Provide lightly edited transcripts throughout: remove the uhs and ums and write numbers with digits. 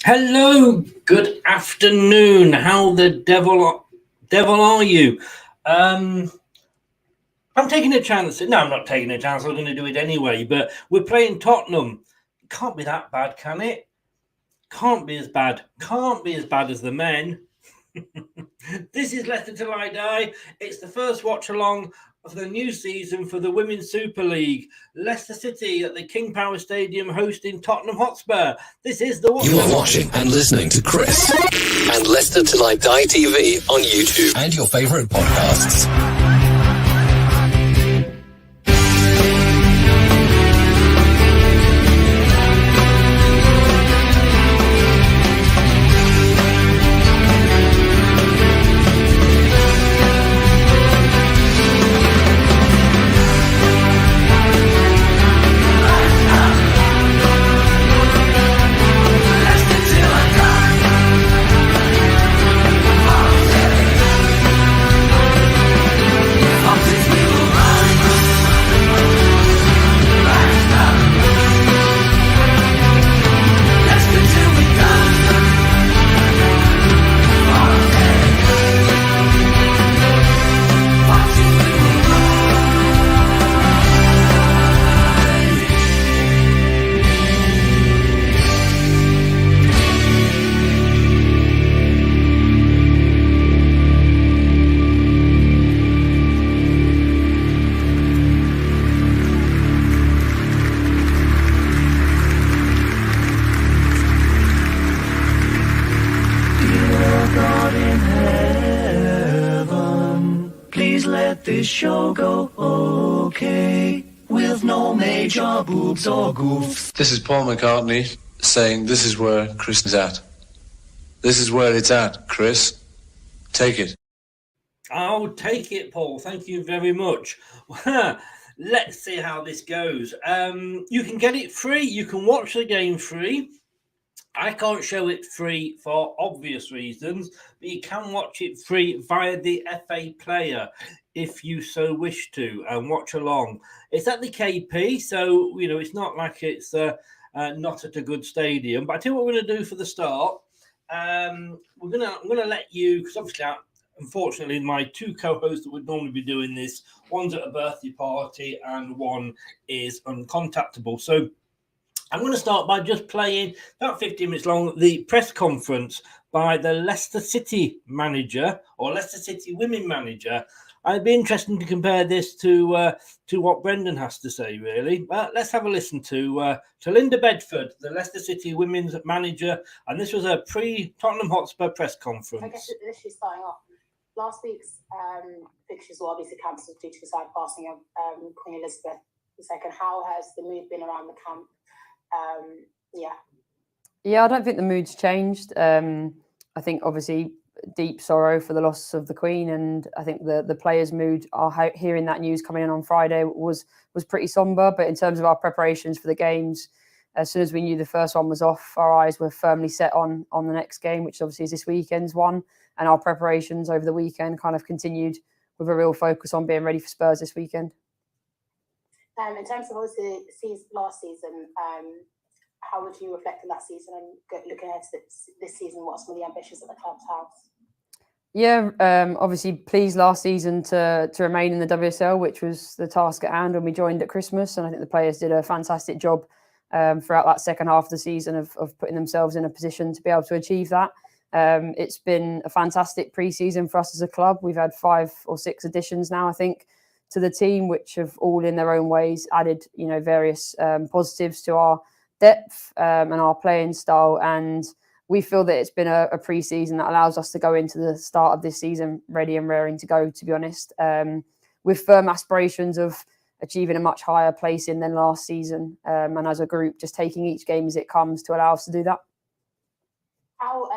Hello, good afternoon. How the devil are you? I'm taking a chance. No, I'm not taking a chance. I'm going to do it anyway. But we're playing Tottenham. Can't be that bad, can it? Can't be as bad. Can't be as bad as the men. This is Leicester Till I Die. It's the first watch along of the new season for the Women's Super League. Leicester City at the King Power Stadium hosting Tottenham Hotspur. This is the watch. You are watching and listening to Chris and Leicester Till I Die TV on YouTube and your favourite podcasts. This show go okay with no major boobs or goofs. This is Paul McCartney saying this is where Chris is at. This is where it's at, Chris. Take it. I'll take it, Paul. Thank you very much. Let's see how this goes. You can get it free. You can watch the game free. I can't show it free for obvious reasons, but you can watch it free via the FA Player if you so wish to and watch along. It's at the KP, so it's not like it's not at a good stadium. But I tell you what we're going to do for the start. I'm going to let you, because obviously, unfortunately, my two co-hosts that would normally be doing this, one's at a birthday party and one is uncontactable. So I'm going to start by just playing, about 15 minutes long, the press conference by the Leicester City manager or Leicester City women manager. I'd be interested to compare this to what Brendan has to say, really. Let's have a listen to Linda Bedford, the Leicester City women's manager, and this was a pre-Tottenham Hotspur press conference. I guess literally starting off, last week's fixtures were obviously cancelled due to the sad passing of Queen Elizabeth II. How has the mood been around the camp? Yeah, I don't think the mood's changed. I think obviously deep sorrow for the loss of the Queen, and I think the players' mood, hearing that news coming in on Friday, was pretty somber. But in terms of our preparations for the games, as soon as we knew the first one was off, our eyes were firmly set on the next game, which obviously is this weekend's one. And our preparations over the weekend kind of continued with a real focus on being ready for Spurs this weekend. In terms of obviously last season, how would you reflect on that season and looking ahead to this season? What are some of the ambitions that the club's have? Yeah, obviously pleased last season to remain in the WSL, which was the task at hand when we joined at Christmas. And I think the players did a fantastic job throughout that second half of the season of putting themselves in a position to be able to achieve that. It's been a fantastic pre-season for us as a club. We've had 5 or 6 additions now, I think, to the team, which have all in their own ways added, various positives to our depth and our playing style. And we feel that it's been a pre-season that allows us to go into the start of this season ready and raring to go, to be honest, with firm aspirations of achieving a much higher placing than last season. And as a group, just taking each game as it comes to allow us to do that. How,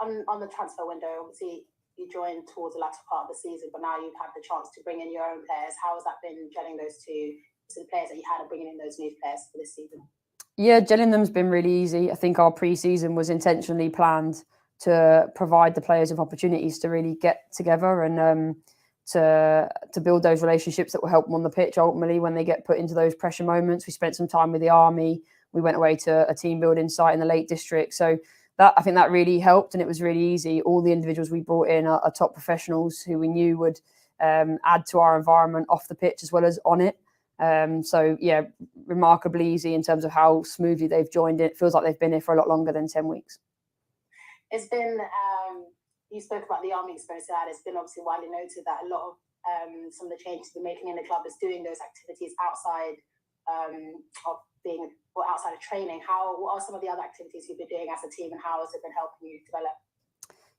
on the transfer window, obviously, you joined towards the latter part of the season, but now you've had the chance to bring in your own players. How has that been gelling those two to the players that you had and bringing in those new players for this season? Yeah, gelling them's been really easy. I think our pre-season was intentionally planned to provide the players with opportunities to really get together and to build those relationships that will help them on the pitch ultimately when they get put into those pressure moments. We spent some time with the Army. We went away to a team building site in the Lake District. So I think that really helped, and it was really easy. All the individuals we brought in are top professionals who we knew would add to our environment off the pitch as well as on it. So yeah, remarkably easy in terms of how smoothly they've joined it. It feels like they've been here for a lot longer than 10 weeks. It's been, you spoke about the army experience you had. It's been obviously widely noted that a lot of some of the changes they're making in the club is doing those activities outside of being, or outside of training. What are some of the other activities you've been doing as a team, and how has it been helping you develop?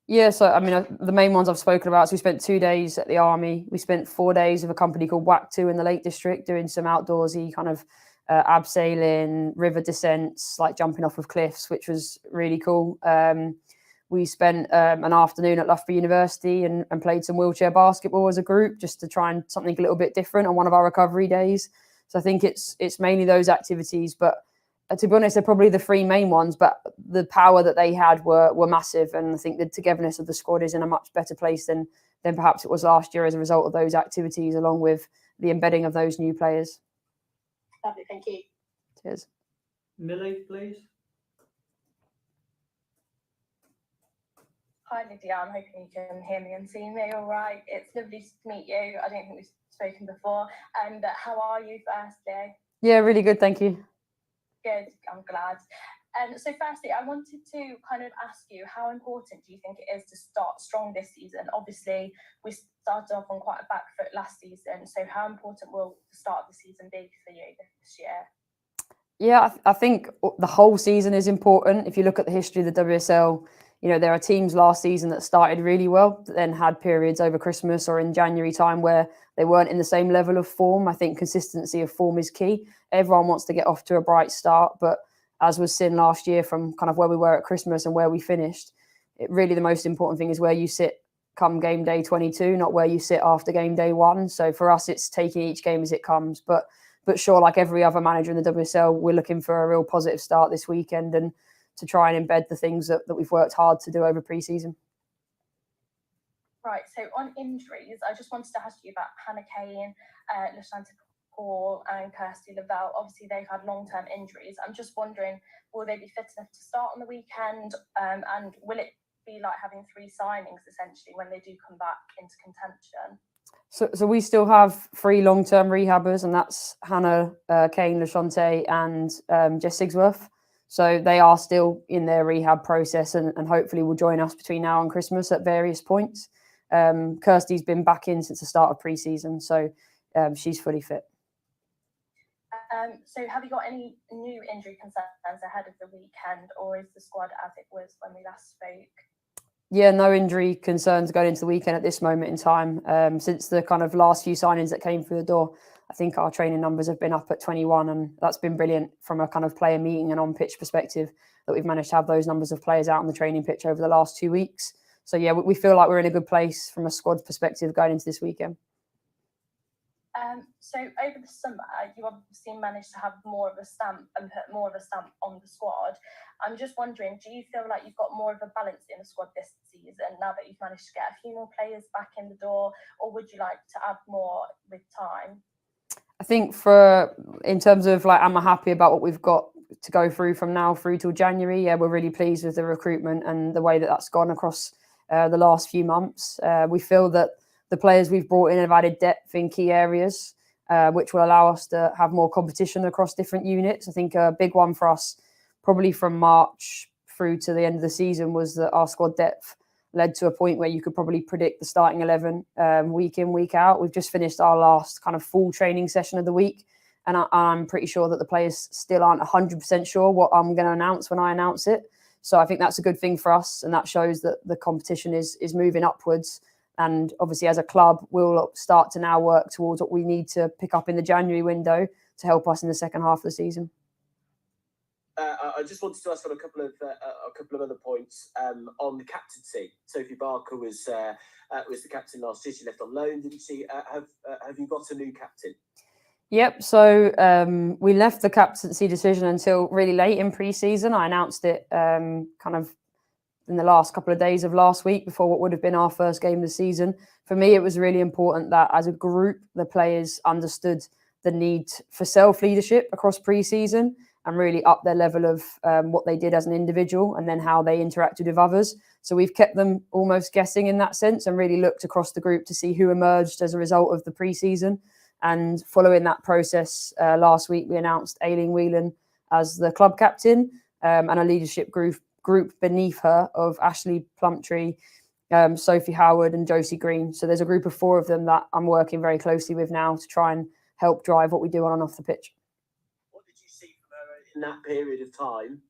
Yeah, so I mean, the main ones I've spoken about. So we spent 2 days at the army. We spent 4 days with a company called WAC2 in the Lake District, doing some outdoorsy kind of abseiling, river descents, like jumping off of cliffs, which was really cool. We spent an afternoon at Loughborough University and played some wheelchair basketball as a group, just to try and something a little bit different on one of our recovery days. So I think it's mainly those activities, but to be honest, they're probably the 3 main ones, but the power that they had were massive. And I think the togetherness of the squad is in a much better place than perhaps it was last year as a result of those activities, along with the embedding of those new players. Lovely, thank you. Cheers. Millie, please. Hi Lydia, I'm hoping you can hear me and see me all right. It's lovely to meet you. I don't think we've spoken before. And how are you firstly? Yeah, really good, thank you. Good, I'm glad. So firstly, I wanted to kind of ask you, how important do you think it is to start strong this season? Obviously, we started off on quite a back foot last season. So how important will the start of the season be for you this year? Yeah, I think the whole season is important. If you look at the history of the WSL, you know, there are teams last season that started really well, that then had periods over Christmas or in January time where they weren't in the same level of form. I think consistency of form is key. Everyone wants to get off to a bright start, but as was seen last year from kind of where we were at Christmas and where we finished, really the most important thing is where you sit come game day 22, not where you sit after game day 1. So for us, it's taking each game as it comes. But sure, like every other manager in the WSL, we're looking for a real positive start this weekend and to try and embed the things that we've worked hard to do over pre-season. Right, so on injuries, I just wanted to ask you about Hannah Kane, Lashanta Paul and Kirsty Lavelle. Obviously, they've had long-term injuries. I'm just wondering, will they be fit enough to start on the weekend? And will it be like having 3 signings, essentially, when they do come back into contention? So we still have 3 long-term rehabbers, and that's Hannah, Kane, Lashante and Jess Sigsworth. So they are still in their rehab process and hopefully will join us between now and Christmas at various points. Kirsty's been back in since the start of pre-season, so she's fully fit. So have you got any new injury concerns ahead of the weekend, or is the squad as it was when we last spoke? Yeah, no injury concerns going into the weekend at this moment in time. Since the kind of last few signings that came through the door, I think our training numbers have been up at 21, and that's been brilliant from a kind of player meeting and on-pitch perspective, that we've managed to have those numbers of players out on the training pitch over the last 2 weeks. So yeah, we feel like we're in a good place from a squad perspective going into this weekend. So over the summer, you obviously managed to have more of a stamp and put more of a stamp on the squad. I'm just wondering, do you feel like you've got more of a balance in the squad this season now that you've managed to get a few more players back in the door, or would you like to add more with time? I think in terms of like, am I happy about what we've got to go through from now through till January? Yeah, we're really pleased with the recruitment and the way that that's gone across the last few months. We feel that the players we've brought in have added depth in key areas, which will allow us to have more competition across different units. I think a big one for us, probably from March through to the end of the season, was that our squad depth led to a point where you could probably predict the starting 11 week in, week out. We've just finished our last kind of full training session of the week, and I'm pretty sure that the players still aren't 100% sure what I'm going to announce when I announce it. So I think that's a good thing for us, and that shows that the competition is moving upwards. And obviously, as a club, we'll start to now work towards what we need to pick up in the January window to help us in the second half of the season. I just wanted to ask on a couple of other points on the captaincy. Sophie Barker was the captain last year. She left on loan, didn't she? Have you got a new captain? Yep. So we left the captaincy decision until really late in pre-season. I announced it kind of in the last couple of days of last week before what would have been our first game of the season. For me, it was really important that as a group, the players understood the need for self-leadership across pre-season and really up their level of what they did as an individual and then how they interacted with others. So we've kept them almost guessing in that sense and really looked across the group to see who emerged as a result of the pre-season. And following that process, last week we announced Aileen Whelan as the club captain and a leadership group beneath her of Ashley Plumtree, Sophie Howard and Josie Green. So there's a group of 4 of them that I'm working very closely with now to try and help drive what we do on and off the pitch. What did you see from her in that period of time?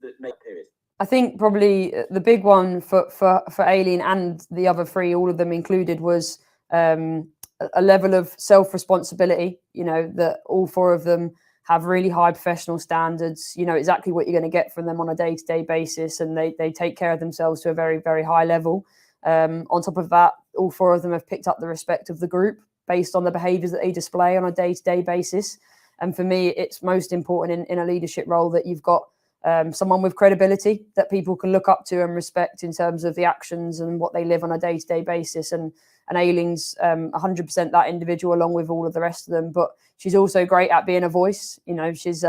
That made period. I think probably the big one for Aileen and the other 3, all of them included, was a level of self-responsibility, that all 4 of them have really high professional standards, exactly what you're going to get from them on a day-to-day basis, and they take care of themselves to a very, very high level. On top of that, all 4 of them have picked up the respect of the group based on the behaviours that they display on a day-to-day basis. And for me, it's most important in a leadership role that you've got someone with credibility that people can look up to and respect in terms of the actions and what they live on a day-to-day basis. And Aileen's 100% that individual along with all of the rest of them. But she's also great at being a voice. She's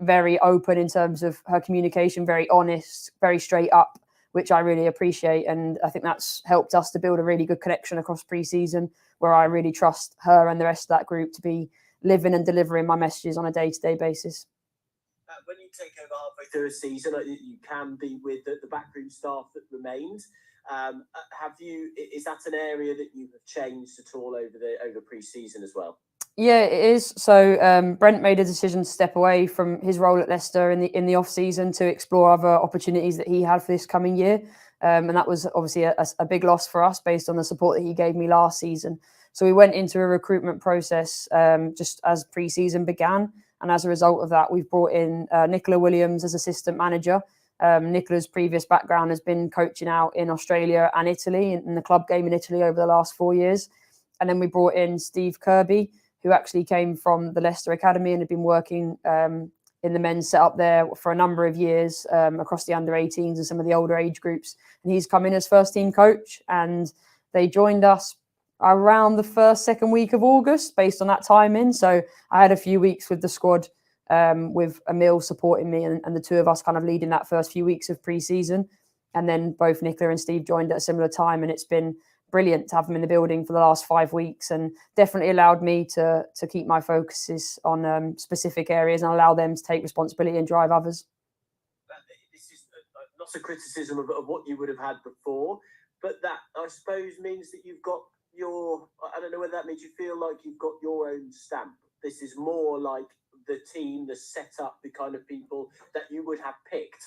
very open in terms of her communication, very honest, very straight up, which I really appreciate. And I think that's helped us to build a really good connection across pre-season, where I really trust her and the rest of that group to be living and delivering my messages on a day-to-day basis. When you take over halfway through a season, you can be with the backroom staff that remains. Is that an area that you have changed at all over pre-season as well? Yeah, it is. So Brent made a decision to step away from his role at Leicester in the off season to explore other opportunities that he had for this coming year, and that was obviously a big loss for us based on the support that he gave me last season. So we went into a recruitment process just as pre-season began. And as a result of that, we've brought in Nicola Williams as assistant manager. Nicola's previous background has been coaching out in Australia and Italy, in the club game in Italy over the last 4 years. And then we brought in Steve Kirby, who actually came from the Leicester Academy and had been working in the men's setup there for a number of years across the under-18s and some of the older age groups. And he's come in as first team coach, and they joined us around the second week of August based on that timing. So I had a few weeks with the squad with Emil supporting me and the 2 of us kind of leading that first few weeks of pre-season. And then both Nicola and Steve joined at a similar time, and it's been brilliant to have them in the building for the last 5 weeks, and definitely allowed me to keep my focuses on specific areas and allow them to take responsibility and drive others. This is not a criticism of what you would have had before, but that I suppose means that you've got I don't know whether that means you feel like you've got your own stamp. This is more like the team, the setup, the kind of people that you would have picked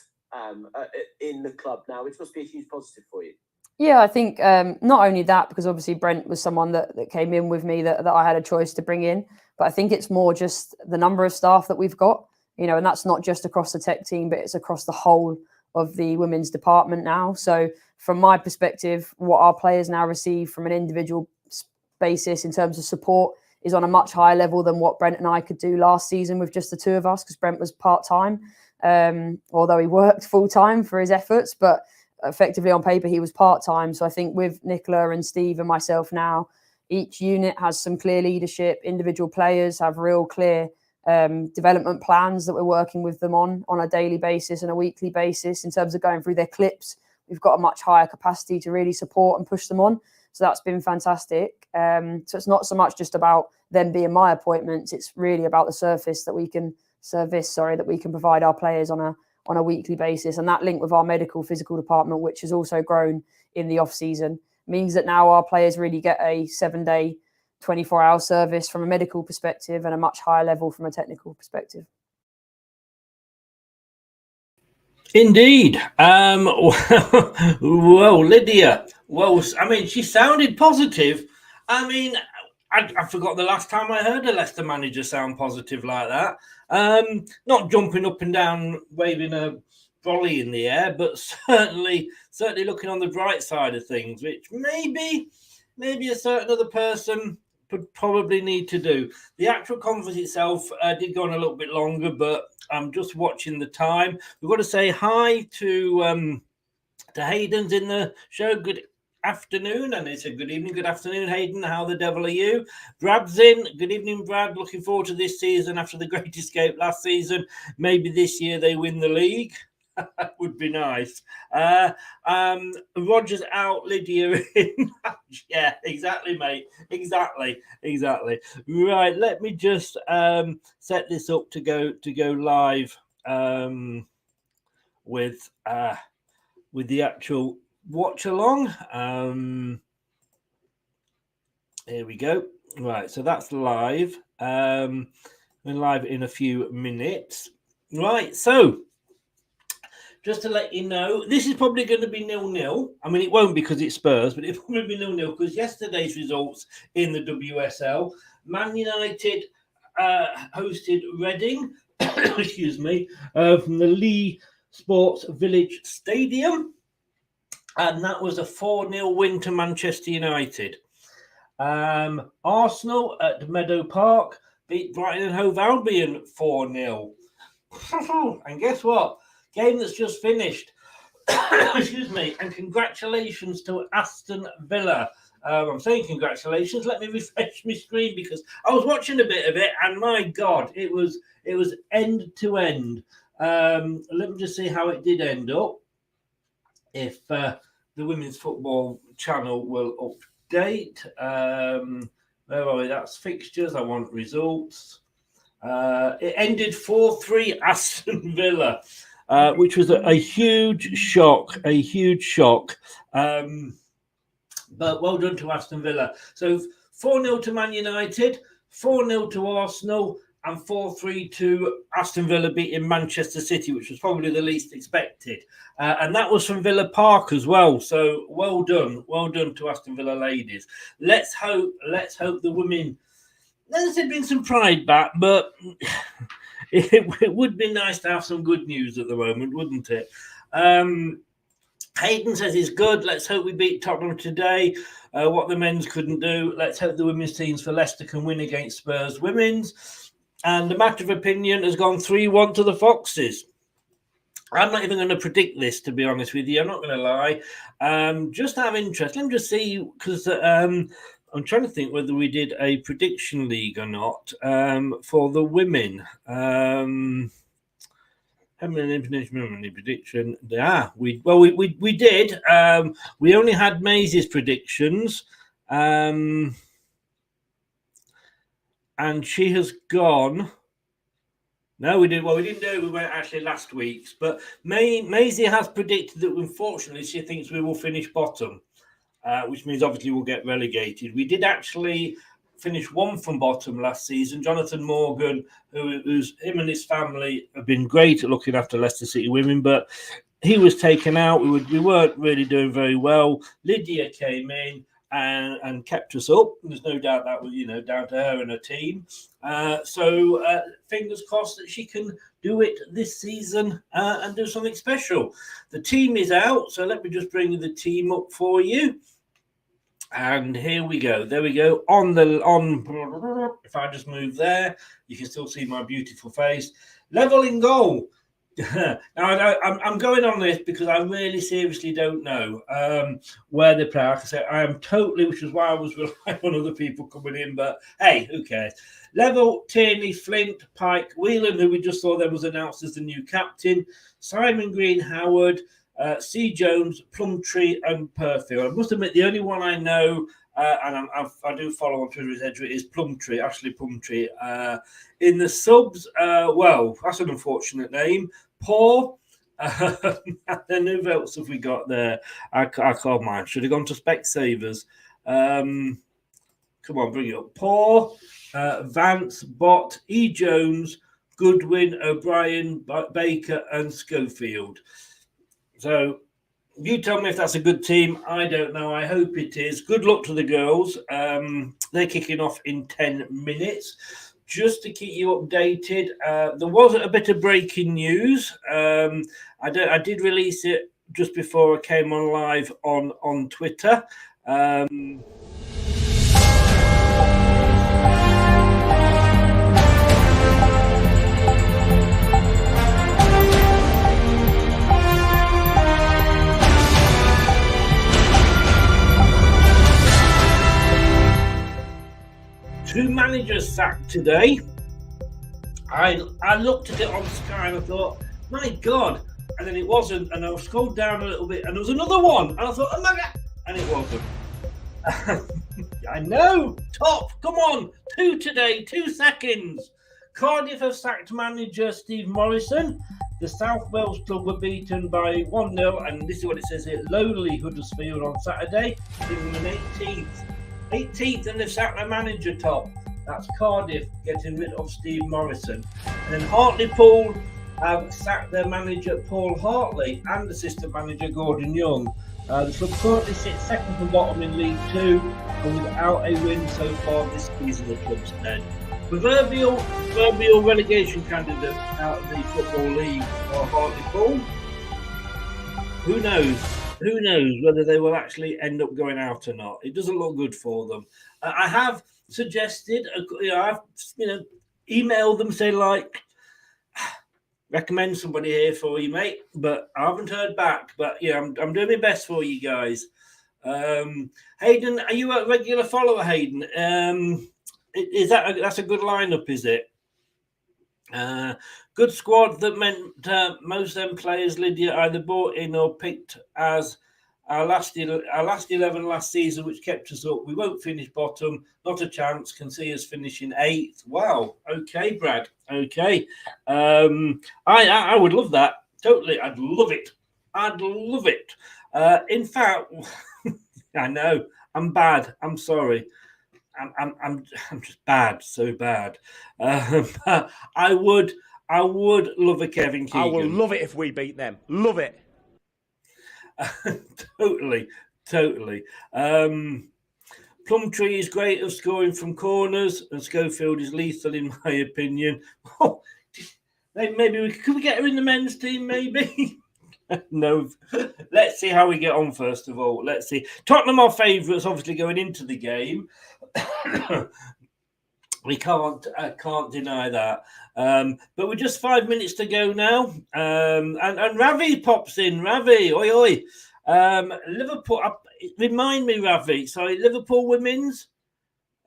in the club now, which must be a huge positive for you. Yeah, I think not only that, because obviously Brent was someone that came in with me that I had a choice to bring in, but I think it's more just the number of staff that we've got, and that's not just across the tech team, but it's across the whole of the women's department now. So from my perspective, what our players now receive from an individual basis in terms of support is on a much higher level than what Brent and I could do last season with just the 2 of us, because Brent was part-time, although he worked full-time for his efforts, but effectively on paper he was part-time. So I think with Nicola and Steve and myself now, each unit has some clear leadership. Individual players have real clear development plans that we're working with them on a daily basis and a weekly basis. In terms of going through their clips, we've got a much higher capacity to really support and push them on. So that's been fantastic. So it's not so much just about them being my appointments. It's really about the service that we can provide our players on a weekly basis. And that link with our medical physical department, which has also grown in the off season, means that now our players really get a 7-day, 24-hour service from a medical perspective and a much higher level from a technical perspective. Indeed. Well, Lydia. Well, I mean, she sounded positive. I mean, I forgot the last time I heard a Leicester manager sound positive like that. Not jumping up and down, waving a volley in the air, but certainly looking on the bright side of things, which maybe a certain other person would probably need to do. The actual conference itself did go on a little bit longer, but I'm just watching the time. We've got to say hi to Hayden's in the show. Good afternoon, and it's a good evening, good afternoon, Hayden. How the devil are you? Brad's in. Good evening, Brad. Looking forward to this season after the great escape last season. Maybe this year they win the league. That would be nice. Roger's out, Lydia in. Yeah, exactly, mate. Exactly. Right, let me just set this up to go live with the actual watch along. Here we go. Right, so that's live. We're live in a few minutes. Right, so just to let you know, this is probably going to be 0-0. I mean, it won't because it's Spurs, but it'll probably be 0-0 because yesterday's results in the WSL, Man United hosted Reading, excuse me, from the Lee Sports Village Stadium, and that was a 4-0 win to Manchester United. Arsenal at Meadow Park beat Brighton and Hove Albion 4-0. And guess what? Game that's just finished. Excuse me. And congratulations to Aston Villa. I'm saying congratulations. Let me refresh my screen because I was watching a bit of it, and my God, it was end to end. Let me just see how it did end up. If the Women's Football Channel will update. Where are we? That's fixtures. I want results. It ended 4-3 Aston Villa. Which was a huge shock, but well done to Aston Villa. So 4-0 to Man United, 4-0 to Arsenal, and 4-3 to Aston Villa beating Manchester City, which was probably the least expected. And that was from Villa Park as well. So well done to Aston Villa ladies. Let's hope the women. There's been some pride back, but. It would be nice to have some good news at the moment, wouldn't it? Hayden says it's good. Let's hope we beat Tottenham today. What the men's couldn't do. Let's hope the women's teams for Leicester can win against Spurs women's. And the matter of opinion has gone 3-1 to the Foxes. I'm not even going to predict this, to be honest with you. I'm not going to lie. Just out of interest, let me just see, because I'm trying to think whether we did a prediction league or not for the women. How many prediction? We did. We only had Maisie's predictions, and she has gone. No, we didn't. Well, we didn't do it. We went actually last week's, but Maisie has predicted that unfortunately she thinks we will finish bottom. Which means obviously we'll get relegated. We did actually finish one from bottom last season. Jonathan Morgan, who's him and his family have been great at looking after Leicester City women, but he was taken out. We weren't really doing very well. Lydia came in and kept us up. There's no doubt that was down to her and her team. So fingers crossed that she can do it this season and do something special. The team is out, so let me just bring the team up for you. And here we go. There we go. If I just move there, you can still see my beautiful face. Level in goal. Now, I'm going on this because I really seriously don't know where they play. Like I said, I am totally, which is why I was relying on other people coming in, but hey, who cares? Level, Tierney, Flint, Pike, Whelan, who we just saw there was announced as the new captain, Simon Green, Howard, C. Jones, Plumtree, and Perfield. I must admit, the only one I know, and I do follow on Twitter, is Plumtree, Ashley Plumtree. In the subs, well, that's an unfortunate name. Paul, then who else have we got there? I can't mind. Should have gone to Specsavers. Come on, bring it up. Paul, Vance, Bott, E. Jones, Goodwin, O'Brien, Baker, and Schofield. So you tell me if that's a good team. I don't know. I hope it is. Good luck to the girls. They're kicking off in 10 minutes. Just to keep you updated, there was a bit of breaking news. I did release it just before I came on live on Twitter. manager sacked today. I looked at it on Sky and I thought, my God. And then it wasn't. And I scrolled down a little bit and there was another one. And I thought, oh my God. And it wasn't. I know. Top. Come on. 2 today. 2 seconds. Cardiff have sacked manager Steve Morrison. The South Wales club were beaten by 1-0. And this is what it says here. Lowly Huddersfield on Saturday. Giving them 18th. 18th and they've sacked their manager, Top. That's Cardiff getting rid of Steve Morrison. And then Hartlepool have sacked their manager Paul Hartley and assistant manager Gordon Young. The club currently sits second from bottom in League 2 and without a win so far this season, the club's dead. Proverbial relegation candidate out of the Football League or Hartlepool. Who knows? Who knows whether they will actually end up going out or not? It doesn't look good for them. I have suggested, I've emailed them saying like, recommend somebody here for you, mate. But I haven't heard back. But yeah, I'm doing my best for you guys. Hayden, are you a regular follower, Hayden? That's a good lineup, is it? Good squad that meant most of them players Lydia either bought in or picked as our last 11 last season, which kept us up. We won't finish bottom, not a chance. Can see us finishing 8th. Wow. Okay, Brad. Okay. I would love that. Totally. I'd love it. I'd love it. In fact, I know I'm bad. I'm sorry. I'm just bad, so bad. I would love a Kevin Keegan. I will love it if we beat them. Love it. Totally. Plumtree is great at scoring from corners, and Schofield is lethal in my opinion. Oh, maybe could we get her in the men's team? Maybe. No. Let's see how we get on first of all. Let's see. Tottenham are favourites, obviously going into the game. We can't deny that. But we're just 5 minutes to go now. And Ravi pops in. Ravi, oi oi. Liverpool. Remind me, Ravi. Sorry, Liverpool women's.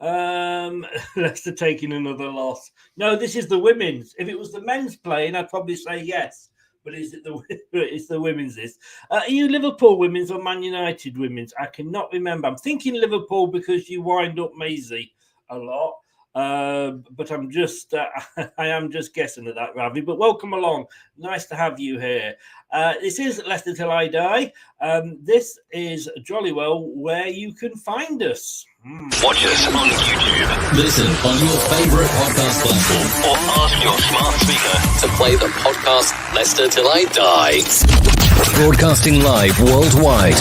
Leicester taking another loss. No, this is the women's. If it was the men's playing, I'd probably say yes. But is it it's the women's? Are you Liverpool women's or Man United women's? I cannot remember. I'm thinking Liverpool because you wind up Maisie a lot. But I am just guessing at that, Ravi. But welcome along. Nice to have you here. This is Leicester Till I Die. This is jolly well where you can find us. Watch us on YouTube. Listen on your favourite podcast platform or ask your smart speaker to play the podcast Leicester Till I Die. Broadcasting live worldwide.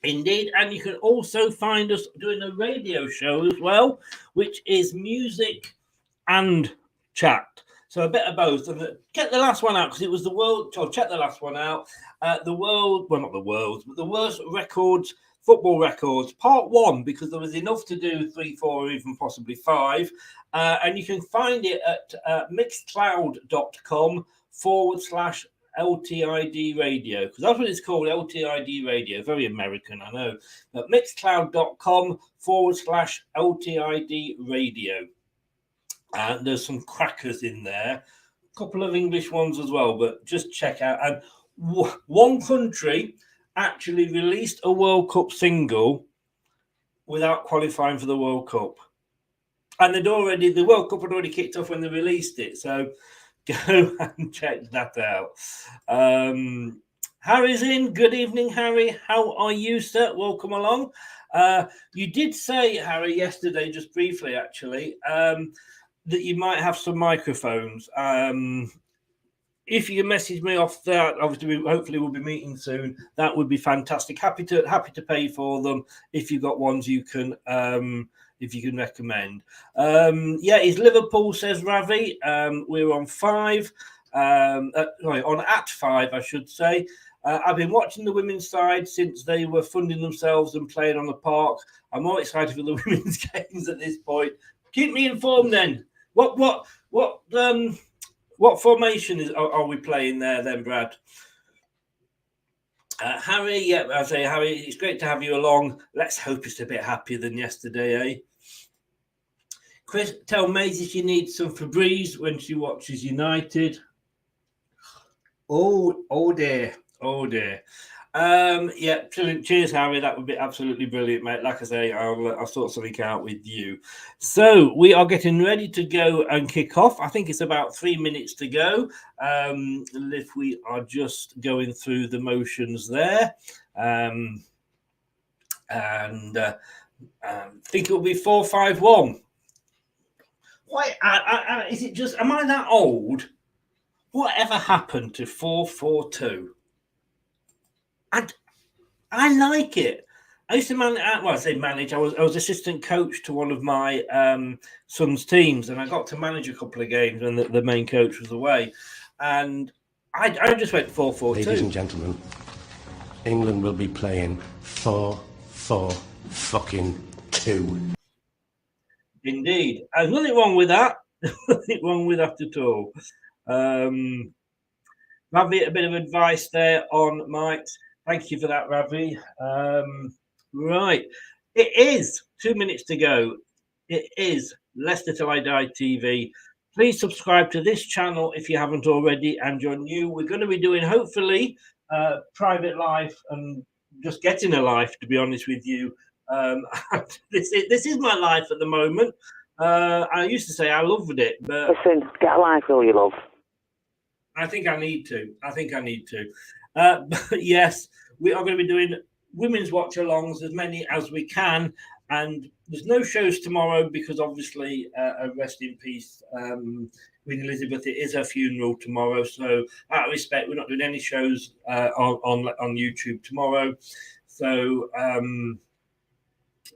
Indeed, and you can also find us doing a radio show as well, which is music and chat. So a bit of both. And get the last one out because it was the world. So check the last one out. The worst records, football records, part 1, because there was enough to do 3, 4, or even possibly 5. And you can find it at mixcloud.com /LTID radio, because that's what it's called, LTID radio. Very American, I know. But mixcloud.com /LTID radio. And there's some crackers in there, a couple of English ones as well, but just check out. And one country actually released a World Cup single without qualifying for the World Cup. And the World Cup had already kicked off when they released it. So go and check that out. Harry's in. Good evening, Harry. How are you, sir? Welcome along. You did say, Harry, yesterday, just briefly, actually, that you might have some microphones. If you can message me off that, obviously, hopefully we'll be meeting soon. That would be fantastic. Happy to pay for them if you've got ones you can. If you can recommend. Is Liverpool, says Ravi. We're on 5. On at 5, I should say. I've been watching the women's side since they were funding themselves and playing on the park. I'm more excited for the women's games at this point. Keep me informed then. What formation are we playing there then, Brad? Harry, I say, Harry, it's great to have you along. Let's hope it's a bit happier than yesterday, eh? Chris, tell Maisie she needs some Febreze when she watches United. Oh dear. Yeah, brilliant. Cheers, Harry. That would be absolutely brilliant, mate. Like I say, I'll sort something out with you. So we are getting ready to go and kick off. I think it's about 3 minutes to go. If we are just going through the motions there, and I think it will be 4-5-1. Why? Is it just? Am I that old? Whatever happened to 4-4-2? I like it. I used to manage. Well, I say manage. I was assistant coach to one of my son's teams, and I got to manage a couple of games when the main coach was away, and I just went 4-4-2. Ladies and gentlemen, England will be playing 4-4-2. Indeed, there's nothing wrong with that. Nothing wrong with that at all. Ravi, a bit of advice there on mics. Thank you for that, Ravi. Right. It is 2 minutes to go. It is Leicester Till I Die TV. Please subscribe to this channel if you haven't already and you're new. We're going to be doing, hopefully, private life and just getting a life, to be honest with you. This is my life at the moment. I used to say I loved it, but... Listen, get a life, will you, love? I think I need to. But yes, we are going to be doing women's watch-alongs, as many as we can. And there's no shows tomorrow because, obviously, rest in peace, Queen Elizabeth. It is her funeral tomorrow. So, out of respect, we're not doing any shows on YouTube tomorrow. So,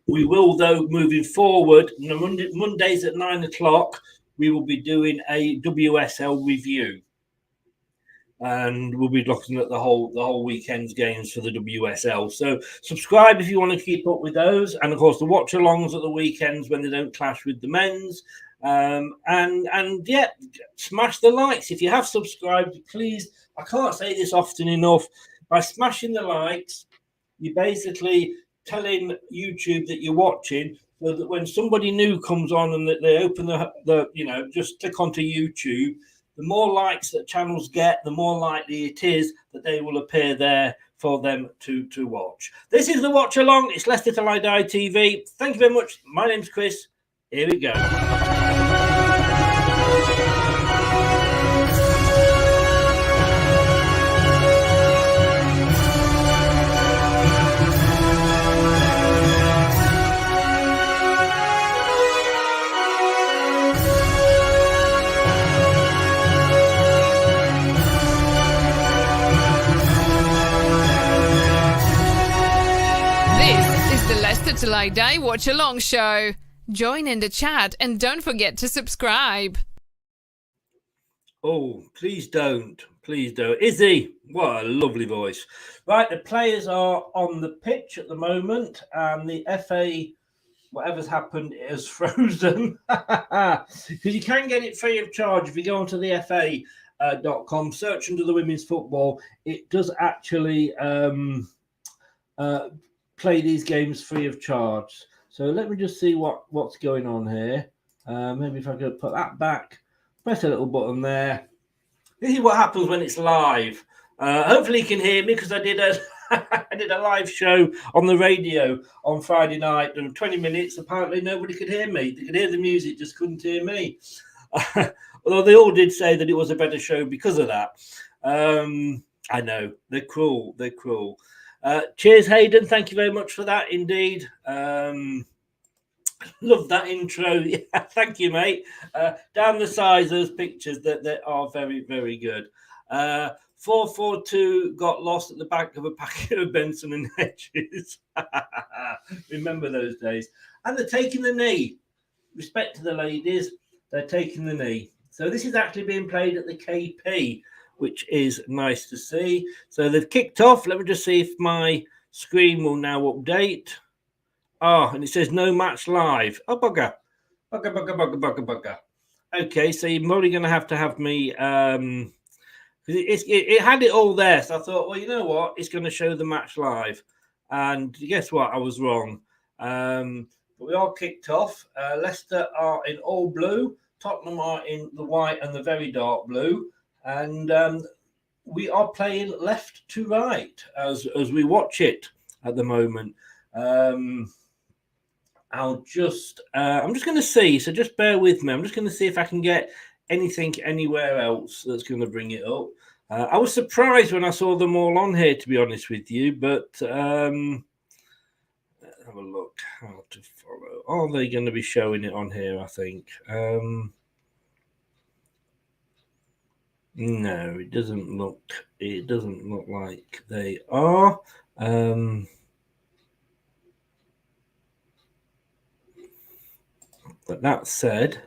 we will, though, moving forward, Mondays at 9 o'clock, we will be doing a WSL review. And we'll be looking at the whole weekend's games for the WSL. So subscribe if you want to keep up with those. And of course, the watch-alongs at the weekends when they don't clash with the men's. And yeah, smash the likes. If you have subscribed, please, I can't say this often enough, by smashing the likes, you're basically telling YouTube that you're watching, so that when somebody new comes on and they open the just click onto YouTube, the more likes that channels get, the more likely it is that they will appear there for them to watch. This is the Watch Along. It's Leicester Till I Die TV. Thank you very much. My name's Chris. Here we go. Leicester Till I Die Watch Along show. Join in the chat and don't forget to subscribe. Oh, please don't. Please don't. Izzy, what a lovely voice. Right, the players are on the pitch at the moment, and the FA, whatever's happened, it has frozen. Because you can get it free of charge if you go onto the FA.com, search under the women's football. It does actually play these games free of charge. So let me just see what's going on here. Maybe if I could put that back, press a little button there. This is what happens when it's live. Hopefully you can hear me, because I did a live show on the radio on Friday night, and 20 minutes, apparently nobody could hear me. They could hear the music, just couldn't hear me. Although they all did say that it was a better show because of that. I know, they're cruel. Cheers, Hayden. Thank you very much for that, indeed. Love that intro. Yeah, thank you, mate. Down the size, those pictures, that are very, very good. 4-4-2 got lost at the back of a packet of Benson and Hedges. Remember those days. And they're taking the knee. Respect to the ladies. They're taking the knee. So this is actually being played at the KP, which is nice to see. So they've kicked off. Let me just see if my screen will now update. Oh, and it says no match live. Oh, bugger. Bugger. Okay, so you're probably going to have me... it had it all there. So I thought, well, you know what? It's going to show the match live. And guess what? I was wrong. But we are kicked off. Leicester are in all blue. Tottenham are in the white and the very dark blue. And we are playing left to right as we watch it at the moment. I'm just going to see. So just bear with me. I'm just going to see if I can get anything anywhere else that's going to bring it up. I was surprised when I saw them all on here, to be honest with you. But let's have a look. How to follow? Are they going to be showing it on here? I think. No, it doesn't look. It doesn't look like they are. But that said,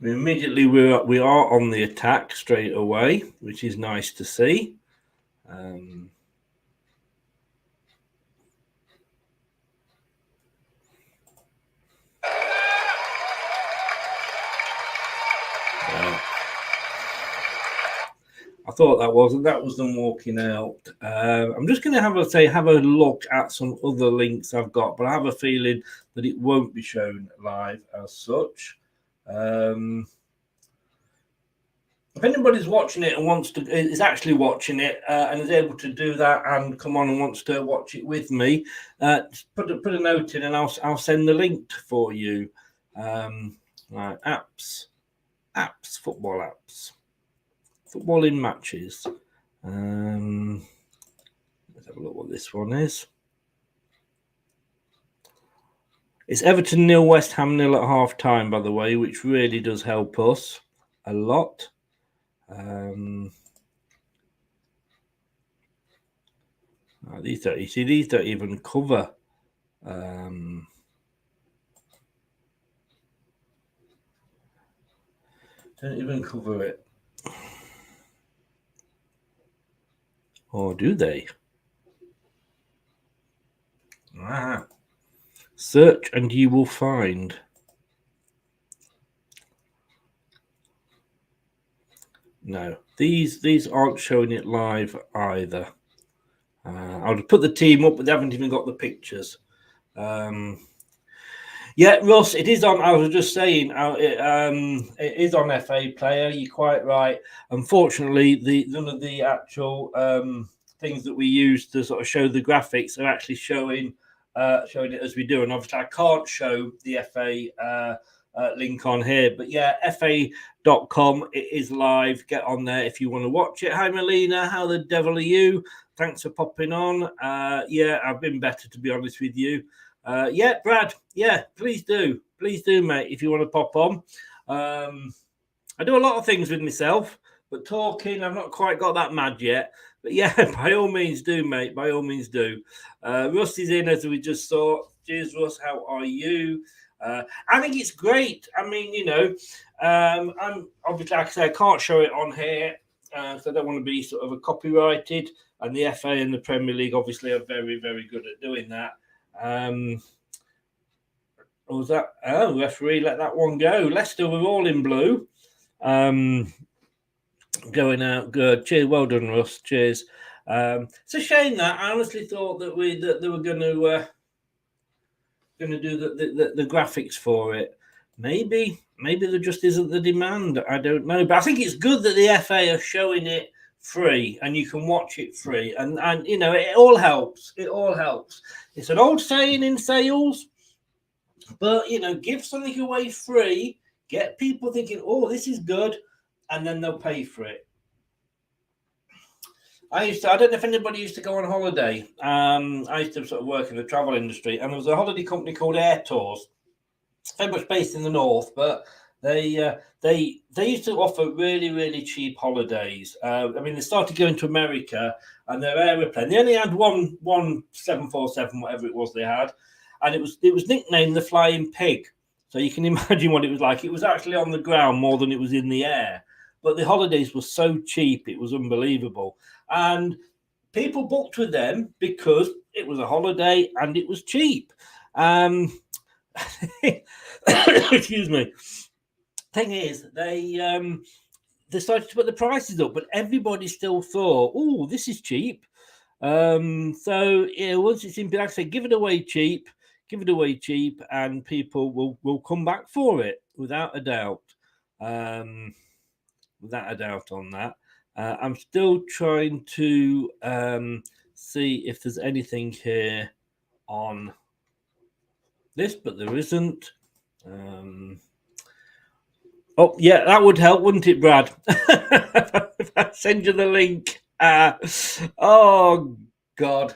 immediately we are on the attack straight away, which is nice to see. I thought that was them walking out. I'm just going to have a look at some other links I've got, but I have a feeling that it won't be shown live as such. If anybody's watching it and is actually watching it and is able to do that and come on and wants to watch it with me, just put a note in and I'll send the link for you. Right, apps, football apps. Football in matches. Let's have a look what this one is. It's Everton 0, West Ham 0 at half time, by the way, which really does help us a lot. These don't even cover. Don't even cover it. Or do they? Search and you will find. No, these aren't showing it live either. I'll put the team up, but they haven't even got the pictures. Yeah, Russ, it is on. I was just saying, it is on FA Player. You're quite right. Unfortunately, none of the actual things that we use to sort of show the graphics are actually showing it as we do. And obviously, I can't show the FA link on here. But yeah, fa.com. It is live. Get on there if you want to watch it. Hi, Melina. How the devil are you? Thanks for popping on. Yeah, I've been better, to be honest with you. Yeah, Brad. Yeah, please do, mate. If you want to pop on, I do a lot of things with myself, but talking, I've not quite got that mad yet. But yeah, by all means, do, mate. By all means, do. Russ is in, as we just saw. Cheers, Russ. How are you? I think it's great. I mean, I'm obviously, like I say, I can't show it on here, so I don't want to be sort of a copyrighted. And the FA and the Premier League obviously are very, very good at doing that. What was that? Oh, referee let that one go. Leicester were all in blue. Going out good. Cheers, well done, Russ. Cheers. It's a shame that I honestly thought that they were going to do the graphics for it. Maybe there just isn't the demand. I don't know, but I think it's good that the FA are showing it free and you can watch it free, and it all helps. It all helps. It's an old saying in sales, but give something away free, get people thinking, oh, this is good, and then they'll pay for it. I don't know if anybody used to go on holiday. I used to sort of work in the travel industry, and there was a holiday company called Air Tours, very much based in the north, but they used to offer really, really cheap holidays. I mean, they started going to America, and their aeroplane, they only had one 747, whatever it was they had, and it was nicknamed the Flying Pig. So you can imagine what it was like. It was actually on the ground more than it was in the air. But the holidays were so cheap, it was unbelievable. And people booked with them because it was a holiday and it was cheap. Excuse me. Thing is, they started to put the prices up, but everybody still thought, oh, this is cheap. So yeah, once it's in, like I say, give it away cheap, and people will come back for it without a doubt. Without a doubt on that. I'm still trying to see if there's anything here on this, but there isn't. Oh, yeah, that would help, wouldn't it, Brad? If I send you the link. Oh, God.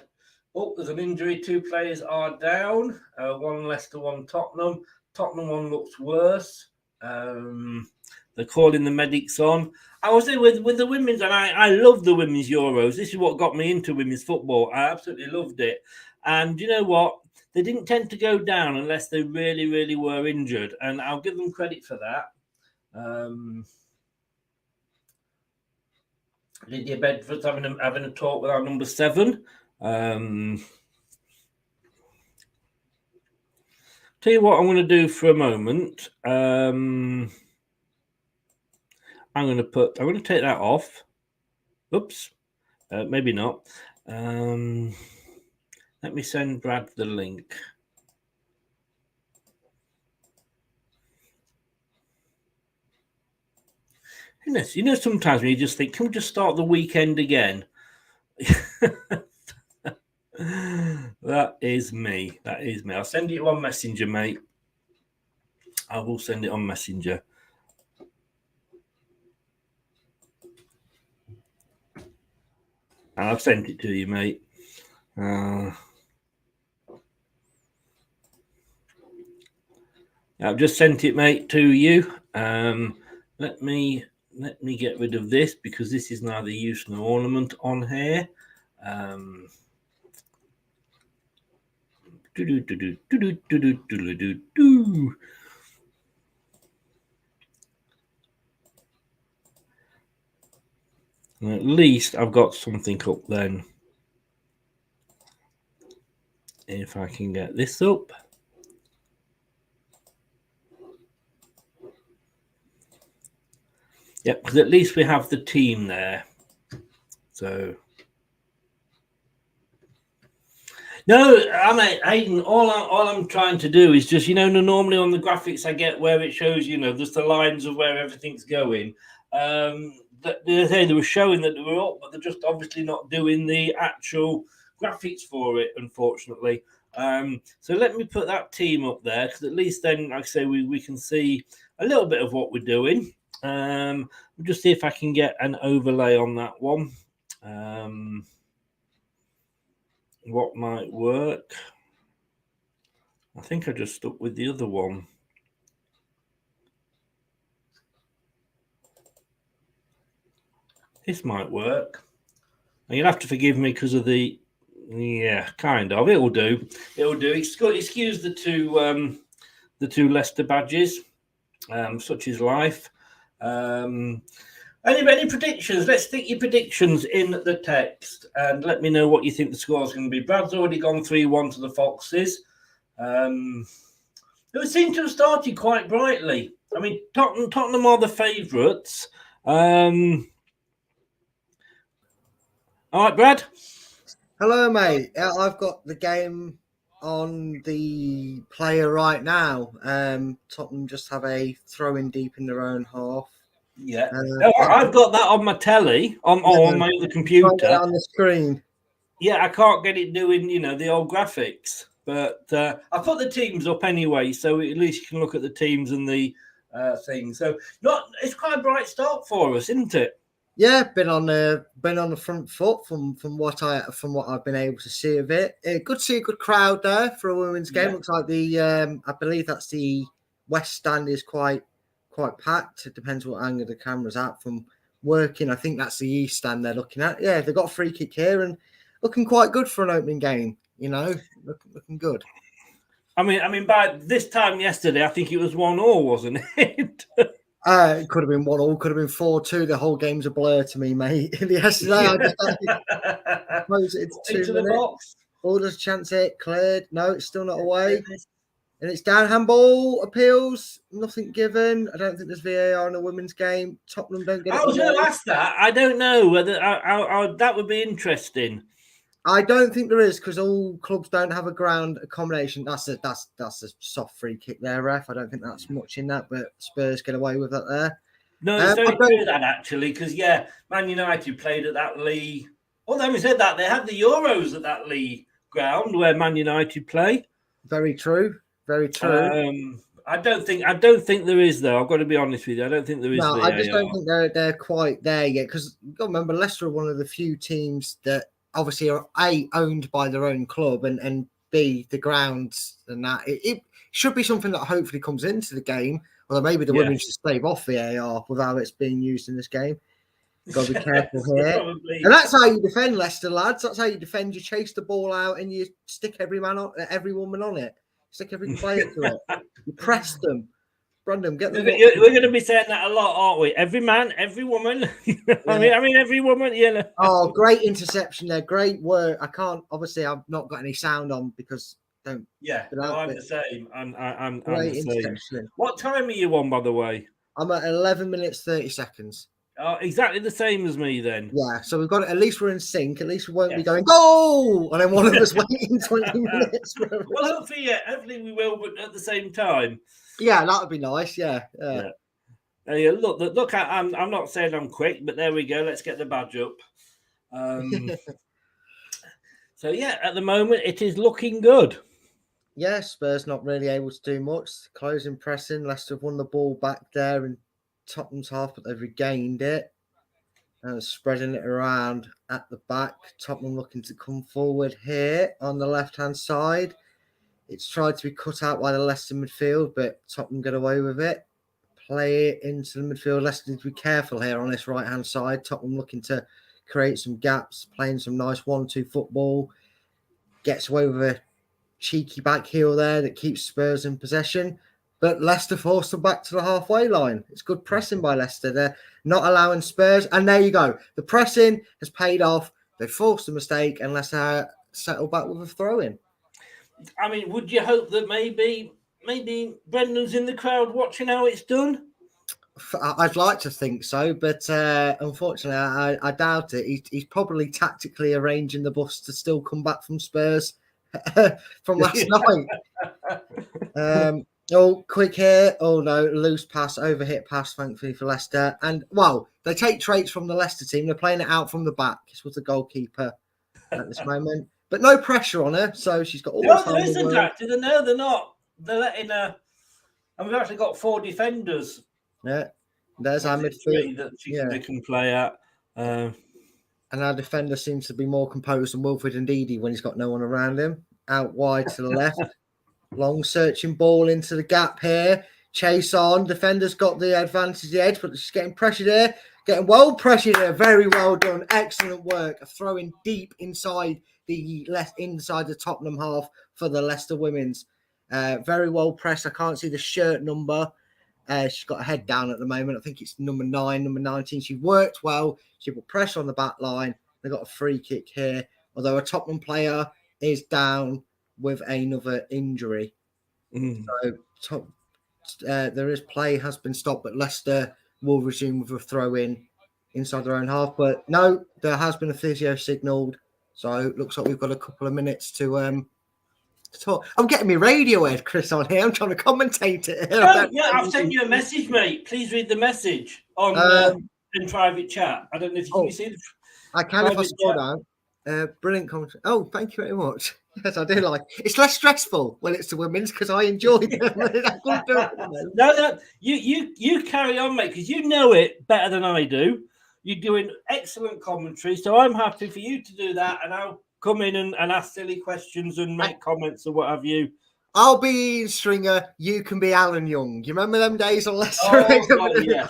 Oh, there's an injury. 2 players are down. 1 Leicester, 1 Tottenham. Tottenham one looks worse. They're calling the medics on. I was there with the women's, and I love the women's Euros. This is what got me into women's football. I absolutely loved it. And you know what? They didn't tend to go down unless they really, really were injured. And I'll give them credit for that. Lydia Bedford's having a talk with our number 7. Tell you what I'm going to do for a moment. I'm going to take that off. Oops, maybe not. Let me send Brad the link. You know, sometimes when you just think, can we just start the weekend again? That is me. I'll send it on Messenger, mate. I will send it on Messenger. And I've sent it to you, mate. I've just sent it, mate, to you. Let me get rid of this because this is neither use nor ornament on here. At least I've got something up then. If I can get this up. Yep, because at least we have the team there. So no, Hayden, all I'm trying to do is just, normally on the graphics I get where it shows, just the lines of where everything's going. They were showing that they were up, but they're just obviously not doing the actual graphics for it, unfortunately. So let me put that team up there, because at least then, like I say, we can see a little bit of what we're doing. We'll just see if I can get an overlay on that one. What might work? I think I just stuck with the other one. This might work. And you'll have to forgive me because of the, yeah, kind of. It'll do. Excuse the two Leicester badges. Such is life. Any predictions? Let's stick your predictions in the text and let me know what you think the score is going to be. Brad's already gone 3-1 to the Foxes. It seemed to have started quite brightly. I mean, Tottenham are the favourites. All right, Brad. Hello, mate. I've got the game on the player right now. Tottenham just have a throw-in deep in their own half. Yeah, I've got that on my telly, on my other computer. On the screen. Yeah, I can't get it doing, the old graphics. But I put the teams up anyway, so at least you can look at the teams and the things. So it's quite a bright start for us, isn't it? Yeah, been on the front foot from what I've been able to see of it. Good to see a good crowd there for a women's game. Looks like I believe that's the West Stand is quite packed. It depends what angle the camera's at from working. I think that's the East Stand they're looking at. Yeah, they've got a free kick here and looking quite good for an opening game. Looking good. I mean, by this time yesterday, I think it was 1-1, wasn't it? It could have been 1-1, could have been 4-2. The whole game's a blur to me, mate. Yesterday, I just close it into 2 minutes. The box. All this chance it cleared. No, it's still not away. And it's down handball appeals. Nothing given. I don't think there's VAR in a women's game. Tottenham don't get it. I was going to ask that. I don't know whether that would be interesting. I don't think there is, because all clubs don't have a ground accommodation. That's a soft free kick there, ref. I don't think that's much in that, but Spurs get away with that there. No, it's very true that actually, because Man United played at that Lee. Well, having said that, they had the Euros at that Lee ground where Man United play. Very true. Very true. I don't think there is, though. I've got to be honest with you. I don't think there is. No, I just don't think they're quite there yet, because you've got to remember, Leicester are one of the few teams that obviously are A, owned by their own club, and B, the grounds and that. It should be something that hopefully comes into the game, although maybe the women should stave off VAR without it's being used in this game. Got to be careful here. Probably. And that's how you defend Leicester, lads. That's how you defend. You chase the ball out and you stick every woman on it. Stick every player to it. You press them. Brandon, get them. We're going to be saying that a lot, aren't we? Every man, every woman. I mean, every woman. Oh, great interception there. Great work. Obviously, I've not got any sound on because don't. Yeah, I'm the same. I'm great the same. What time are you on, by the way? I'm at 11 minutes 30 seconds. Oh, exactly the same as me then. Yeah, so we've got it. At least we're in sync. At least we won't be going goal, and then one of us waiting 20 minutes. Well, hopefully we will, but at the same time. Yeah, that would be nice. Yeah. Look. I'm not saying I'm quick, but there we go. Let's get the badge up. So at the moment it is looking good. Yeah, Spurs not really able to do much. Closing pressing. Leicester have won the ball back there and Tottenham's half, but they've regained it and spreading it around at the back. Tottenham looking to come forward here on the left-hand side. It's tried to be cut out by the Leicester midfield, but Tottenham get away with it. Play it into the midfield. Leicester need to be careful here on this right-hand side. Tottenham looking to create some gaps, playing some nice 1-2 football. Gets away with a cheeky back heel there that keeps Spurs in possession. But Leicester forced them back to the halfway line. It's good pressing by Leicester. They're not allowing Spurs. And there you go. The pressing has paid off. They forced a mistake and Leicester settled back with a throw-in. I mean, would you hope that maybe Brendan's in the crowd watching how it's done? I'd like to think so, but unfortunately, I doubt it. He's probably tactically arranging the bus to still come back from Spurs from last night. Quick here. Oh, no, loose pass, overhit pass, thankfully for Leicester. And, they take traits from the Leicester team. They're playing it out from the back. This was the goalkeeper at this moment. But no pressure on her, so she's got all the time. No, there isn't actually. No, they're not. They're letting her. And we've actually got 4 defenders. Yeah, there's our midfield that they can play at. And our defender seems to be more composed than Wilfred Ndidi when he's got no one around him. Out wide to the left. Long searching ball into the gap here. Chase on. Defender's got the advantage edge, but she's getting pressured here. Getting well pressured here. Very well done. Excellent work. A throw in deep inside the Tottenham half for the Leicester women's. Very well pressed. I can't see the shirt number. She's got her head down at the moment. I think it's number 9, number 19. She worked well. She put pressure on the back line. They got a free kick here. Although a Tottenham player is down with another injury. So there is play has been stopped, but Leicester will resume with a throw in inside their own half. But no, there has been a physio signalled. So it looks like we've got a couple of minutes to talk. I'm getting me Radiohead, Chris, on here. I'm trying to commentate it. I've sent you a message, mate. Please read the message on in private chat. I don't know if you can see the I can if I scroll down. Brilliant commentary. Oh, thank you very much. Yes, I do like it. It's less stressful when it's the women's because I enjoy them. No, you carry on, mate, because you know it better than I do. You're doing excellent commentary, so I'm happy for you to do that, and I'll come in and ask silly questions and make comments or what have you. I'll be Ian Stringer. You can be Alan Young. You remember them days on Leicester? Oh, God, yes.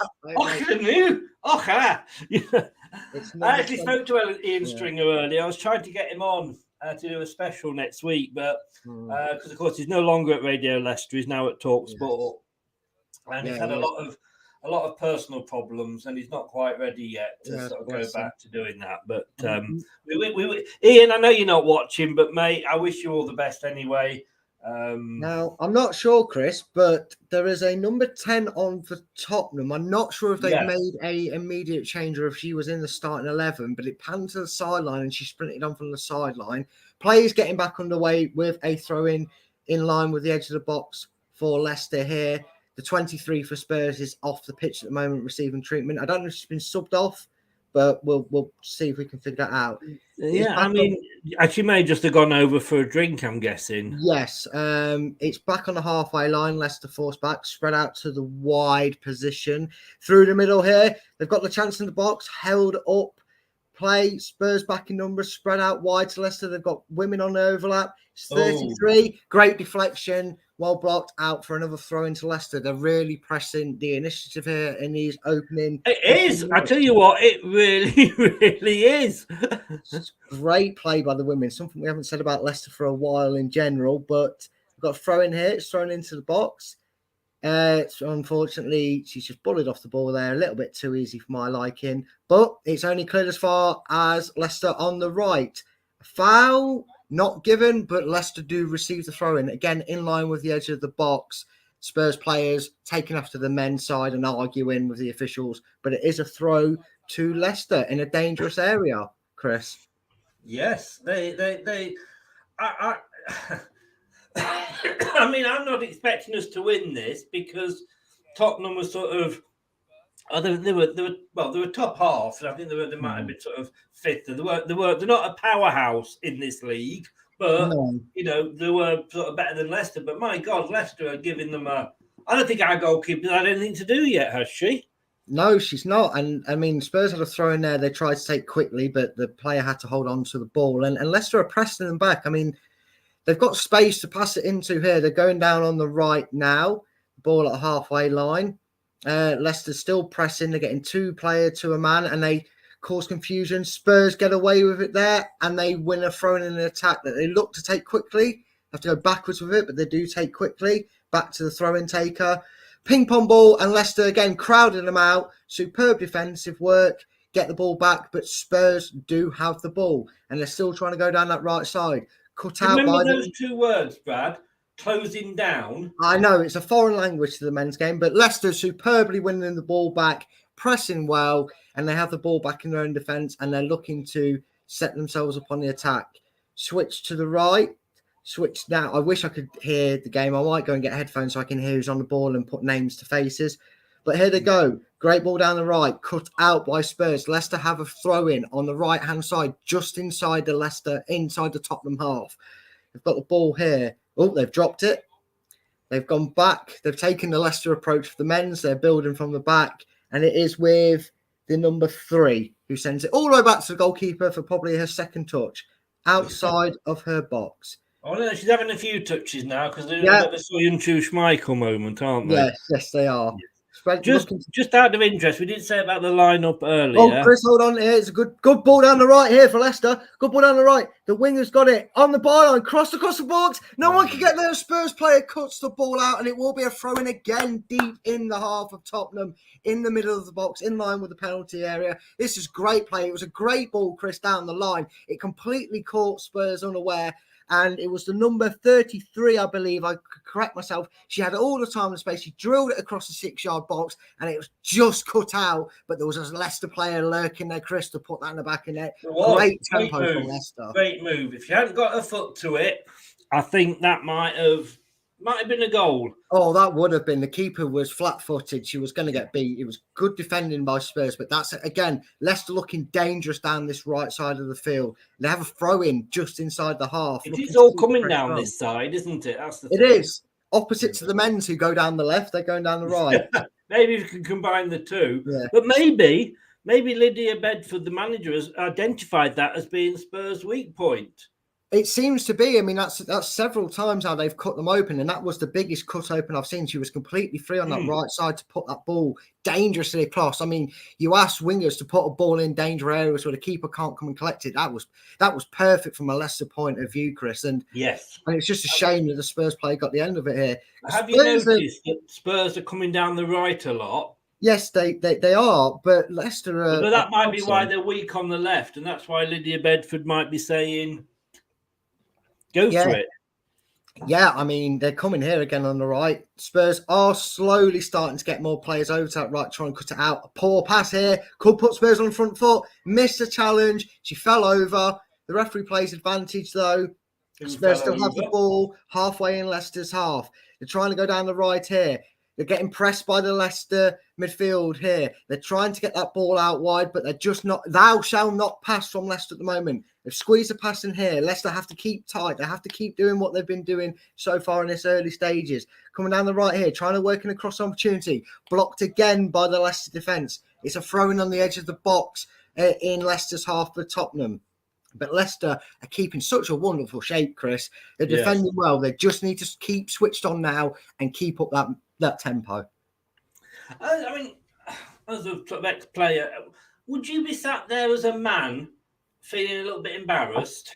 I actually spoke to Ian Stringer earlier. I was trying to get him on to do a special next week, but because of course he's no longer at Radio Leicester, he's now at TalkSport, and he's had a lot of personal problems, and he's not quite ready yet to sort of go back to doing that. But Ian, I know you're not watching, but mate, I wish you all the best anyway. Now, I'm not sure, Chris, but there is a number 10 on for Tottenham. I'm not sure if they've made a immediate change or if she was in the starting 11, but it panned to the sideline and she sprinted on from the sideline. Players getting back underway with a throw-in line with the edge of the box for Leicester here. The 23 for Spurs is off the pitch at the moment, receiving treatment. I don't know if she's been subbed off, but we'll see if we can figure that out. Yeah, I mean, she may just have gone over for a drink, I'm guessing. Yes, it's back on the halfway line. Leicester force back, spread out to the wide position. Through the middle here, they've got the chance in the box, held up. Play, Spurs back in numbers, spread out wide to Leicester. They've got women on the overlap. It's 33. Great deflection. Well blocked, out for another throw into Leicester. They're really pressing the initiative here in these opening. It is. I tell you what, it really, really is. Great play by the women. Something we haven't said about Leicester for a while in general, but we've got a throw in here. It's thrown into the box. Unfortunately, she's just bullied off the ball there. A little bit too easy for my liking, but it's only cleared as far as Leicester on the right. Foul not given, but Leicester do receive the throw in. Again, in line with the edge of the box. Spurs players taking after the men's side and arguing with the officials, but it is a throw to Leicester in a dangerous area, Chris. Yes, I mean, I'm not expecting us to win this because Tottenham was sort of, they were top half. I think they might have been sort of fifth. They're not a powerhouse in this league, but you know they were sort of better than Leicester. But my God, Leicester are giving them a. I don't think our goalkeeper had anything to do yet, has she? No, she's not. And I mean, Spurs had a throw in there. They tried to take quickly, but the player had to hold on to the ball. And Leicester are pressing them back. I mean. They've got space to pass it into here. They're going down on the right now. Ball at a halfway line. Leicester's still pressing. They're getting two player to a man, and they cause confusion. Spurs get away with it there, and they win a throw in an attack that they look to take quickly. Have to go backwards with it, but they do take quickly. Back to the throw-in taker. Ping pong ball, and Leicester again crowding them out. Superb defensive work. Get the ball back, but Spurs do have the ball, and they're still trying to go down that right side. Cut out. Remember those two words, Brad? Closing down. I know it's a foreign language to the men's game, but Leicester superbly winning the ball back, pressing well, and they have the ball back in their own defence, and they're looking to set themselves up on the attack. Switch to the right. Switch now. I wish I could hear the game. I might go and get headphones so I can hear who's on the ball and put names to faces. But here they go. Great ball down the right, cut out by Spurs. Leicester have a throw-in on the right-hand side, just inside the Tottenham half. They've got the ball here. Oh, they've dropped it. They've gone back. They've taken the Leicester approach for the men's. They're building from the back. And it is with the number 3 who sends it all the way back to the goalkeeper for probably her second touch, outside of her box. Oh, no, she's having a few touches now because they're a Soyuncu Schmeichel moment, aren't they? Yes, they are. Yeah. Just out of interest, we didn't say about the lineup earlier. Oh, Chris, hold on here. It's a good ball down the right here for Leicester. Good ball down the right. The winger's got it on the byline, crossed across the box. No one can get there. A Spurs player cuts the ball out, and it will be a throw-in again deep in the half of Tottenham, in the middle of the box, in line with the penalty area. This is great play. It was a great ball, Chris, down the line. It completely caught Spurs unaware. And it was the number 33, I believe. I could correct myself. She had all the time and space. She drilled it across the 6-yard box, and it was just cut out. But there was a Leicester player lurking there, Chris, to put that in the back of net. Great tempo from Leicester. Great move. If she hadn't got her foot to it, I think that might have been a goal. Oh, that would have been. The keeper was flat-footed. She was going to get beat. It was good defending by Spurs, but that's, again, Leicester looking dangerous down this right side of the field. They have a throw-in just inside the half. It is all coming down this side, isn't it? That's the thing. It is. Opposite to the men's who go down the left, they're going down the right. Maybe we can combine the two. Yeah. But maybe Lydia Bedford, the manager, has identified that as being Spurs' weak point. It seems to be. I mean, that's several times how they've cut them open, and that was the biggest cut open I've seen. She was completely free on that right side to put that ball dangerously across. I mean, you ask wingers to put a ball in danger areas where the keeper can't come and collect it. That was perfect from a Leicester point of view, Chris. And yes, and it's just a shame that the Spurs player got the end of it here. Have you noticed that Spurs are coming down the right a lot? Yes, they are, but Leicester are. But that might be why they're weak on the left, and that's why Lydia Bedford might be saying, "Go for it." Yeah, I mean, they're coming here again on the right. Spurs are slowly starting to get more players over to that right, trying to cut it out. A poor pass here. Could put Spurs on the front foot. Missed a challenge. She fell over. The referee plays advantage, though. Who Spurs fell still have the over? ball halfway in Leicester's half. They're trying to go down the right here. They're getting pressed by the Leicester midfield here. They're trying to get that ball out wide, but they're just not. Thou shall not pass from Leicester at the moment. They've squeezed a pass in here. Leicester have to keep tight. They have to keep doing what they've been doing so far in this early stages. Coming down the right here, trying to work in a cross opportunity. Blocked again by the Leicester defence. It's a throw-in on the edge of the box in Leicester's half for Tottenham. But Leicester are keeping such a wonderful shape, Chris. They're defending well. They just need to keep switched on now and keep up that tempo. I mean, as a sort of ex-player, would you be sat there as a man feeling a little bit embarrassed?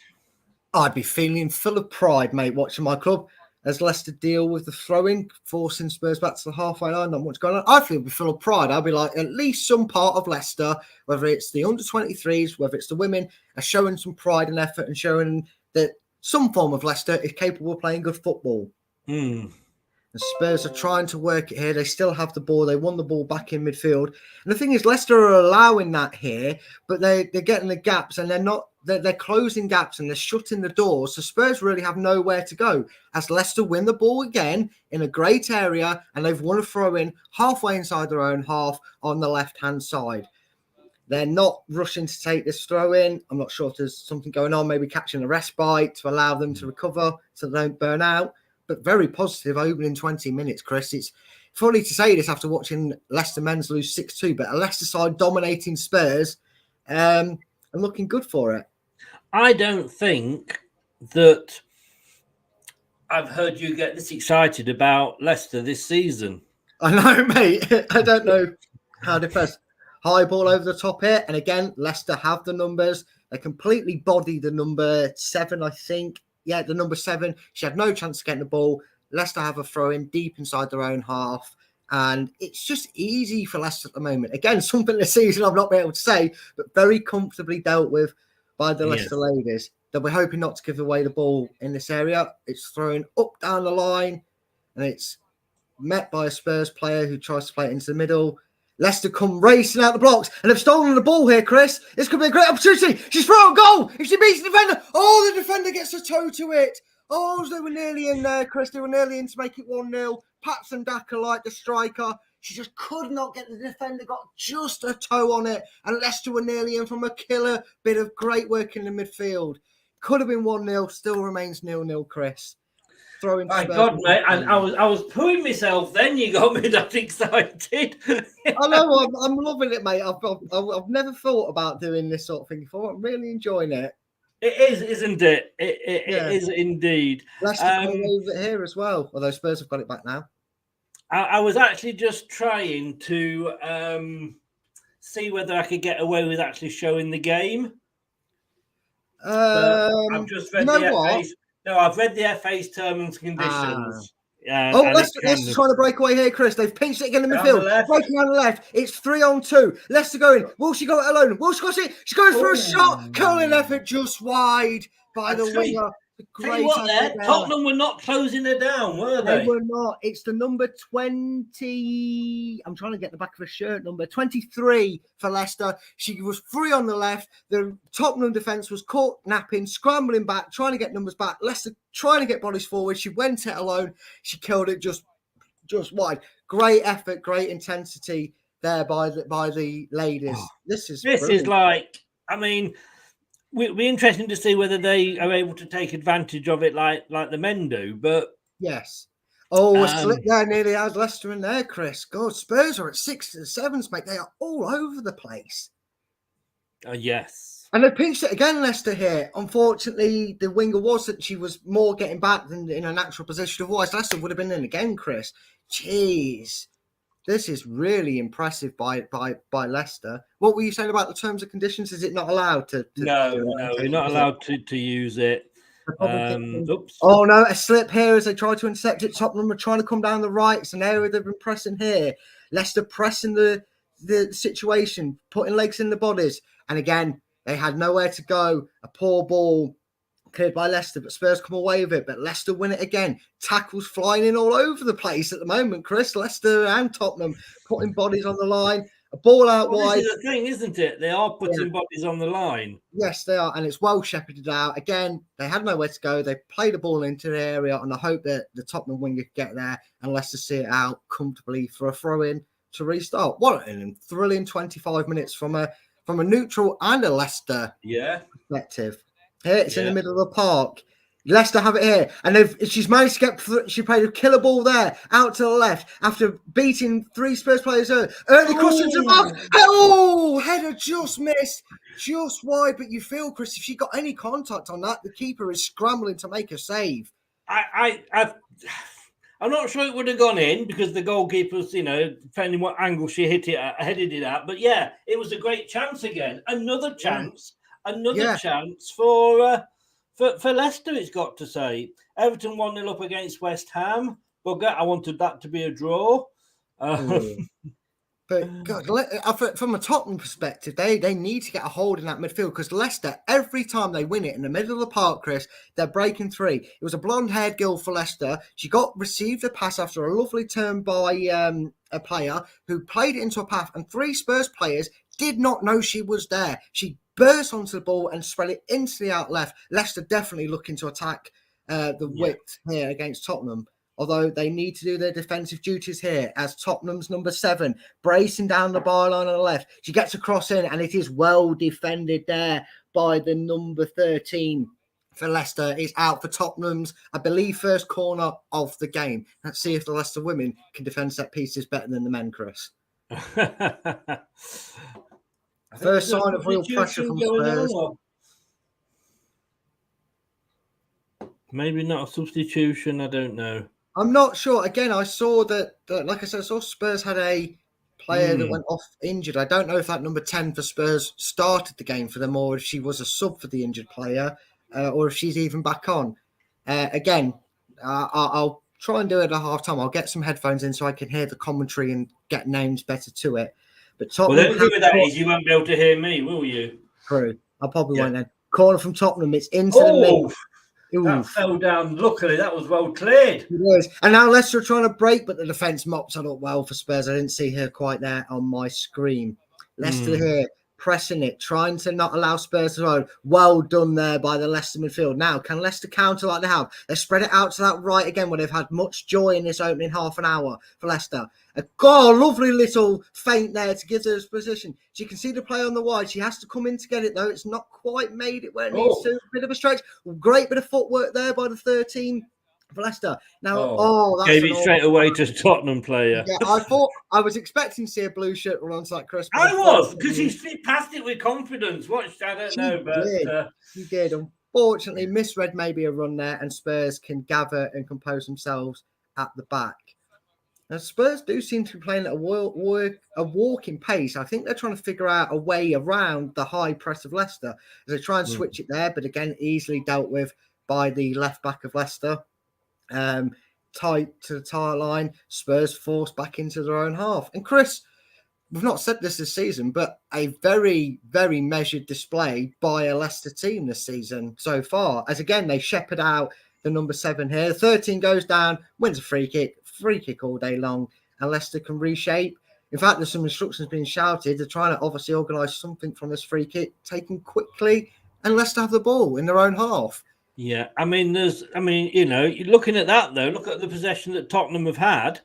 I'd be feeling full of pride, mate, watching my club as Leicester deal with the throw-in, forcing Spurs back to the halfway line. Not much going on. I feel full of pride. I'll be like, at least some part of Leicester, whether it's the under-23s, whether it's the women, are showing some pride and effort and showing that some form of Leicester is capable of playing good football. The Spurs are trying to work it here. They still have the ball. They won the ball back in midfield. And the thing is, Leicester are allowing that here, but they're getting the gaps and they're closing gaps and they're shutting the doors. So Spurs really have nowhere to go as Leicester win the ball again in a great area and they've won a throw-in halfway inside their own half on the left-hand side. They're not rushing to take this throw-in. I'm not sure if there's something going on, maybe catching a respite to allow them to recover so they don't burn out. But very positive opening 20 minutes, Chris. It's funny to say this after watching Leicester men's lose 6-2, but a Leicester side dominating Spurs and looking good for it. I don't think that I've heard you get this excited about Leicester this season. I know, mate. I don't know how to press. High ball over the top here. And again, Leicester have the numbers. They completely body the number 7, I think. Yeah, the number 7. She had no chance of getting the ball. Leicester have a throw in deep inside their own half. And it's just easy for Leicester at the moment. Again, something this season I've not been able to say, but very comfortably dealt with by the Leicester ladies. They'll be hoping not to give away the ball in this area. It's thrown up down the line. And it's met by a Spurs player who tries to play it into the middle. Leicester come racing out the blocks and have stolen the ball here, Chris. This could be a great opportunity. She's thrown a goal. If she beats the defender, the defender gets a toe to it. They were nearly in there, Chris. They were nearly in to make it 1-0. Patson Daka, like the striker. She just could not get the defender, got just a toe on it. And Leicester were nearly in from a killer bit of great work in the midfield. Could have been 1-0, still remains 0-0, Chris. My God, mate, and I was pulling myself. Then you got me that excited. I know, I'm loving it, mate. I've never thought about doing this sort of thing before. I'm really enjoying it. It is, isn't it? It is indeed. Leicester coming over here as well. Although Spurs have got it back now. I was actually just trying to see whether I could get away with actually showing the game. I've just read I've read the FA's terms and conditions. Leicester's trying to break away here, Chris. They've pinched it again in the midfield. Breaking on the left. It's 3-on-2. Leicester going. Will she go it alone? Will she go it? She goes for a shot. Curling effort just wide by the winger. Tell you what, Tottenham were not closing her down, were they? They were not. It's the number 20. I'm trying to get the back of her shirt. Number 23 for Leicester. She was free on the left. The Tottenham defence was caught napping, scrambling back, trying to get numbers back. Leicester trying to get bodies forward. She went it alone. She killed it just wide. Great effort, great intensity there by the ladies. This is like, I mean, it'll be interesting to see whether they are able to take advantage of it like the men do. But yes. A slip there nearly has Leicester in there, Chris. God, Spurs are at 6s and 7s, mate. They are all over the place. Yes. And they pinched it again, Leicester here. Unfortunately, the winger wasn't. She was more getting back than in a natural position. Otherwise, Leicester would have been in again, Chris. Jeez. This is really impressive by Leicester. What were you saying about the terms and conditions? Is it not allowed to No, you're not allowed to use it. Oops. Oh, no, a slip here as they try to intercept it. Tottenham are trying to come down the right. It's an area they've been pressing here. Leicester pressing the situation, putting legs in the bodies. And again, they had nowhere to go. A poor ball cleared by Leicester, but Spurs come away with it. But Leicester win it again. Tackles flying in all over the place at the moment, Chris. Leicester and Tottenham putting bodies on the line. A ball out Well, wide. this is the thing, isn't it? They are putting bodies on the line. Yes, they are, and it's well shepherded out. Again, they had nowhere to go. They played the ball into the area, and I hope that the Tottenham winger could get there and Leicester see it out comfortably for a throw-in to restart. What a thrilling 25 minutes from a neutral and a Leicester perspective. Here, it's in the middle of the park. Leicester have it here, and she's managed to get. She played a killer ball there out to the left after beating 3 Spurs players early cross into the box. Oh, header just missed, just wide. But you feel, Chris, if she got any contact on that, the keeper is scrambling to make a save. I'm not sure it would have gone in because the goalkeeper's, depending what angle she headed it at. But yeah, it was a great chance again. Another chance for Leicester, it's got to say. Everton 1-0 up against West Ham. Bugger, I wanted that to be a draw. But God, from a Tottenham perspective, they need to get a hold in that midfield because Leicester, every time they win it in the middle of the park, Chris, they're breaking free. It was a blonde-haired girl for Leicester. She received a pass after a lovely turn by a player who played it into a path, and 3 Spurs players did not know she was there. She burst onto the ball and spread it into the out left. Leicester definitely looking to attack the width here against Tottenham. Although they need to do their defensive duties here as Tottenham's number 7, bracing down the byline on the left. She gets a cross in and it is well defended there by the number 13 for Leicester. It's out for Tottenham's, I believe, first corner of the game. Let's see if the Leicester women can defend set pieces better than the men, Chris. First sign of real pressure from Spurs. Maybe not a substitution, I don't know. I'm not sure. Again, I saw that, like I said, I saw Spurs had a player that went off injured. I don't know if that number 10 for Spurs started the game for them or if she was a sub for the injured player or if she's even back on. Again, I'll try and do it at half-time. I'll get some headphones in so I can hear the commentary and get names better to it. But Tottenham, the only thing with that is you won't be able to hear me, will you? True. I probably won't then. Corner from Tottenham. It's into the middle. That fell down. Luckily, that was well cleared. It was. And now Leicester are trying to break, but the defence mops it up well for Spurs. I didn't see her quite there on my screen. Leicester here, pressing it, trying to not allow Spurs to run. Well done there by the Leicester midfield. Now, can Leicester counter like they have? They spread it out to that right again, where they've had much joy in this opening half an hour for Leicester. Lovely little feint there to give her this position. She can see the play on the wide. She has to come in to get it, though. It's not quite made it where it needs to. A bit of a stretch. Great bit of footwork there by the 13 for Leicester. Now, that's gave it straight away to Tottenham player. Yeah, I was expecting to see a blue shirt run onto that Chris. I was, because she passed it with confidence. I don't know, but she did. Unfortunately, misread maybe a run there, and Spurs can gather and compose themselves at the back. Now, Spurs do seem to be playing at a walking pace. I think they're trying to figure out a way around the high press of Leicester. They try and switch it there, but again, easily dealt with by the left back of Leicester. Tight to the tire line, Spurs forced back into their own half. And Chris, we've not said this season, but a very, very measured display by a Leicester team this season so far. As again, they shepherd out the number 7 here. The 13 goes down, wins a free kick all day long, and Leicester can reshape. In fact, there's some instructions being shouted. They're trying to obviously organise something from this free kick, taken quickly, and Leicester have the ball in their own half. Yeah, you're looking at that though. Look at the possession that Tottenham have had,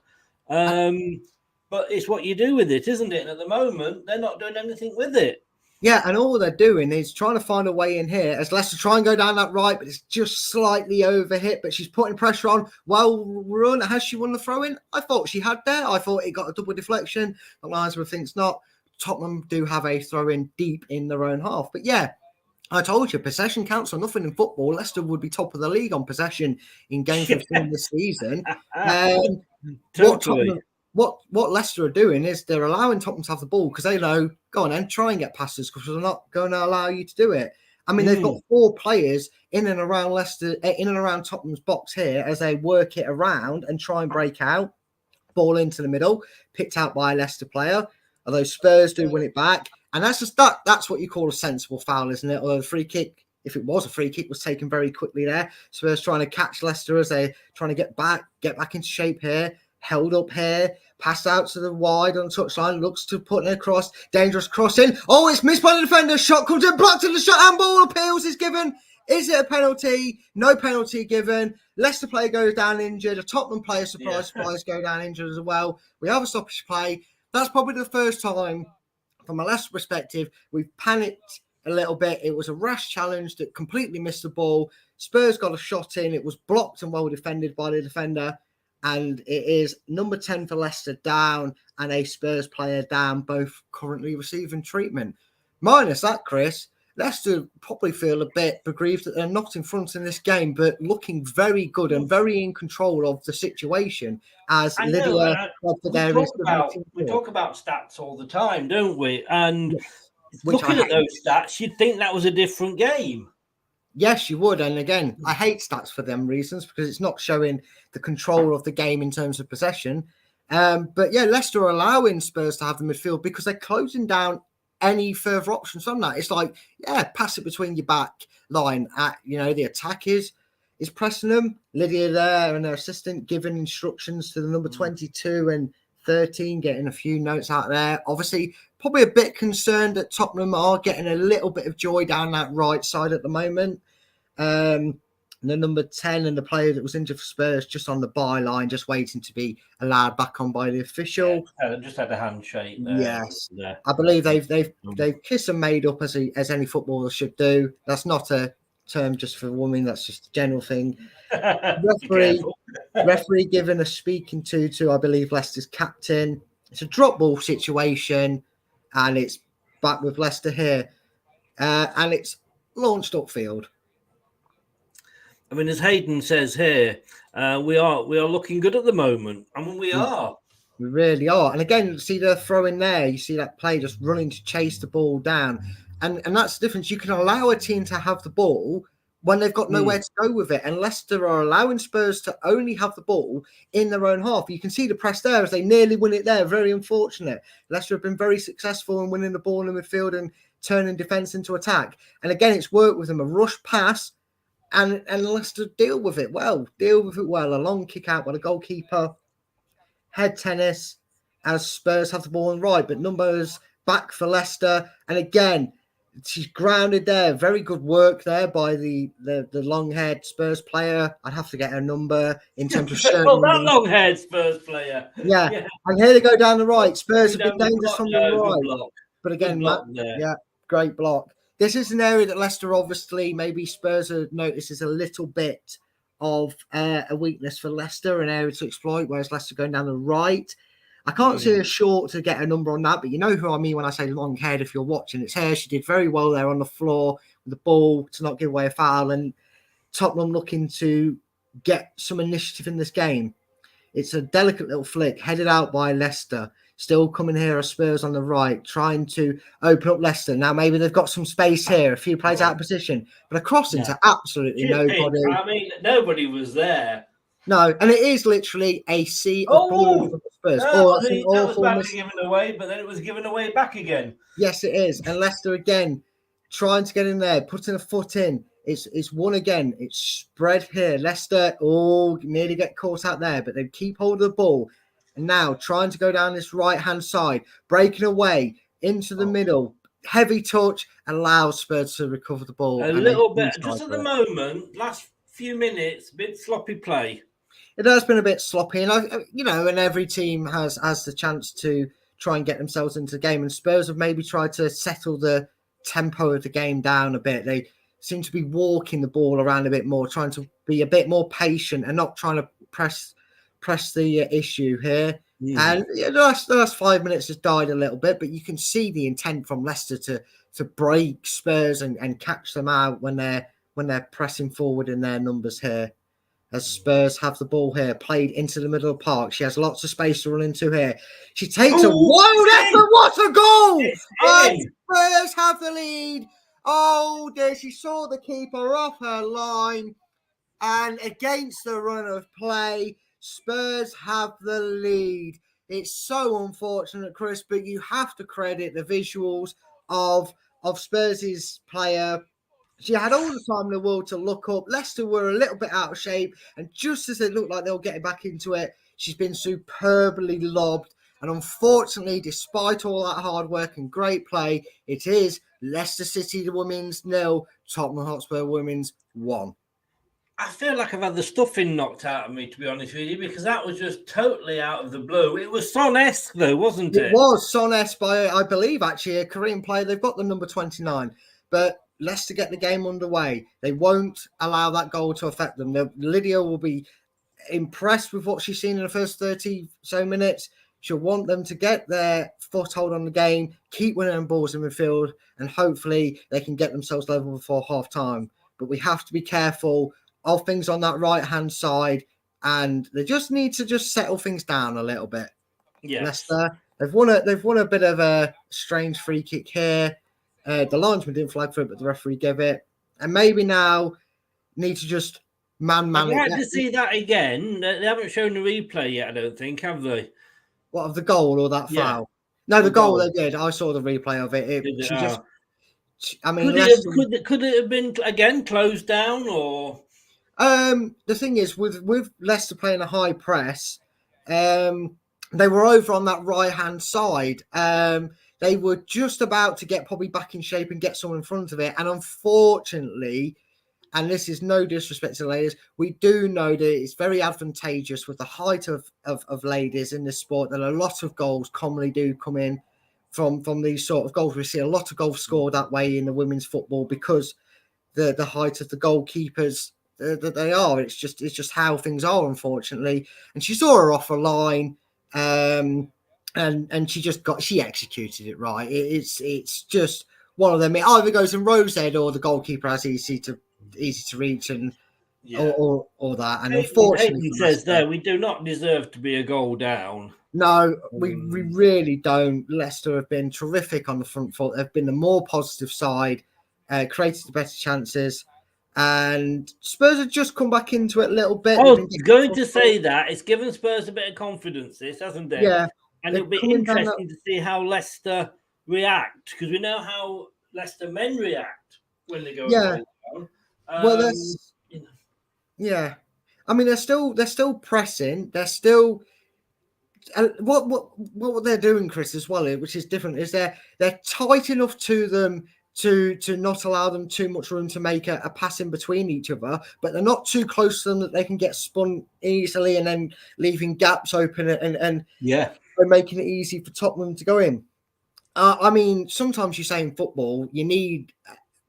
but it's what you do with it, isn't it? And at the moment, they're not doing anything with it. Yeah, and all they're doing is trying to find a way in here as Leicester try and go down that right, but it's just slightly overhit. But she's putting pressure on. Well run. Has she won the throw-in? I thought she had there. I thought it got a double deflection. The linesman thinks not. Tottenham do have a throw-in deep in their own half. But yeah, I told you, possession counts for nothing in football. Leicester would be top of the league on possession in games we've seen this season. What Leicester are doing is they're allowing Tottenham to have the ball because they know, go on then, try and get passes because they're not going to allow you to do it. I mean, they've got 4 players in and around Leicester, in and around Tottenham's box here as they work it around and try and break out. Ball into the middle, picked out by a Leicester player, although Spurs do win it back. And that's what you call a sensible foul, isn't it? Although the free kick if it was a free kick, was taken very quickly there. Spurs trying to catch Leicester as they're trying to get back into shape here. Held up here, passed out to the wide on the touchline, looks to put it across, dangerous crossing. Oh, it's missed by the defender. Shot comes in, blocked in the shot, and ball appeals is given. Is it a penalty? No penalty given. Leicester player goes down injured. A Tottenham player, surprise, go down injured as well. We have a stoppage play. That's probably the first time, from a Leicester perspective, we've panicked a little bit. It was a rash challenge that completely missed the ball. Spurs got a shot in. It was blocked and well defended by the defender. And it is number 10 for Leicester down and a Spurs player down, both currently receiving treatment. Minus that, Chris, Leicester probably feel a bit aggrieved that they're not in front in this game, but looking very good and very in control of the situation as Lydia. We talk about stats all the time, don't we? And looking at those stats, you'd think that was a different game. Yes, you would. And again, I hate stats for them reasons because it's not showing the control of the game in terms of possession. But yeah, Leicester are allowing Spurs to have the midfield because they're closing down any further options from that. It's like, pass it between your back line. The attack is pressing them. Lydia there and her assistant giving instructions to the number 22 and 13, getting a few notes out there. Obviously, probably a bit concerned that Tottenham are getting a little bit of joy down that right side at the moment. And the number 10 and the player that was injured for Spurs just on the byline, just waiting to be allowed back on by the official. Just had a handshake there. Yes. I believe they've kissed and made up as any footballer should do. That's not a term just for women, that's just a general thing. Referee given a speaking to I believe Leicester's captain. It's a drop ball situation and it's back with Leicester here. And it's launched upfield. I mean, as Hayden says here, we are looking good at the moment. I mean, we are. We really are. And again, see the throw in there. You see that play just running to chase the ball down. And that's the difference. You can allow a team to have the ball when they've got nowhere to go with it. And Leicester are allowing Spurs to only have the ball in their own half. You can see the press there as they nearly win it there. Very unfortunate. Leicester have been very successful in winning the ball in the midfield and turning defence into attack. And again, it's worked with them. A rush pass. And Leicester deal with it well. A long kick out by the goalkeeper. Head tennis as Spurs have the ball on right. But numbers back for Leicester. And again, she's grounded there. Very good work there by the long-haired Spurs player. I'd have to get her number in terms of shirt. Well, that long-haired Spurs player. Yeah. And here they go down the right. Spurs have been dangerous from the right. But again, great block. This is an area that Leicester obviously, maybe Spurs have noticed is a little bit of a weakness for Leicester, an area to exploit, whereas Leicester going down the right. I can't see a short to get a number on that, but you know who I mean when I say long haired if you're watching. It's her. She did very well there on the floor with the ball to not give away a foul, and Tottenham looking to get some initiative in this game. It's a delicate little flick headed out by Leicester. Still coming here are Spurs on the right, trying to open up Leicester. Now, maybe they've got some space here, a few plays out of position, but a crossing to absolutely nobody. I mean, nobody was there. No, and it is literally a sea of blue for the Spurs. That was badly given away, but then it was given away back again. Yes, it is. And Leicester again, trying to get in there, putting a foot in. It's one again. It's spread here. Leicester, nearly get caught out there, but they keep hold of the ball. And now trying to go down this right-hand side, breaking away into the middle. Heavy touch allows Spurs to recover the ball. A little bit, just at the moment, last few minutes, a bit sloppy play. It has been a bit sloppy. And, and every team has the chance to try and get themselves into the game. And Spurs have maybe tried to settle the tempo of the game down a bit. They seem to be walking the ball around a bit more, trying to be a bit more patient and not trying to press the issue here. And the last 5 minutes has died a little bit, but you can see the intent from Leicester to break Spurs and catch them out when they're pressing forward in their numbers here. As Spurs have the ball here, played into the middle of the park. She has lots of space to run into here. She takes a wild effort. What a goal! And Spurs have the lead. Oh dear, she saw the keeper off her line. And against the run of play, Spurs have the lead. It's so unfortunate, Chris, but you have to credit the visuals of Spurs' player She had all the time in the world to look up. Leicester were a little bit out of shape, and just as it looked like they were getting back into it, she's been superbly lobbed. And unfortunately, despite all that hard work and great play, it is Leicester City the women's 0, Tottenham Hotspur women's 1. I feel like I've had the stuffing knocked out of me, to be honest with you, because that was just totally out of the blue. It was Son-esque, though, wasn't it? It was Son-esque by, I believe, actually, a Korean player. They've got the number 29, but Leicester get the game underway. They won't allow that goal to affect them. Lydia will be impressed with what she's seen in the first 30 so minutes. She'll want them to get their foothold on the game, keep winning balls in midfield, and hopefully they can get themselves level before half time. But we have to be careful of things on that right-hand side, and they just need to just settle things down a little bit. Yes. Leicester, they've won a bit of a strange free kick here. The linesman didn't flag for it, but the referee gave it. And maybe now need to just man I'd it. like to see that again. They haven't shown the replay yet, I don't think, have they? What, of the goal or that Yeah. foul? No, the goal they did. I saw the replay of it. Could it have been again closed down or? The thing is, with Leicester playing a high press, they were over on that right-hand side. They were just about to get probably back in shape and get someone in front of it. And unfortunately, and this is no disrespect to the ladies, we do know that it's very advantageous with the height of ladies in this sport that a lot of goals commonly do come in from these sort of goals. We see a lot of goals scored that way in the women's football because the height of the goalkeepers that they are. It's just how things are, unfortunately. And she saw her off a line, and she executed it right. It's just one of them. It either goes in Rose head or the goalkeeper has easy to reach and or that. And unfortunately, Hayden says there we do not deserve to be a goal down. No, we really don't. Leicester have been terrific on the front foot. They've been the more positive side, created the better chances. And Spurs have just come back into it a little bit. I was going to say that. It's given Spurs a bit of confidence, this, hasn't it? Yeah. And it'll be interesting to see how Leicester react, because we know how Leicester men react when they go down. Well, yeah. I mean, they're still pressing. They're still... What they're doing, Chris, as well, which is different, is they're tight enough to them to not allow them too much room to make a pass in between each other, but they're not too close to them that they can get spun easily and then leaving gaps open and making it easy for Tottenham to go in. I mean, sometimes you say in football you need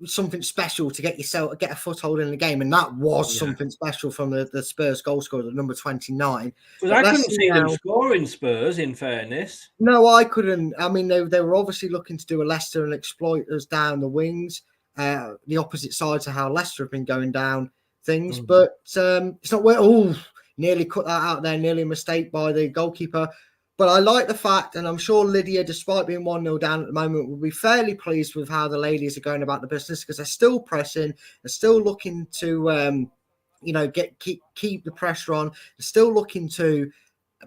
something special to get a foothold in the game, and that was something special from the Spurs goal scorer, the number 29. But I couldn't see them scoring Spurs, in fairness. No, I couldn't. I mean, they were obviously looking to do a Leicester and exploit us down the wings, the opposite sides of how Leicester have been going down things. But it's not where nearly cut that out there, nearly a mistake by the goalkeeper. But I like the fact, and I'm sure Lydia, despite being 1-0 down at the moment, will be fairly pleased with how the ladies are going about the business, because they're still pressing, they're still looking to, keep the pressure on. They're still looking to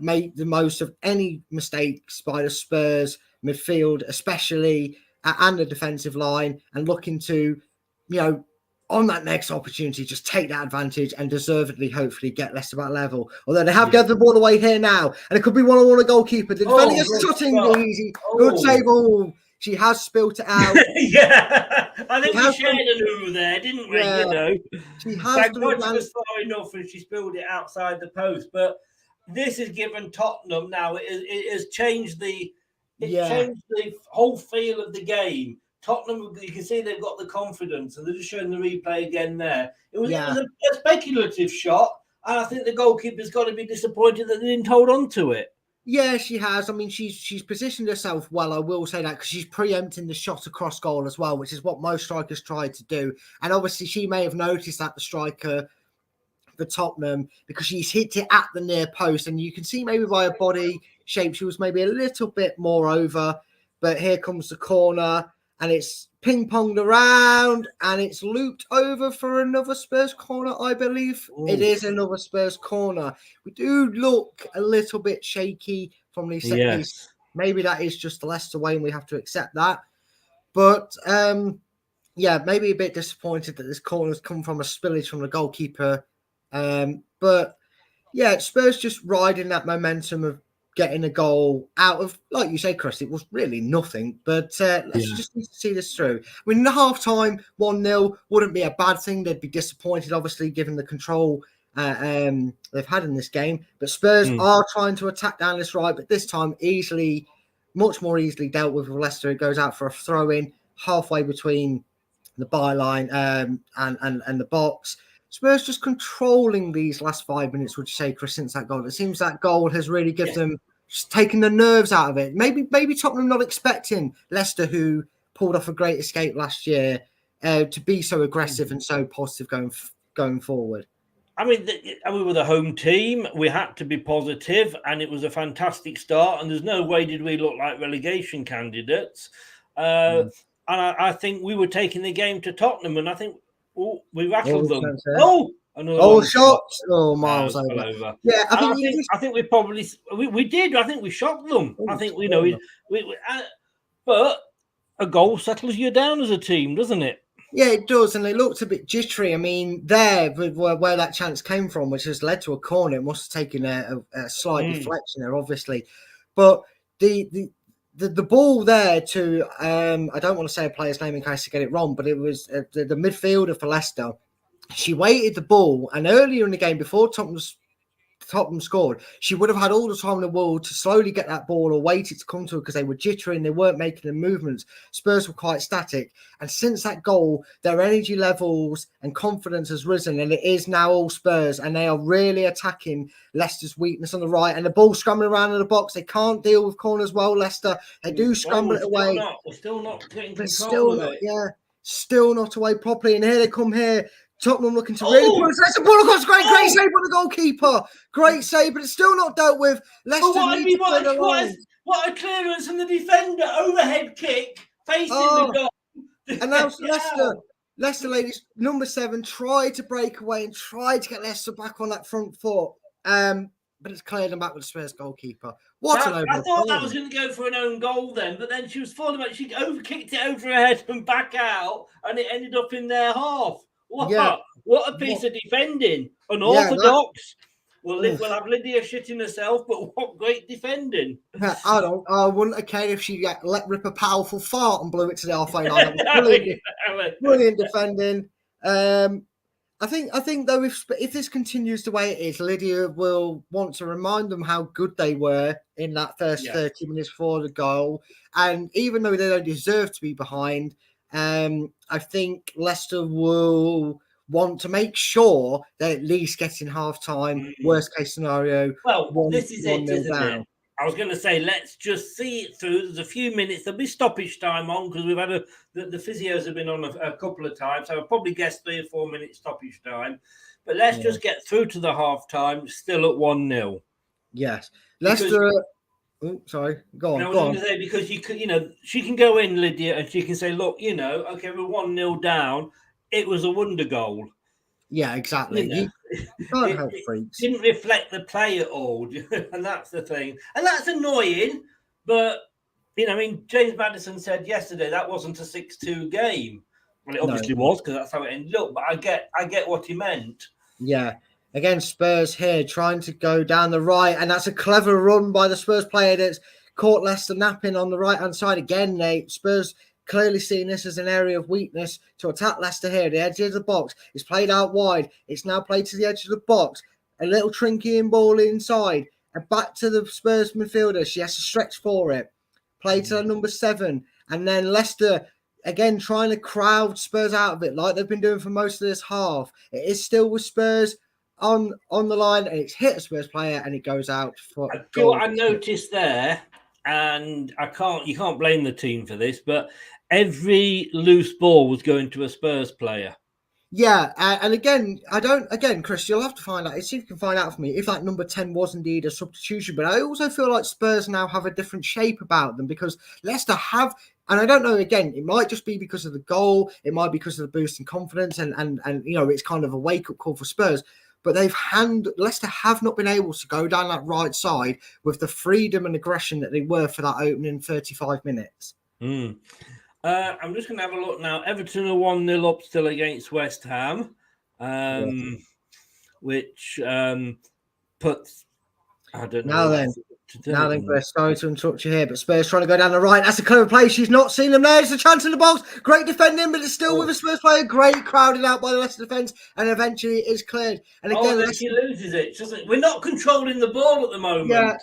make the most of any mistakes by the Spurs midfield, especially, and the defensive line, and looking to, on that next opportunity, just take that advantage and deservedly, hopefully, get Leicester back level. Although they have gathered the ball away here now, and it could be one-on-one a goalkeeper. The defender is shooting easy. Good save. She has spilt it out. I think we shared an over there, didn't we? Yeah. She has. She was far enough, and she spilled it outside the post. But this has given Tottenham now. It has changed the whole feel of the game. Tottenham, you can see they've got the confidence, and they're just showing the replay again there. It was a speculative shot, and I think the goalkeeper's got to be disappointed that they didn't hold on to it. Yeah, she has. I mean, she's positioned herself well, I will say that, because she's preempting the shot across goal as well, which is what most strikers try to do. And obviously, she may have noticed that the striker for Tottenham, because she's hit it at the near post, and you can see maybe by her body shape she was maybe a little bit more over. But here comes the corner, and it's ping-ponged around, and it's looped over for another Spurs corner, I believe. Ooh. It is another Spurs corner. We do look a little bit shaky from these set pieces. Maybe that is just the Leicester way, and we have to accept that. But yeah, maybe a bit disappointed that this corner's come from a spillage from the goalkeeper. But yeah, Spurs just riding that momentum of getting a goal out of, like you say, Chris, it was really nothing. But let's just need to see this through. I mean, in the half time, 1-0 wouldn't be a bad thing. They'd be disappointed, obviously, given the control they've had in this game. But Spurs are trying to attack down this right, but this time much more easily dealt with Leicester. It goes out for a throw-in halfway between the byline and the box. Spurs just controlling these last 5 minutes, would you say, Chris, since that goal? It seems that goal has really given them, just taken the nerves out of it. Maybe Tottenham not expecting Leicester, who pulled off a great escape last year, to be so aggressive and so positive going forward. I mean, we were the home team. We had to be positive, and it was a fantastic start. And there's no way did we look like relegation candidates. And I think we were taking the game to Tottenham, and I think we rattled them. Shots! Oh, miles over. Yeah, I think we probably we did. I think we shocked them. I think but a goal settles you down as a team, doesn't it? Yeah, it does, and it looked a bit jittery. I mean, where that chance came from, which has led to a corner, it must have taken a slight deflection there, obviously. But the ball there to I don't want to say a player's name in case I get it wrong, but it was the midfielder for Leicester. She waited the ball, and earlier in the game, before Tottenham scored, she would have had all the time in the world to slowly get that ball or wait it to come to her because they were jittering, they weren't making the movements. Spurs were quite static. And since that goal, their energy levels and confidence has risen, and it is now all Spurs, and they are really attacking Leicester's weakness on the right, and the ball scrambling around in the box. They can't deal with corners well, Leicester. They do scramble it away. We're still not getting control of it. Still not away properly. And here they come here. Tottenham looking to really put the ball across. Great save by the goalkeeper. Great save, but it's still not dealt with. Leicester what a clearance from the defender. Overhead kick facing the goal. And now Leicester ladies, number 7, tried to break away and tried to get Leicester back on that front foot. But it's cleared them back with the Spurs goalkeeper. I thought that was going to go for an own goal then, but then she was falling back. She kicked it over her head and back out, and it ended up in their half. What a piece of defending. Unorthodox. We'll have Lydia shitting herself, but what great defending. I wouldn't have cared if she let rip a powerful fart and blew it to the halfway line. Brilliant defending. I think though, if this continues the way it is, Lydia will want to remind them how good they were in that first 30 minutes before the goal. And even though they don't deserve to be behind, I think Leicester will want to make sure they at least get in half time. Worst case scenario. Well, this is it, isn't it? I was going to say, let's just see it through. There's a few minutes. There'll be stoppage time on because we've had the physios have been on a couple of times. So I'll probably guess 3 or 4 minutes stoppage time. But let's just get through to the half time, still at 1-0. Yes. Leicester. Sorry. Go on. I was going to say, because you could, she can go in, Lydia, and she can say, look, okay, we're 1-0 down. It was a wonder goal. Yeah, exactly. You can't help freaks. Didn't reflect the play at all, and that's the thing. And that's annoying, but, James Maddison said yesterday that wasn't a 6-2 game. Well, it obviously was, because that's how it ended up, but I get what he meant. Yeah. Again, Spurs here trying to go down the right, and that's a clever run by the Spurs player that's caught Leicester napping on the right-hand side. Again, Spurs clearly seeing this as an area of weakness to attack Leicester here. The edge of the box is played out wide. It's now played to the edge of the box. A little trinky ball inside, and back to the Spurs midfielder. She has to stretch for it. Play to number 7, and then Leicester again trying to crowd Spurs out of it like they've been doing for most of this half. It is still with Spurs on the line, and it's hit a Spurs player, and it goes out for a goal. I noticed there, and you can't blame the team for this, but every loose ball was going to a Spurs player. Yeah, and again, Chris, you'll have to find out. See if you can find out for me if that number 10 was indeed a substitution. But I also feel like Spurs now have a different shape about them because Leicester have, and I don't know, again, it might just be because of the goal, it might be because of the boost in confidence, and it's kind of a wake-up call for Spurs. But Leicester have not been able to go down that right side with the freedom and aggression that they were for that opening 35 minutes. I'm just going to have a look now. Everton are 1-0 up still against West Ham, which puts, I don't know. Now then, Chris, sorry to interrupt you here, but Spurs trying to go down the right. That's a clever play. She's not seen them there. It's a chance in the box. Great defending, but it's still with a Spurs player. Great crowded out by the Leicester defence, and eventually it is cleared. And again, then she loses it. We're not controlling the ball at the moment.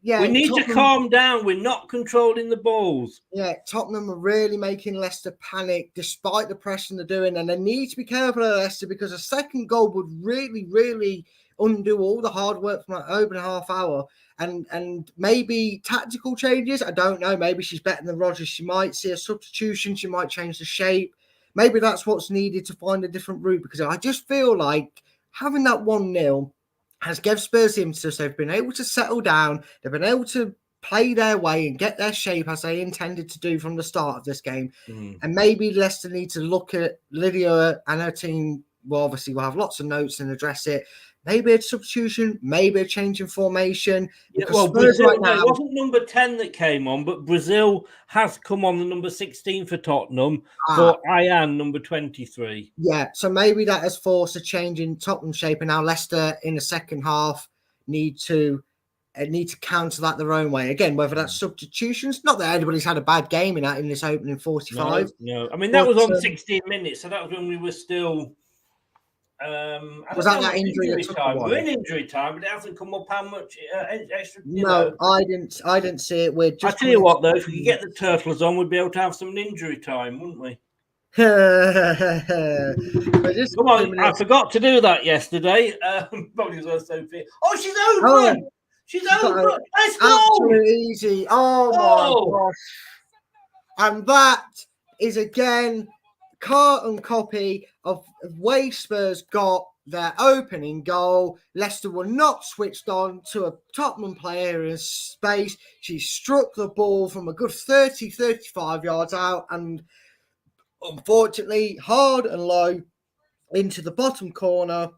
Yeah, we need to calm down. We're not controlling the balls. Yeah, Tottenham are really making Leicester panic despite the pressure they're doing, and they need to be careful of Leicester because a second goal would really, really undo all the hard work from that open half hour. And maybe tactical changes. I don't know. Maybe she's better than Rodgers. She might see a substitution. She might change the shape. Maybe that's what's needed to find a different route, because I just feel like having that 1-0 has given Spurs the impetus. They've been able to settle down. They've been able to play their way and get their shape as they intended to do from the start of this game. And maybe Leicester need to look at Lydia and her team. Well, obviously, we'll have lots of notes and address it. Maybe a substitution, maybe a change in formation. Well, Brazil, it wasn't number 10 that came on, but Brazil has come on the number 16 for Tottenham for Ian, number 23. Yeah, so maybe that has forced a change in Tottenham shape, and now Leicester in the second half need to counter that their own way. Again, whether that's substitutions, not that anybody's had a bad game in this opening 45. No. I mean, that was on 16 minutes, so that was when we were still... was that injury time? We're in injury time, but it hasn't come up how much extra. I didn't see it. I tell you what, though, if we could get the Turtles on, we'd be able to have some injury time, wouldn't we? Come on, I forgot to do that yesterday. Probably was Sophie. Oh, she's over! She's over! Let's go! Absolutely easy. Oh my gosh! And that is again carbon copy of the way Spurs got their opening goal. Leicester were not switched on to a Tottenham player in space. She struck the ball from a good 30-35 yards out, and unfortunately hard and low into the bottom corner.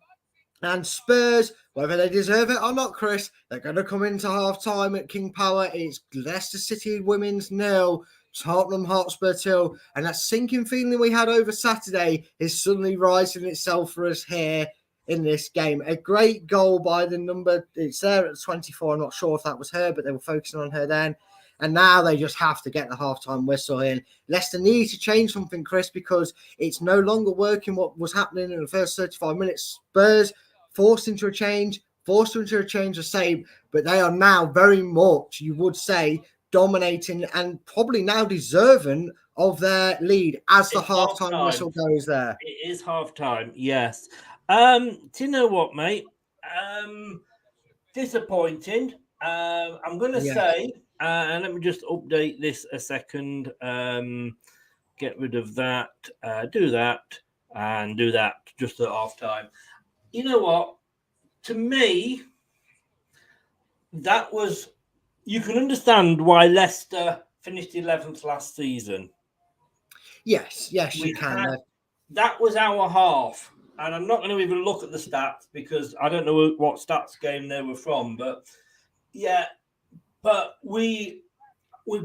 And Spurs, whether they deserve it or not, Chris, they're going to come into half-time at King Power. It's Leicester City women's 0, Tottenham Hotspur 2, and that sinking feeling we had over Saturday is suddenly rising itself for us here in this game. A great goal by the number, it's there at 24, I'm not sure if that was her, but they were focusing on her then. And now they just have to get the halftime whistle in. Leicester needs to change something, Chris, because it's no longer working what was happening in the first 35 minutes. Spurs forced into a change the same, but they are now very much, you would say, dominating and probably now deserving of their lead as the halftime whistle goes there. It is halftime, yes. Do you know what, mate? Disappointing. I'm going to say, and let me just update this a second. Get rid of that, do that, and do that just at halftime. You know what? To me, that was... You can understand why Leicester finished 11th last season. Yes, you can. That was our half. And I'm not going to even look at the stats because I don't know what stats game they were from. But we've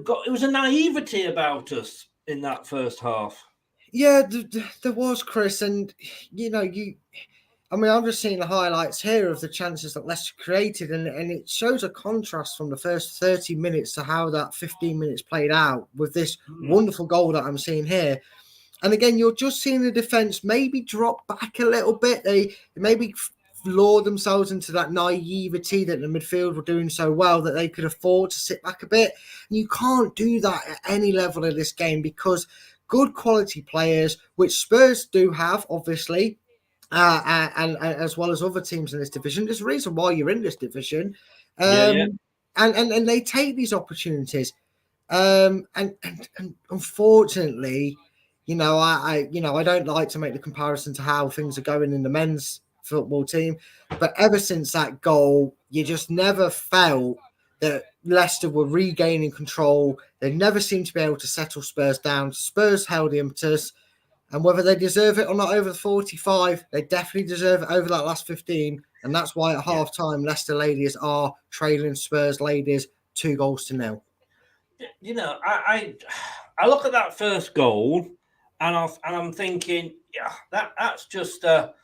got... It was a naivety about us in that first half. Yeah, there was, Chris. And, I'm just seeing the highlights here of the chances that Leicester created, and it shows a contrast from the first 30 minutes to how that 15 minutes played out with this wonderful goal that I'm seeing here. And again, you're just seeing the defence maybe drop back a little bit. They maybe lure themselves into that naivety that the midfield were doing so well that they could afford to sit back a bit. And you can't do that at any level of this game because good quality players, which Spurs do have, obviously, and as well as other teams in this division. There's a reason why you're in this division. And they take these opportunities. And unfortunately, I don't like to make the comparison to how things are going in the men's football team, but ever since that goal, you just never felt that Leicester were regaining control. They never seemed to be able to settle Spurs down. Spurs held the impetus. And whether they deserve it or not over the 45, they definitely deserve it over that last 15. And that's why at half-time, Leicester ladies are trailing Spurs ladies 2-0. I look at that first goal, and I'm thinking, yeah, that's just a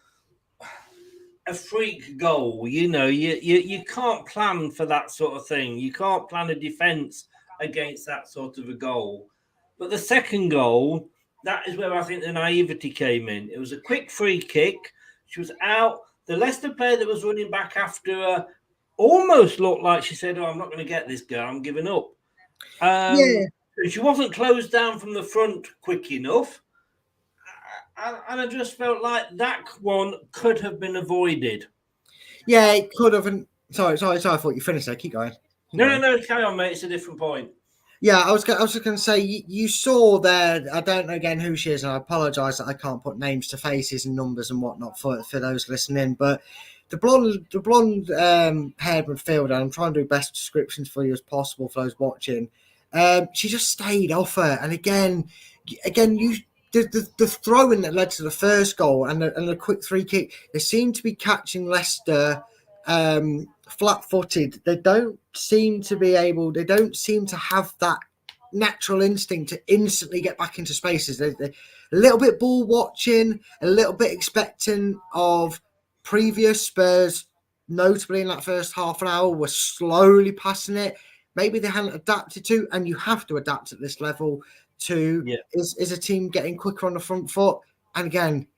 freak goal. You can't plan for that sort of thing. You can't plan a defense against that sort of a goal. But the second goal, that is where I think the naivety came in. It was a quick free kick. She was out. The Leicester player that was running back after her almost looked like she said, "Oh, I'm not going to get this girl. I'm giving up." Yeah. She wasn't closed down from the front quick enough. And I just felt like that one could have been avoided. Yeah, it could have. And sorry. I thought you finished there. Keep going. No, carry on, mate. It's a different point. Yeah, I was just going to say you saw there. I don't know again who she is, and I apologise that I can't put names to faces and numbers and whatnot for those listening. But the blonde haired midfielder. I'm trying to do best descriptions for you as possible for those watching. She just stayed off her, and again, the throw-in that led to the first goal and the quick free kick. They seem to be catching Leicester flat-footed. They don't seem to have that natural instinct to instantly get back into spaces. They're a little bit ball watching, a little bit expectant of previous Spurs, notably in that first half an hour, were slowly passing it. Maybe they hadn't adapted to, and you have to adapt at this level to is a team getting quicker on the front foot. And again,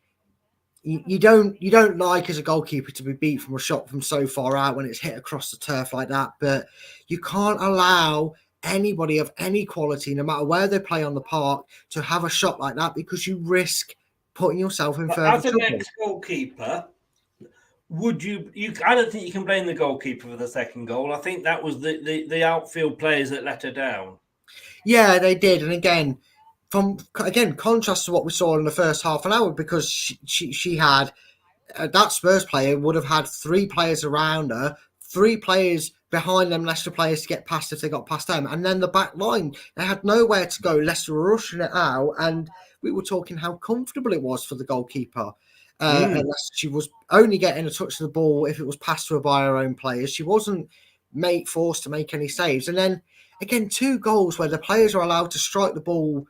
you don't like as a goalkeeper to be beat from a shot from so far out when it's hit across the turf like that. But you can't allow anybody of any quality, no matter where they play on the park, to have a shot like that, because you risk putting yourself in further As trouble. an ex-goalkeeper, would you? I don't think you can blame the goalkeeper for the second goal. I think that was the outfield players that let her down. Yeah, they did, and again, contrast to what we saw in the first half an hour, because she had that Spurs player would have had 3 players around her, 3 players behind them, Leicester players to get past if they got past them, and then the back line, they had nowhere to go. Leicester were rushing it out, and we were talking how comfortable it was for the goalkeeper. Unless she was only getting a touch of the ball if it was passed to her by her own players. She wasn't forced to make any saves. And then again, 2 goals where the players are allowed to strike the ball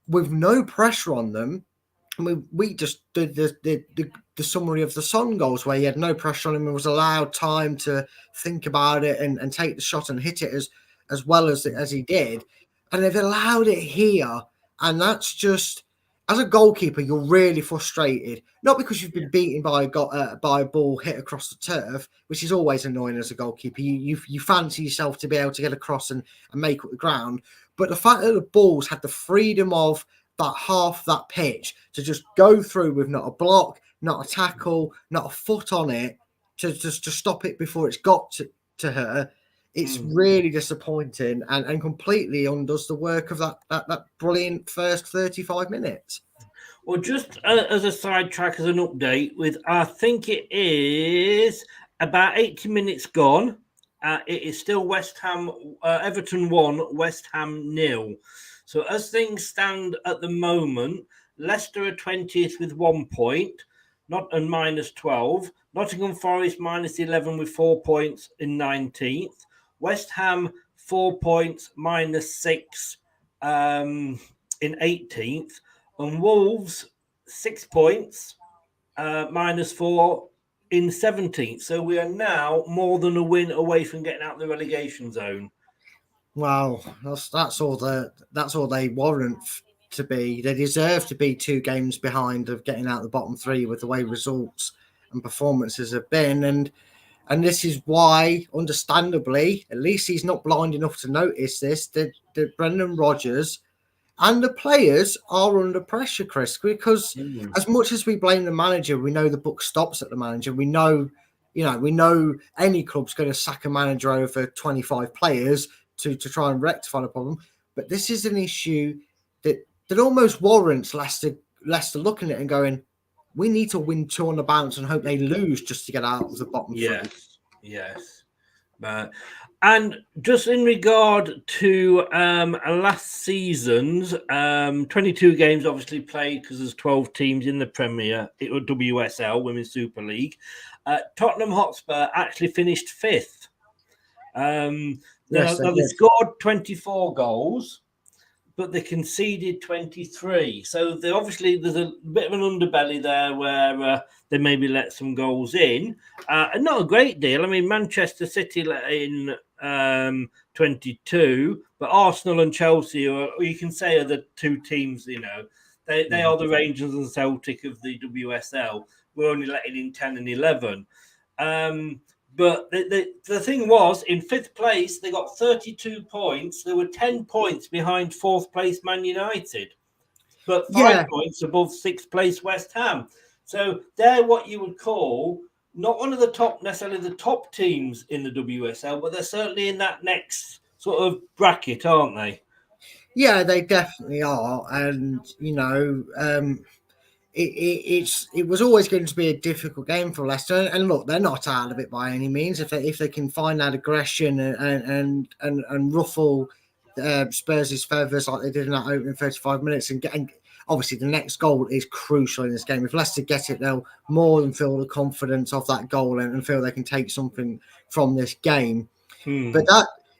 with no pressure on them. I mean, we just did the summary of the Son goals where he had no pressure on him and was allowed time to think about it and take the shot and hit it as well as he did. And they've allowed it here. And that's just, as a goalkeeper, you're really frustrated. Not because you've been beaten by a ball hit across the turf, which is always annoying as a goalkeeper. You fancy yourself to be able to get across and make up the ground. But the fact that the balls had the freedom of that half that pitch to just go through with not a block, not a tackle, not a foot on it, to stop it before it's got to her, it's really disappointing and completely undoes the work of that brilliant first 35 minutes. Well, just as a sidetrack, as an update, I think it is about 80 minutes gone. It is still West Ham, Everton 1, West Ham 0. So as things stand at the moment, Leicester are 20th with 1 point, and minus 12. Nottingham Forest minus 11 with 4 points in 19th. West Ham 4 points, minus 6 in 18th. And Wolves 6 points, minus 4 in 17th. So we are now more than a win away from getting out of the relegation zone. Wow, that's all they warrant to be. They deserve to be 2 games behind of getting out the bottom 3 with the way results and performances have been. And this is why, understandably, at least he's not blind enough to notice this, that Brendan Rodgers and the players are under pressure, Chris, because as much as we blame the manager, we know the book stops at the manager. We know any club's going to sack a manager over 25 players to try and rectify the problem. But this is an issue that almost warrants Leicester looking at it and going, we need to win 2 on the bounce and hope they lose just to get out of the bottom 3. Yes. And just in regard to last season's 22 games obviously played, because there's 12 teams in the Premier, WSL, Women's Super League. Tottenham Hotspur actually finished 5th. They scored 24 goals. but they conceded 23. So there's a bit of an underbelly there where they maybe let some goals in, and not a great deal. I mean, Manchester City let in 22, but Arsenal and Chelsea, you can say, are the two teams. They are the Rangers and Celtic of the WSL. We're only letting in 10 and 11. But the thing was, in fifth place, they got 32 points. They were 10 points behind fourth place Man United, but 5 points above sixth place West Ham. So they're what you would call not one of the top, necessarily the top teams in the WSL, but they're certainly in that next sort of bracket, aren't they? Yeah, they definitely are. And, it was always going to be a difficult game for Leicester, and look, they're not out of it by any means. If they can find that aggression and ruffle Spurs' feathers like they did in that opening 35 minutes, and obviously the next goal is crucial in this game. If Leicester get it, they'll more than feel the confidence of that goal and feel they can take something from this game. But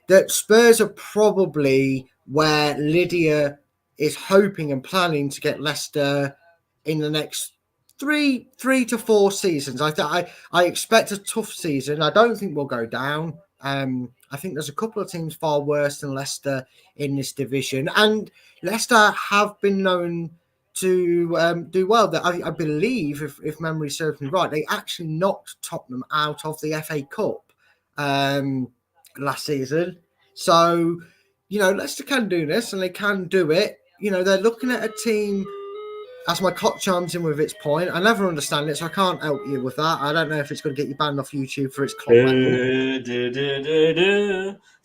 that Spurs are probably where Lydia is hoping and planning to get Leicester in the next three to four seasons. I expect a tough season. I don't think we'll go down. I think there's a couple of teams far worse than Leicester in this division, and Leicester have been known to do well. That I believe, if memory serves me right, they actually knocked Tottenham out of the FA Cup last season. So, Leicester can do this, and they can do it. They're looking at a team. As my cock chimes in with its point, I never understand it, so I can't help you with that. I don't know if it's going to get you banned off YouTube for its clock. Do you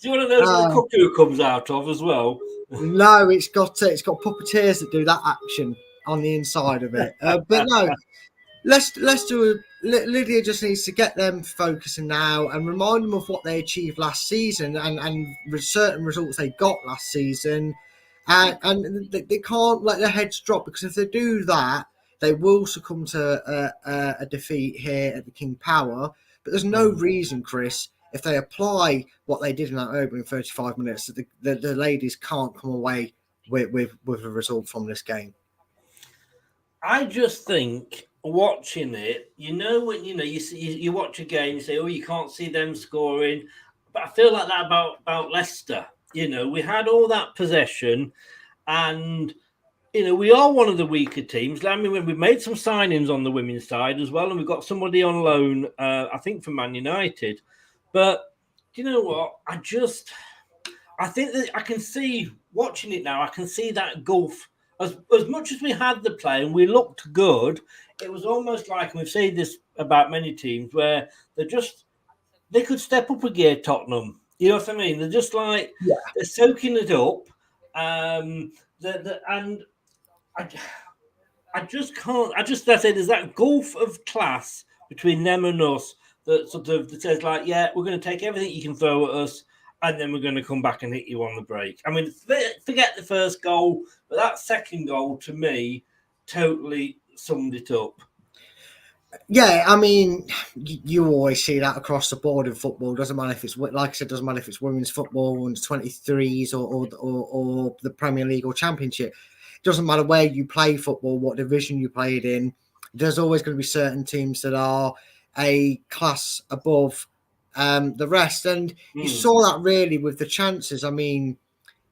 want to know what the cuckoo comes out of as well? No, it's got puppeteers that do that action on the inside of it. But no, Lydia just needs to get them focusing now and remind them of what they achieved last season and certain results they got last season. And they can't let their heads drop, because if they do that, they will succumb to a defeat here at the King Power. But there's no reason, Chris, if they apply what they did in that opening 35 minutes, that the ladies can't come away with a result from this game. I just think watching it, when you watch a game, you say, "Oh, you can't see them scoring," but I feel like that about Leicester. We had all that possession, and we are one of the weaker teams. I mean, we've made some signings on the women's side as well, and we've got somebody on loan, I think, from Man United. But do you know what? I think that I can see, watching it now, I can see that gulf. As much as we had the play and we looked good, it was almost like, and we've said this about many teams, where they could step up a gear, Tottenham. You know what I mean? They're just like, they're soaking it up. And I just can't, that's it. There's that gulf of class between them and us that that says, like, yeah, we're going to take everything you can throw at us, and then we're going to come back and hit you on the break. I mean, forget the first goal, but that second goal, to me, totally summed it up. Yeah, I mean, you always see that across the board in football. Doesn't matter if it's, like I said, doesn't matter if it's women's football, under 23s, or the Premier League or Championship. It doesn't matter where you play football, what division you played in. There's always going to be certain teams that are a class above the rest, and you saw that really with the chances. I mean,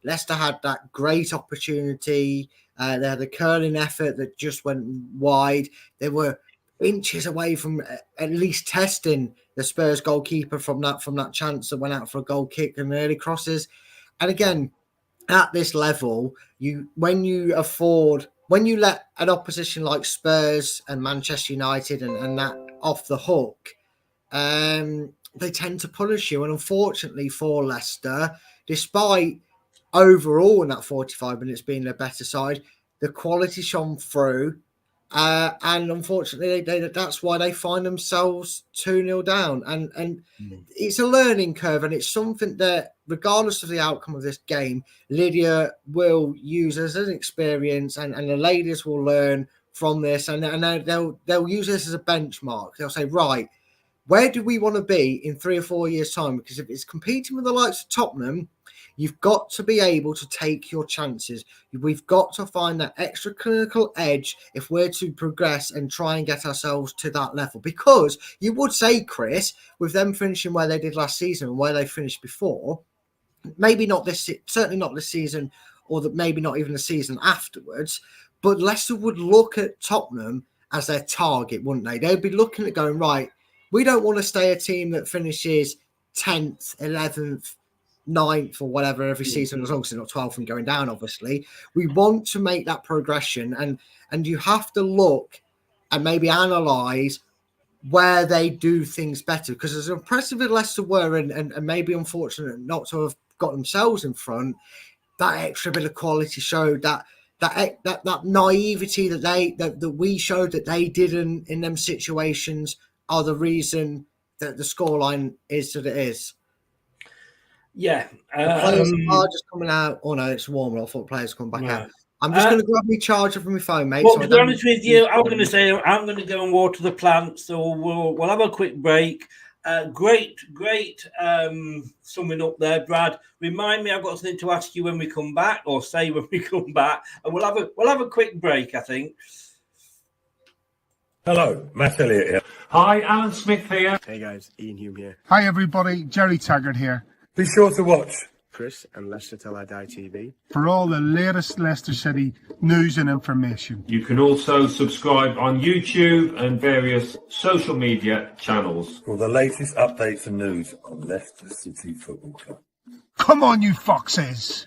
Leicester had that great opportunity. They had a curling effort that just went wide. They were inches away from at least testing the Spurs goalkeeper from that chance that went out for a goal kick and early crosses. And again, at this level, when you let an opposition like Spurs and Manchester United and that off the hook, they tend to punish you. And unfortunately for Leicester, despite overall in that 45 minutes being their better side, the quality shone through. And unfortunately, that's why they find themselves 2-0 down. And it's a learning curve, and it's something that, regardless of the outcome of this game, Lydia will use as an experience, and the ladies will learn from this, and they'll use this as a benchmark. They'll say, right, where do we want to be in 3 or 4 years' time? Because if it's competing with the likes of Tottenham, You've got to be able to take your chances. We've got to find that extra clinical edge if we're to progress and try and get ourselves to that level. Because you would say, Chris, with them finishing where they did last season and where they finished before, maybe not this, certainly not this season, or maybe not even the season afterwards, but Leicester would look at Tottenham as their target, wouldn't they? They'd be looking at going, right, we don't want to stay a team that finishes 10th, 11th, 9th, or whatever every season, as long as they're not 12th and going down, obviously. We want to make that progression, and you have to look and maybe analyse where they do things better. Because as impressive as Leicester were, and maybe unfortunate not to have got themselves in front, that extra bit of quality showed that naivety that we showed that they didn't in them situations are the reason that the scoreline is that it is. Yeah. The players are just coming out. Oh no, it's warmer. I thought players come back out. I'm just going to grab my charger from my phone, mate. Well, to be honest with you, I'm going to say I'm going to go and water the plants, so we'll have a quick break. Great summing up there, Brad. Remind me, I've got something to ask you when we come back, or say when we come back, and we'll have a quick break, I think. Hello, Matt Elliott here. Hi, Alan Smith here. Hey guys, Ian Hume here. Hi everybody, Jerry Taggart here. Be sure to watch Chris and Leicester LTIDtv for all the latest Leicester City news and information. You can also subscribe on YouTube and various social media channels for the latest updates and news on Leicester City Football Club. Come on, you foxes!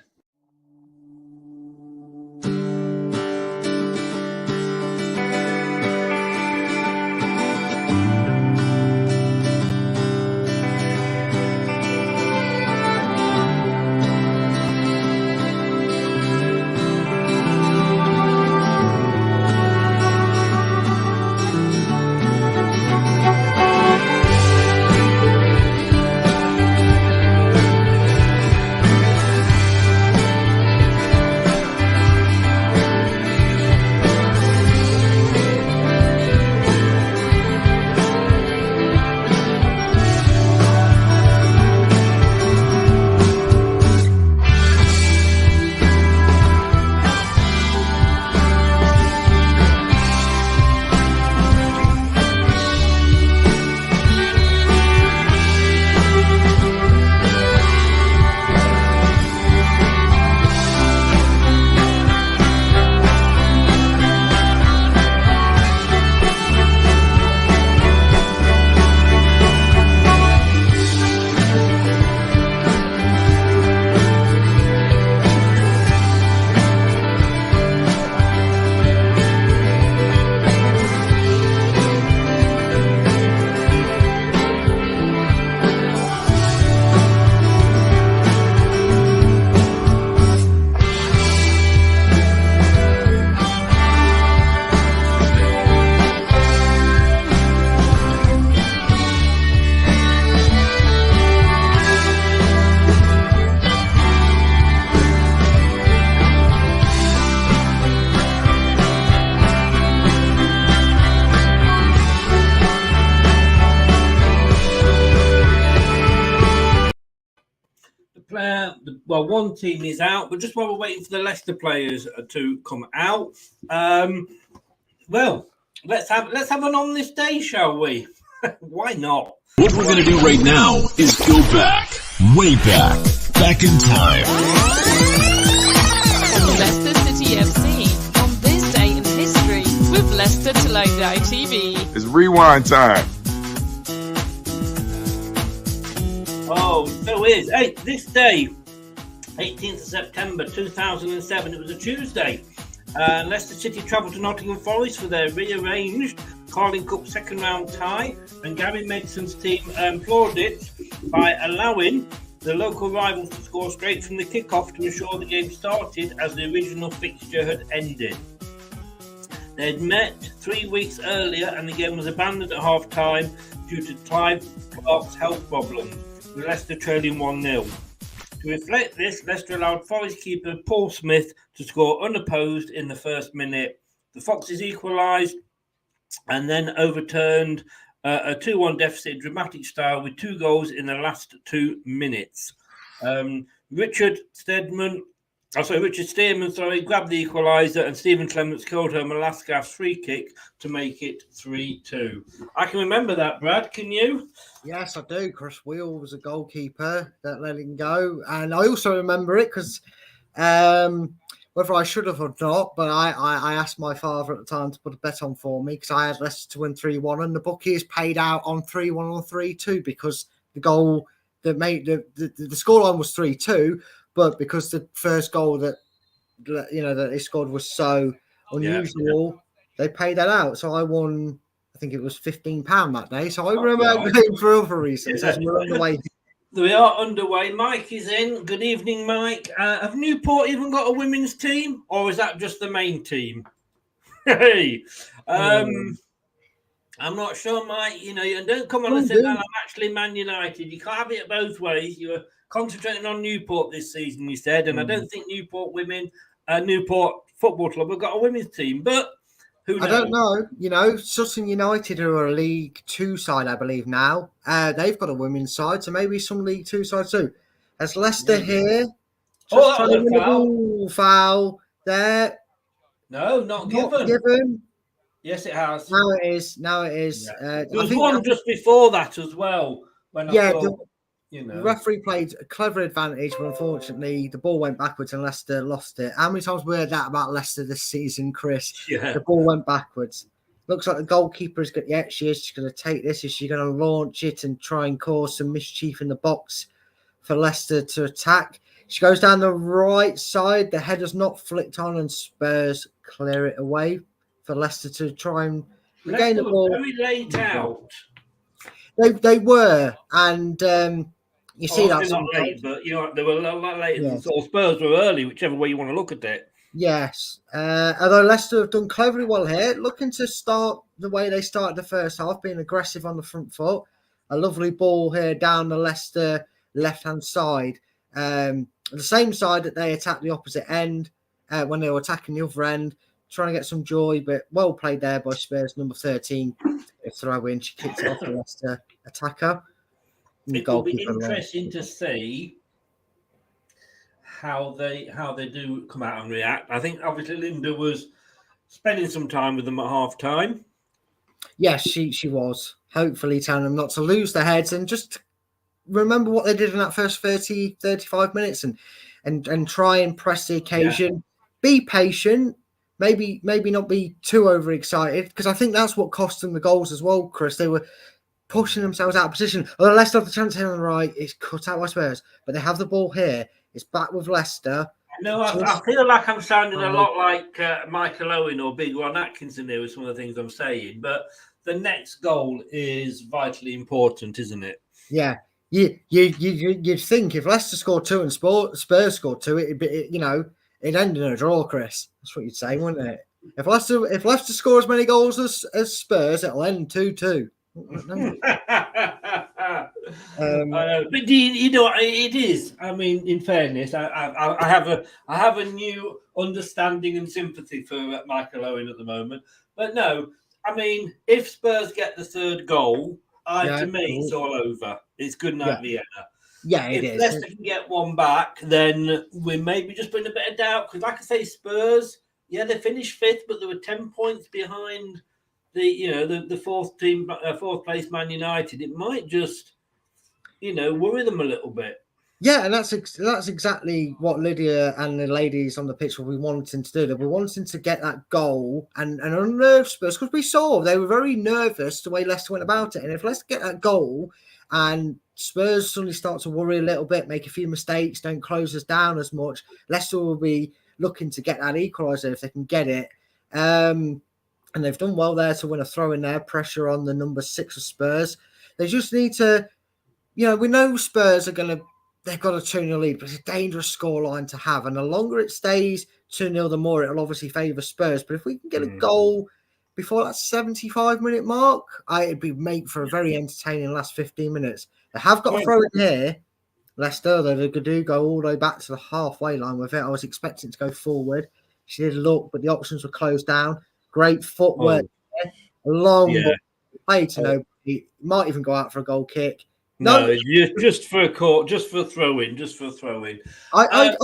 Well, one team is out, but just while we're waiting for the Leicester players to come out, well, let's have an on this day, shall we? Why not? What we're going to do right now is go back, way back in time. Leicester City FC on this day in history with Leicester LTIDtv. It's rewind time. Oh, so is. Hey, this day, 18th of September 2007, it was a Tuesday. Leicester City travelled to Nottingham Forest for their rearranged Carling Cup second round tie, and Gary Megson's team implored it by allowing the local rivals to score straight from the kickoff to ensure the game started as the original fixture had ended. They had met 3 weeks earlier and the game was abandoned at half time due to Clive Clark's health problems, with Leicester trailing 1-0. To reflect this, Leicester allowed Forest keeper Paul Smith to score unopposed in the first minute. The Foxes equalised and then overturned a 2-1 deficit in dramatic style with 2 goals in the last 2 minutes. Richard Stearman, grabbed the equaliser, and Stephen Clements called home a last gasp free kick to make it 3-2. I can remember that, Brad. Can you? Yes, I do. Chris Wheel was a goalkeeper that let him go, and I also remember it because whether I should have or not, but I asked my father at the time to put a bet on for me because I had Leicester to win 3-1, and the bookies paid out on 3-1 or 3-2 because the goal that made the scoreline was 3-2, but because the first goal that they scored was so unusual, they paid that out. So I won. I think it was £15 that day. So I remember going for other reasons as we're on the way. We are underway. Mike is in. Good evening, Mike. Have Newport even got a women's team, or is that just the main team? Hey, I'm not sure, Mike. And don't come on and say, "Well, I'm actually Man United." You can't have it both ways. You were concentrating on Newport this season, you said, and I don't think Newport Football Club have got a women's team, but who knows? I don't know. Sutton United are a League 2 side, I believe now. They've got a women's side, so maybe some League 2 side too. As Leicester here, just trying to win a ball foul there. No, not given. Yes, it has. Now it is. There was one just before that as well. When I thought, the referee played a clever advantage, but unfortunately the ball went backwards and Leicester lost it. How many times we heard that about Leicester this season, Chris? Yeah. The ball went backwards. Looks like the goalkeeper is going. Yeah, she is. She's going to take this. Is she going to launch it and try and cause some mischief in the box for Leicester to attack? She goes down the right side. The header's not flicked on, and Spurs clear it away for Leicester to try and regain the ball. Very late out. They were, and you see that not late, but they were a lot later than Spurs were early, whichever way you want to look at it. Yes, although Leicester have done cleverly well here, looking to start the way they started the first half, being aggressive on the front foot. A lovely ball here down the Leicester left-hand side, the same side that they attacked the opposite end when they were attacking the other end, trying to get some joy, but well played there by Spurs number 13. A throw in, she kicked it off the Leicester attacker. It will be interesting to see how they do come out and react. I think obviously Linda was spending some time with them at half time. Yes, she was. Hopefully telling them not to lose their heads and just remember what they did in that first 35 minutes and try and press the occasion. Be patient. Maybe not be too overexcited, because I think that's what cost them the goals as well, Chris. They were pushing themselves out of position. Although Leicester have the chance here on the right, it's cut out by Spurs, but they have the ball here. It's back with Leicester. No, I feel like I'm sounding a lot like Michael Owen or Big Ron Atkinson there with some of the things I'm saying, but the next goal is vitally important, isn't it? Yeah. You'd think if Leicester scored 2 and Spurs scored 2, it'd end in a draw, Chris. That's what you'd say, wouldn't it? If Leicester score as many goals as Spurs, it'll end 2-2. But it is. I mean, in fairness, I have a new understanding and sympathy for Michael Owen at the moment. But no, I mean, if Spurs get the third goal, to me, it's all over. It's good night, Vienna. Yeah, it is. If Leicester can get one back, then we maybe just put in a bit of doubt. Because, like I say, Spurs, they finished 5th, but they were 10 points behind the fourth place Man United. It might just, worry them a little bit. Yeah, and that's exactly what Lydia and the ladies on the pitch will be wanting to do. They'll be wanting to get that goal and unnerve Spurs, because we saw they were very nervous the way Leicester went about it. And if Leicester get that goal and Spurs suddenly start to worry a little bit, make a few mistakes, don't close us down as much, Leicester will be looking to get that equaliser if they can get it. And they've done well there to win a throw in there, pressure on the number 6 of Spurs. They just need to, we know Spurs they've got a 2-0 lead, but it's a dangerous scoreline to have. And the longer it stays 2-0, the more it'll obviously favour Spurs. But if we can get a goal before that 75-minute mark, it'd be made for a very entertaining last 15 minutes. They have got a throw in here. Leicester, they could go all the way back to the halfway line with it. I was expecting to go forward. She did look, but the options were closed down. Great footwork. Long ball, play to nobody. Might even go out for a goal kick. No, just for a court, just for throwing. I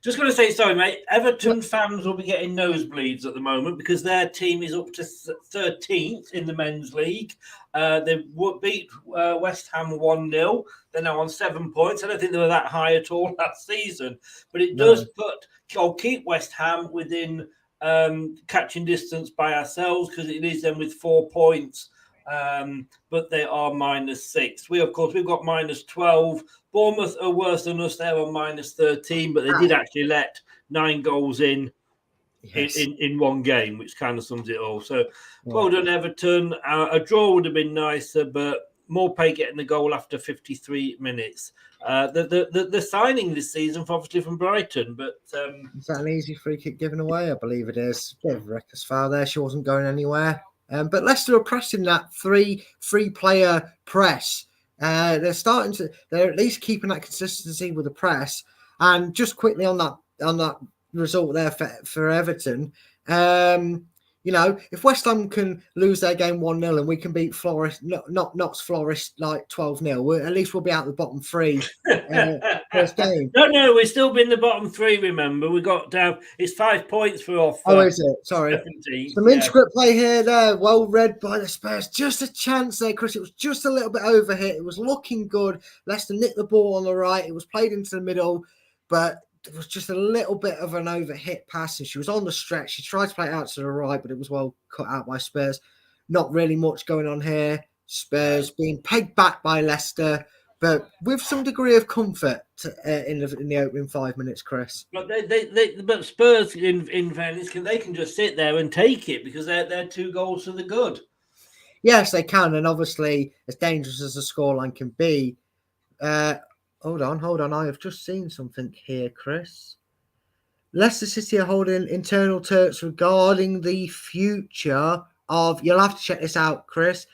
just going to say, sorry, mate. Everton fans will be getting nosebleeds at the moment because their team is up to 13th in the men's league. They beat West Ham 1-0. They're now on 7 points. I don't think they were that high at all last season, but it does keep West Ham within catching distance by ourselves because it leaves them with 4 points. But they are -6. We've got -12. Bournemouth are worse than us. They're on -13, but they did actually let 9 goals in one game, which kind of sums it all. So well done, Everton. A draw would have been nicer, but Morpay getting the goal after 53 minutes. The signing this season, obviously from Brighton, but is that an easy free kick given away? I believe it is. Bit of a reckless foul there. She wasn't going anywhere. But Leicester are pressing that three-player press. They're at least keeping that consistency with the press. And just quickly on that result there for Everton, if West Ham can lose their game 1-0 and we can beat Forest, not Notts Forest like 12-0, at least we'll be out the bottom 3 first game. No, we've still been the bottom 3. Remember, we got down. It's 5 points for off. Is it? Sorry. 17th, Some intricate play here. There, well read by the Spurs. Just a chance there, Chris. It was just a little bit overhit. It was looking good. Leicester nicked the ball on the right. It was played into the middle, but it was just a little bit of an overhit pass, and she was on the stretch. She tried to play it out to the right, but it was well cut out by Spurs. Not really much going on here. Spurs being pegged back by Leicester, but with some degree of comfort in the opening 5 minutes, Chris. But but Spurs, in fairness, they can just sit there and take it because they're 2 goals to the good. Yes, they can, and obviously, as dangerous as the scoreline can be. Hold on. I have just seen something here, Chris. Leicester City are holding internal talks regarding the future of... You'll have to check this out, Chris.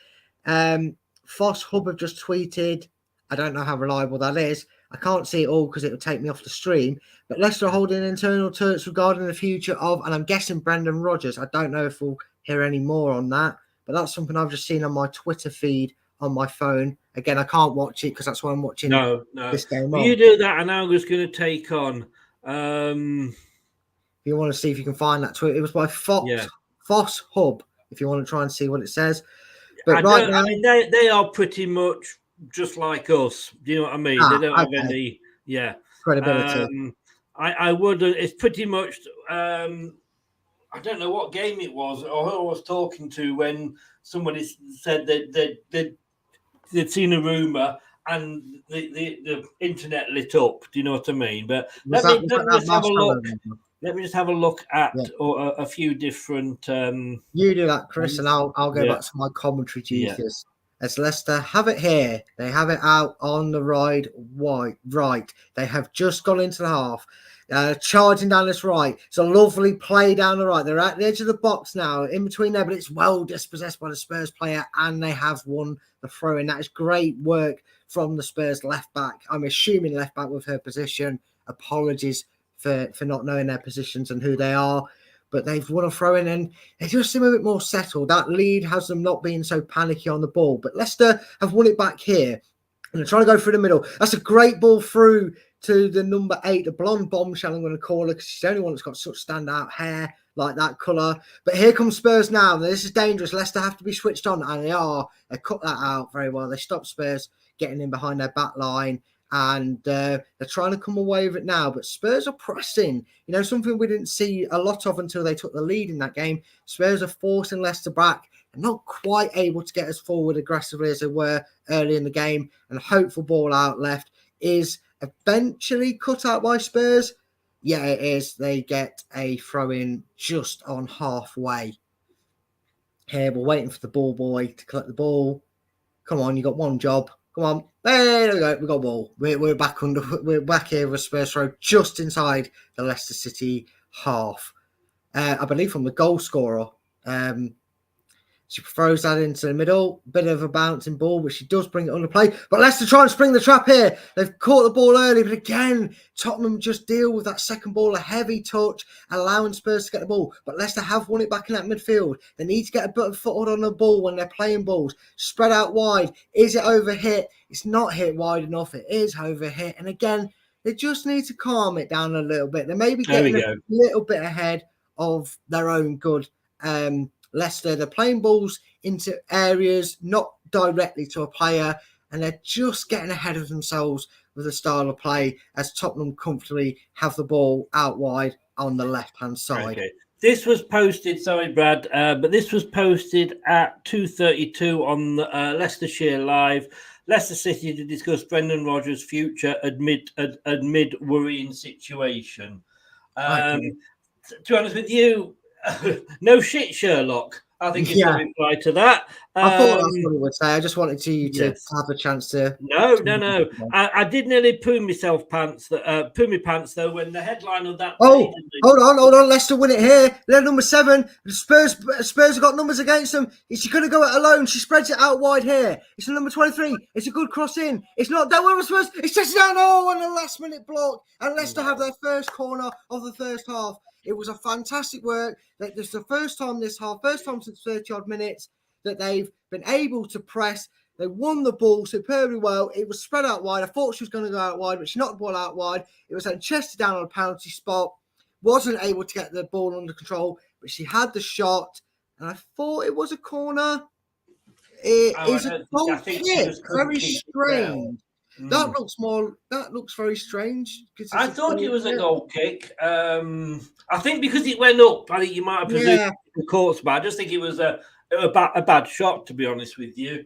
Foss Hub have just tweeted. I don't know how reliable that is. I can't see it all because it would take me off the stream. But Leicester are holding internal talks regarding the future of... And I'm guessing Brendan Rodgers. I don't know if we'll hear any more on that. But that's something I've just seen on my Twitter feed on my phone. Again, I can't watch it because that's why I'm watching this game. Well, you do that, and I'm just going to take on. If you want to see if you can find that tweet, it was by Foss Hub. If you want to try and see what it says, but they are pretty much just like us. Do you know what I mean? They don't have any, credibility. I would. It's pretty much. I don't know what game it was or who I was talking to when somebody said that they'd seen a rumor and the internet lit up. Do you know what I mean? But let me just have a look. Let me just have a look at a few different. You do that, Chris, and I'll go back to my commentary duties. As Leicester have it here, they have it out on the right. They have just gone into the half. Charging down this right. It's a lovely play down the right. They're at the edge of the box now, in between there, but it's well dispossessed by the Spurs player, and they have won the throw in. That is great work from the Spurs left back. I'm assuming left back with her position. Apologies for not knowing their positions and who they are, but they've won a throw in and they just seem a bit more settled. That lead has them not being so panicky on the ball, but Leicester have won it back here and they're trying to go through the middle. That's a great ball through to the number 8, the blonde bombshell, I'm going to call her because she's the only one that's got such standout hair like that colour. But here comes Spurs now. This is dangerous. Leicester have to be switched on, and they are. They cut that out very well. They stop Spurs getting in behind their back line, and they're trying to come away with it now. But Spurs are pressing. You know, something we didn't see a lot of until they took the lead in that game. Spurs are forcing Leicester back and not quite able to get us forward aggressively as they were early in the game. And a hopeful ball out left is eventually cut out by Spurs. Yeah, it is. They get a throw in just on halfway. Here, we're waiting for the ball boy to collect the ball. Come on, you got one job. Come on. There we go. We got ball. We're back under. We're back here with Spurs throw just inside the Leicester City half. I believe from the goal scorer. She throws that into the middle, bit of a bouncing ball, but she does bring it under play. But Leicester try and spring the trap here. They've caught the ball early, but again, Tottenham just deal with that second ball, a heavy touch, allowing Spurs to get the ball. But Leicester have won it back in that midfield. They need to get a bit of foothold on the ball when they're playing balls. Spread out wide. Is it overhit? It's not hit wide enough. It is overhit. And again, they just need to calm it down a little bit. They may be getting a little bit ahead of their own good. Leicester, they're playing balls into areas, not directly to a player, and they're just getting ahead of themselves with the style of play as Tottenham comfortably have the ball out wide on the left-hand side. Okay. This was posted, sorry, Brad, but this was posted at 2:32 on Leicestershire Live. Leicester City to discuss Brendan Rodgers' future amid worrying situation. To be honest with you, no shit, Sherlock. I think is the reply to that. I thought that's what it would say. I just wanted you to have a chance to. No. I did nearly poo my pants though when the headline of that. Oh, hold on. Leicester win it here. They're number 7. The Spurs have got numbers against them. She couldn't go it alone. She spreads it out wide here. It's a number 23. It's a good cross in. It's not that where Spurs. It's just down. Oh, and a last minute block. And Leicester have their first corner of the first half. It was a fantastic work. This is the first time this half, first time since 30-odd minutes that they've been able to press. They won the ball superbly well. It was spread out wide. I thought she was going to go out wide, but she knocked the ball out wide. It was then chested down on a penalty spot. Wasn't able to get the ball under control, but she had the shot. And I thought it was a corner. It is a goal kick. Very strange. That looks very strange. I thought it was a goal kick. I think because it went up, I think you might have presumed the court's bad. I just think it was a bad shot, to be honest with you.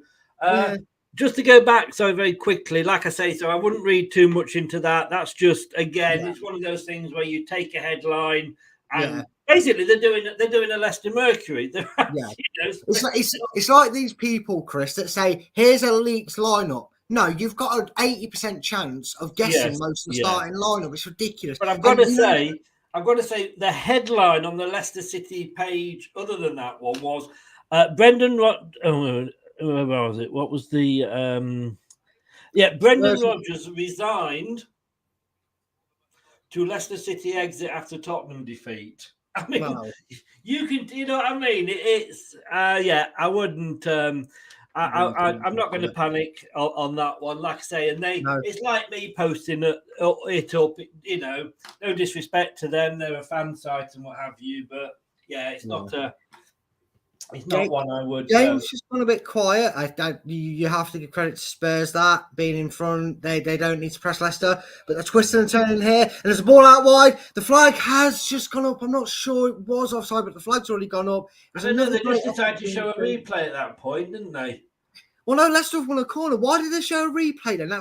Just to go back so very quickly, like I say, so I wouldn't read too much into that. That's just it's one of those things where you take a headline and basically they're doing a Leicester Mercury. It's like these people, Chris, that say here's a leaked lineup. No, you've got an 80% chance of guessing most of the starting lineup. It's ridiculous. But I've got to say, the headline on the Leicester City page, other than that one, was Brendan. Where was it? What was the? Brendan Rodgers resigned to Leicester City exit after Tottenham defeat. I mean, you know what I mean? It's I wouldn't. I'm not going to panic on that one, like I say. And it's like me posting it up. You know, no disrespect to them; they're a fan site and what have you. But it's not one I would. Game's just gone a bit quiet. You have to give credit to Spurs that being in front. They don't need to press Leicester, but they're twisting and turning here. And there's a ball out wide. The flag has just gone up. I'm not sure it was offside, but the flag's already gone up. I don't know. They just decided to show a replay at that point, didn't they? Well, no, Leicester have won a corner. Why did they show a replay then?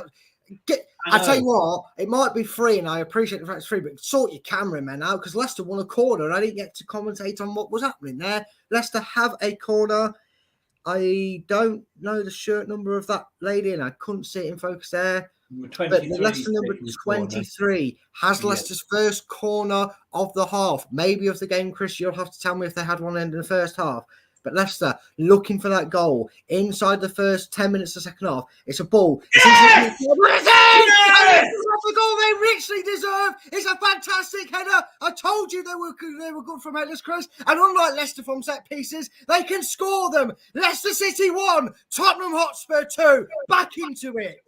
I tell you what, it might be free, and I appreciate the fact it's free, but sort your cameraman out because Leicester won a corner, and I didn't get to commentate on what was happening there. Leicester have a corner. I don't know the shirt number of that lady, and I couldn't see it in focus there. But the Leicester number 23 has Leicester's first corner of the half, maybe of the game, Chris. You'll have to tell me if they had one end in the first half. But Leicester looking for that goal inside the first 10 minutes of the second half. It's a ball. Yes! It's the goal they richly deserve. It's a fantastic header. I told you they were good from headers, Chris. And unlike Leicester from set pieces, they can score them. Leicester City 1, Tottenham Hotspur 2. Back into it.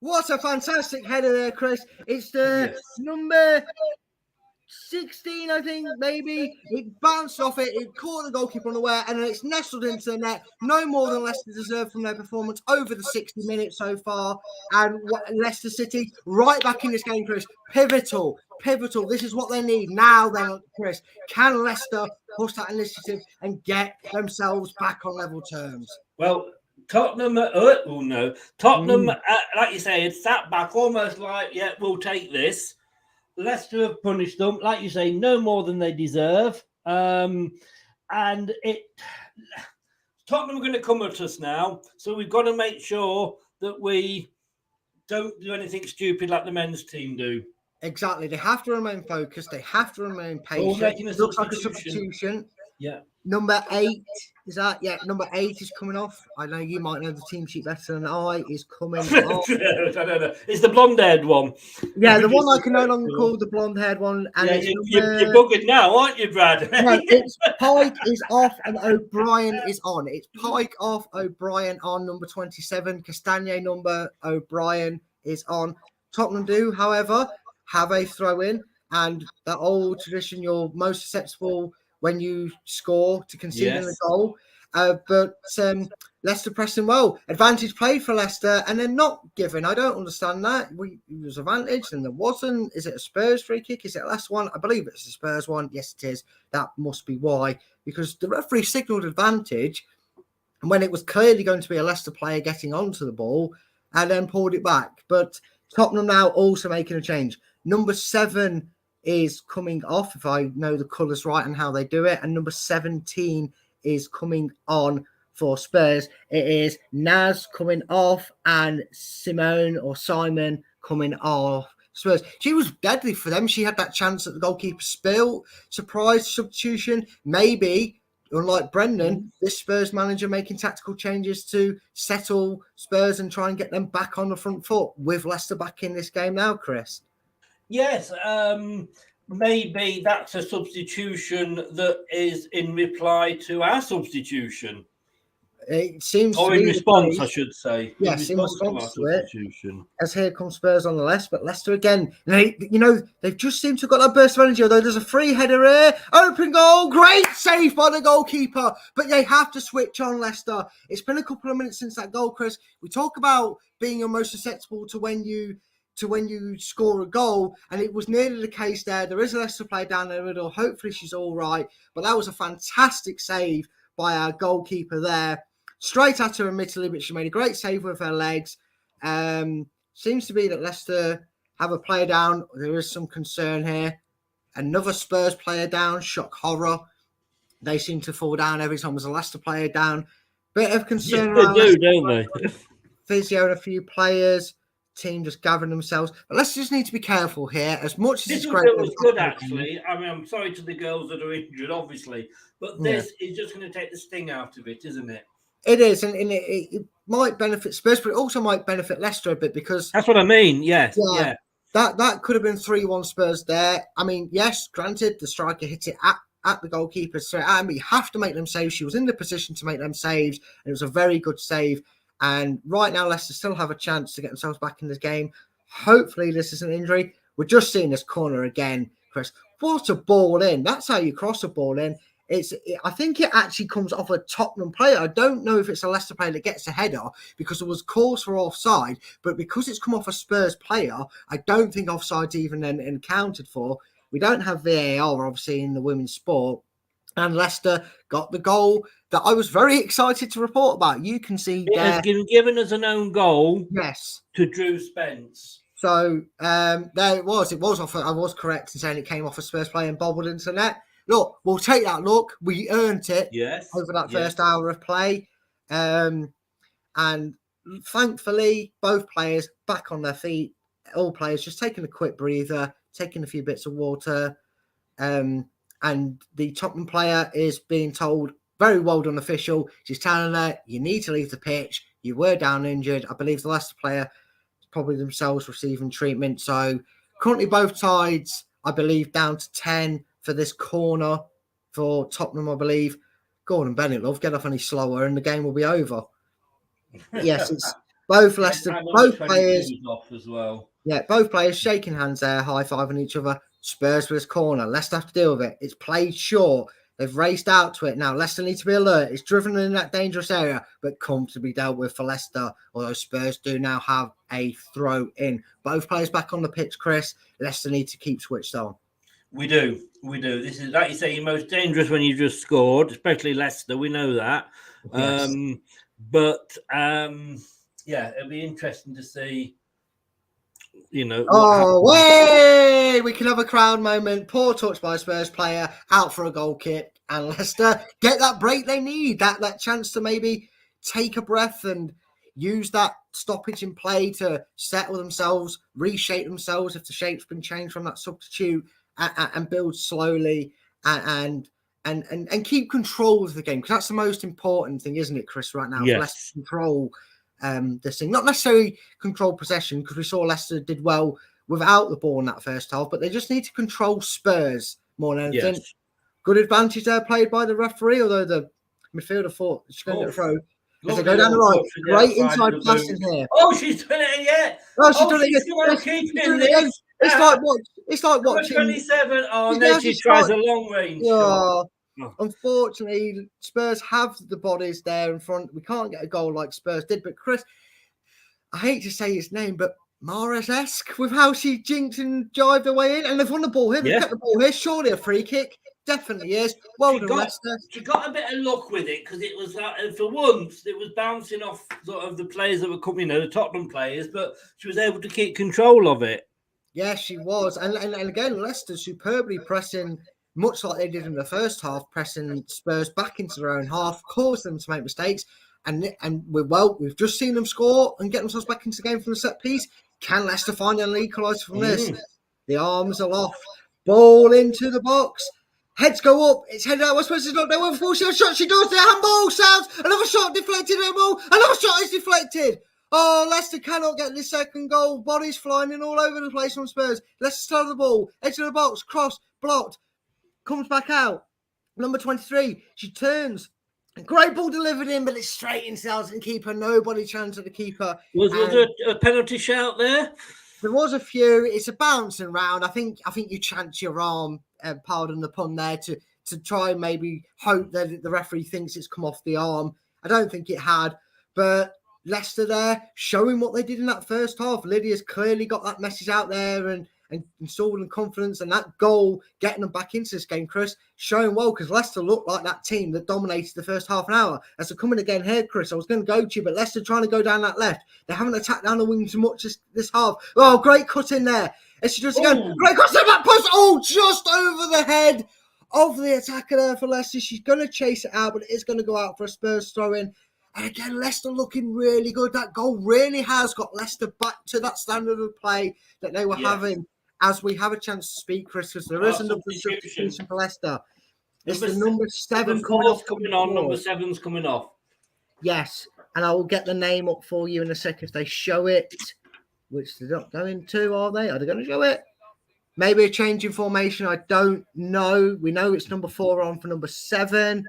What a fantastic header there, Chris. It's the number 16, I think, maybe. It bounced off it. It caught the goalkeeper unaware, and then it's nestled into the net. No more than Leicester deserve from their performance over the 60 minutes so far. And Leicester City right back in this game, Chris. Pivotal. This is what they need. Now then, Chris, can Leicester push that initiative and get themselves back on level terms? Well, Tottenham, like you say, had sat back almost like, we'll take this. Leicester have punished them, like you say, no more than they deserve. And Tottenham are going to come at us now, so we've got to make sure that we Don't do anything stupid like the men's team do. Exactly. They have to remain focused. They have to remain Oh, we're patient. making a Looks like a substitution. substitution. Yeah. Number 8, is that? Yeah, number 8 is coming off. I know you might know the team sheet better than I. Is coming off. I don't know. It's the blonde-haired one. Yeah, the one I can no longer call the blonde-haired one. And yeah, it's you're buggered now, aren't you, Brad? No, it's Pike is off and O'Brien is on. It's Pike off, O'Brien on, number 27. Castagnet number, O'Brien is on. Tottenham do, however, have a throw-in. And that old tradition, you're most susceptible when you score to conceding a goal. But Leicester pressing well. Advantage played for Leicester and then not given. I don't understand that. It was advantage and there wasn't. Is it a Spurs free kick? Is it a last one? I believe it's a Spurs one. Yes, it is. That must be why. Because the referee signalled advantage when it was clearly going to be a Leicester player getting onto the ball and then pulled it back. But Tottenham now also making a change. Number 7 is coming off, if I know the colours right and how they do it. And number 17 is coming on for Spurs. It is Naz coming off and Simone coming off Spurs. She was deadly for them. She had that chance at the goalkeeper spill. Surprise substitution. Maybe, unlike Brendan, this Spurs manager making tactical changes to settle Spurs and try and get them back on the front foot with Leicester back in this game now, Chris. Yes, maybe that's a substitution that is in reply to our substitution. It seems or to in be response, I should say. Yes, in response to it. Substitution. As here comes Spurs on the left, but Leicester again. They've just seemed to have got that burst of energy. Although there's a free header here, open goal, great save by the goalkeeper. But they have to switch on Leicester. It's been a couple of minutes since that goal, Chris. We talk about being your most susceptible to when you score a goal, and it was nearly the case there. There is a Leicester player down the middle. Hopefully she's all right, but that was a fantastic save by our goalkeeper there. Straight at her, admittedly, but she made a great save with her legs. Seems to be that Leicester have a player down. There is some concern here. Another Spurs player down. Shock horror. They seem to fall down every time there's a Leicester player down. Bit of concern around they do, Leicester. don't they? Physio and a few players. Team just gathering themselves. But let's just need to be careful here. As much as This it's great. was good, actually. I mean, I'm sorry to the girls that are injured, obviously, but this is just going to take the sting out of it, isn't it? It is, and it might benefit Spurs, but it also might benefit Leicester a bit because that's what I mean. Yes, yeah. That could have been 3-1 Spurs there. I mean, yes, granted, the striker hit it at the goalkeeper straight at him. You have to make them save. She was in the position to make them saves, and it was a very good save. And right now, Leicester still have a chance to get themselves back in this game. Hopefully, this is an injury. We're just seeing this corner again, Chris. What a ball in! That's how you cross a ball in. I think it actually comes off a Tottenham player. I don't know if it's a Leicester player that gets a header because there was calls for offside, but because it's come off a Spurs player, I don't think offside's even then accounted for. We don't have VAR, obviously, in the women's sport. And Leicester got the goal that I was very excited to report about. You can see it has been given as an own goal. Yes. To Drew Spence. So there it was. It was off. I was correct in saying it came off a Spurs player and bobbled into the net. Look, we'll take that look. We earned it over that first hour of play. And thankfully, both players back on their feet. All players just taking a quick breather, taking a few bits of water. And the Tottenham player is being told, very well done, official. She's telling her, you need to leave the pitch. You were down injured. I believe the Leicester player probably themselves receiving treatment. So currently both sides, I believe, down to 10 for this corner for Tottenham, I believe. Gordon Bennett, love, get off any slower and the game will be over. Yes, it's both Leicester, both players. Off as well. Yeah, both players shaking hands there, high-fiving each other. Spurs for this corner. Leicester have to deal with it. It's played short. They've raced out to it. Now, Leicester need to be alert. It's driven in that dangerous area, but comfortably dealt with for Leicester, although Spurs do now have a throw in. Both players back on the pitch, Chris. Leicester need to keep switched on. We do. This is, like you say, your most dangerous when you just scored, especially Leicester. We know that. Yes. Yeah, it'll be interesting to see, you know. Way! We can have a crowd moment. Poor touch by a Spurs player, out for a goal kick. And Leicester get that break they need, that chance to maybe take a breath and use that stoppage in play to settle themselves, reshape themselves if the shape's been changed from that substitute, and build slowly and keep control of the game, because that's the most important thing, isn't it, Chris? Right now, for Leicester to control this thing, not necessarily control possession, because we saw Leicester did well without the ball in that first half, but they just need to control Spurs more than anything. Yes. Good advantage there played by the referee, although the midfielder thought she's going to get a throw. As they go down the right, great inside passing here. Oh, she's done it again. Oh, she's done it again. It's like watching. 27. Oh, no, she tries a long range shot. Unfortunately, Spurs have the bodies there in front. We can't get a goal like Spurs did. But Chris, I hate to say his name, but Mahrez-esque with how she jinked and jived her way in, and they've won the ball here. They've kept the ball here. Surely a free kick. Definitely is. Well done, Leicester. She got a bit of luck with it, because it was like, for once, it was bouncing off sort of the players that were coming, the Tottenham players, but she was able to keep control of it. Yeah, she was. And again, Leicester superbly pressing, much like they did in the first half, pressing Spurs back into their own half, caused them to make mistakes. And we've just seen them score and get themselves back into the game from the set piece. Can Leicester find an equaliser from this? The arms are off. Ball into the box. Heads go up. It's headed out. What's supposed to not know what shot she does. The handball sounds. Another shot deflected. Another shot is deflected. Oh, Leicester cannot get this second goal. Bodies flying in all over the place from Spurs. Leicester start the ball. Edge of the box. Cross. Blocked. Comes back out. Number 23. She turns. Great ball delivered in, but it's straight into the hands of the keeper. Nobody chance at the keeper. Was there a penalty shout there? There was a few. It's a bouncing round. I think you chance your arm, pardon the pun there, to try and maybe hope that the referee thinks it's come off the arm. I don't think it had, but Leicester there showing what they did in that first half. Lydia's clearly got that message out there and installing confidence, and that goal getting them back into this game, Chris, showing well, because Leicester looked like that team that dominated the first half an hour. As they're coming again here, Chris, I was going to go to you, but Leicester trying to go down that left. They haven't attacked down the wings much this half. Oh, great cut in there. And she does again. Great cut to the back post. Oh, just over the head of the attacker there for Leicester. She's going to chase it out, but it is going to go out for a Spurs throw-in. And again, Leicester looking really good. That goal really has got Leicester back to that standard of play that they were having. As we have a chance to speak, Chris, because there is another substitution for Leicester. It's the number 7 coming on. Number 7's coming off. Yes, and I will get the name up for you in a second if they show it, which they're not going to, are they? Are they going to show it? Maybe a change in formation. I don't know. We know it's number 4 on for number 7.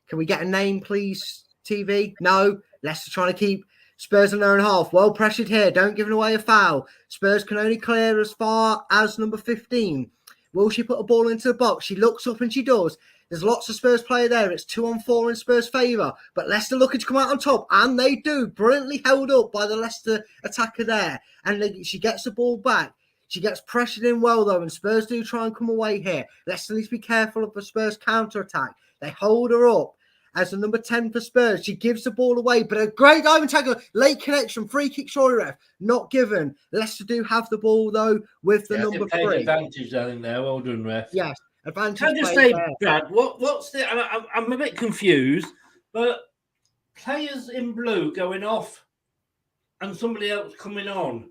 Can we get a name, please, TV? No. Leicester trying to keep Spurs in their own half. Well pressured here. Don't give away a foul. Spurs can only clear as far as number 15. Will she put a ball into the box? She looks up and she does. There's lots of Spurs player there. It's 2-on-4 in Spurs' favour. But Leicester looking to come out on top. And they do. Brilliantly held up by the Leicester attacker there. And she gets the ball back. She gets pressured in well, though. And Spurs do try and come away here. Leicester needs to be careful of the Spurs counter-attack. They hold her up. As the number 10 for Spurs, she gives the ball away, but a great diving tackle, late connection, free kick, surely ref, not given. Leicester do have the ball though with the number 3. Advantage down there, well done, ref. Yes, advantage. Can I just say, Brad, what's the? I'm a bit confused, but players in blue going off and somebody else coming on.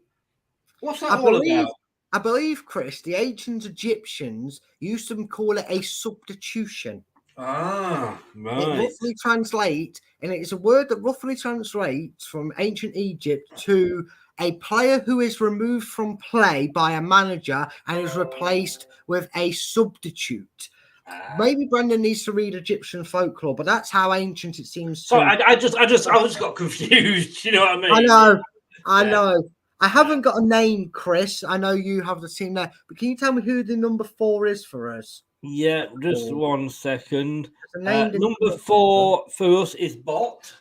What's that all about? I believe, Chris, the ancient Egyptians used to call it a substitution. Ah, right. It roughly translates, and it's a word that roughly translates from ancient Egypt to a player who is removed from play by a manager and is replaced with a substitute. Maybe Brendan needs to read Egyptian folklore, but that's how ancient it seems. Sorry, I just got confused. You know what I mean? I know. I haven't got a name, Chris. I know you have the team there, but can you tell me who the number 4 is for us? Yeah, just 1 second. Number 4 for us is Bot.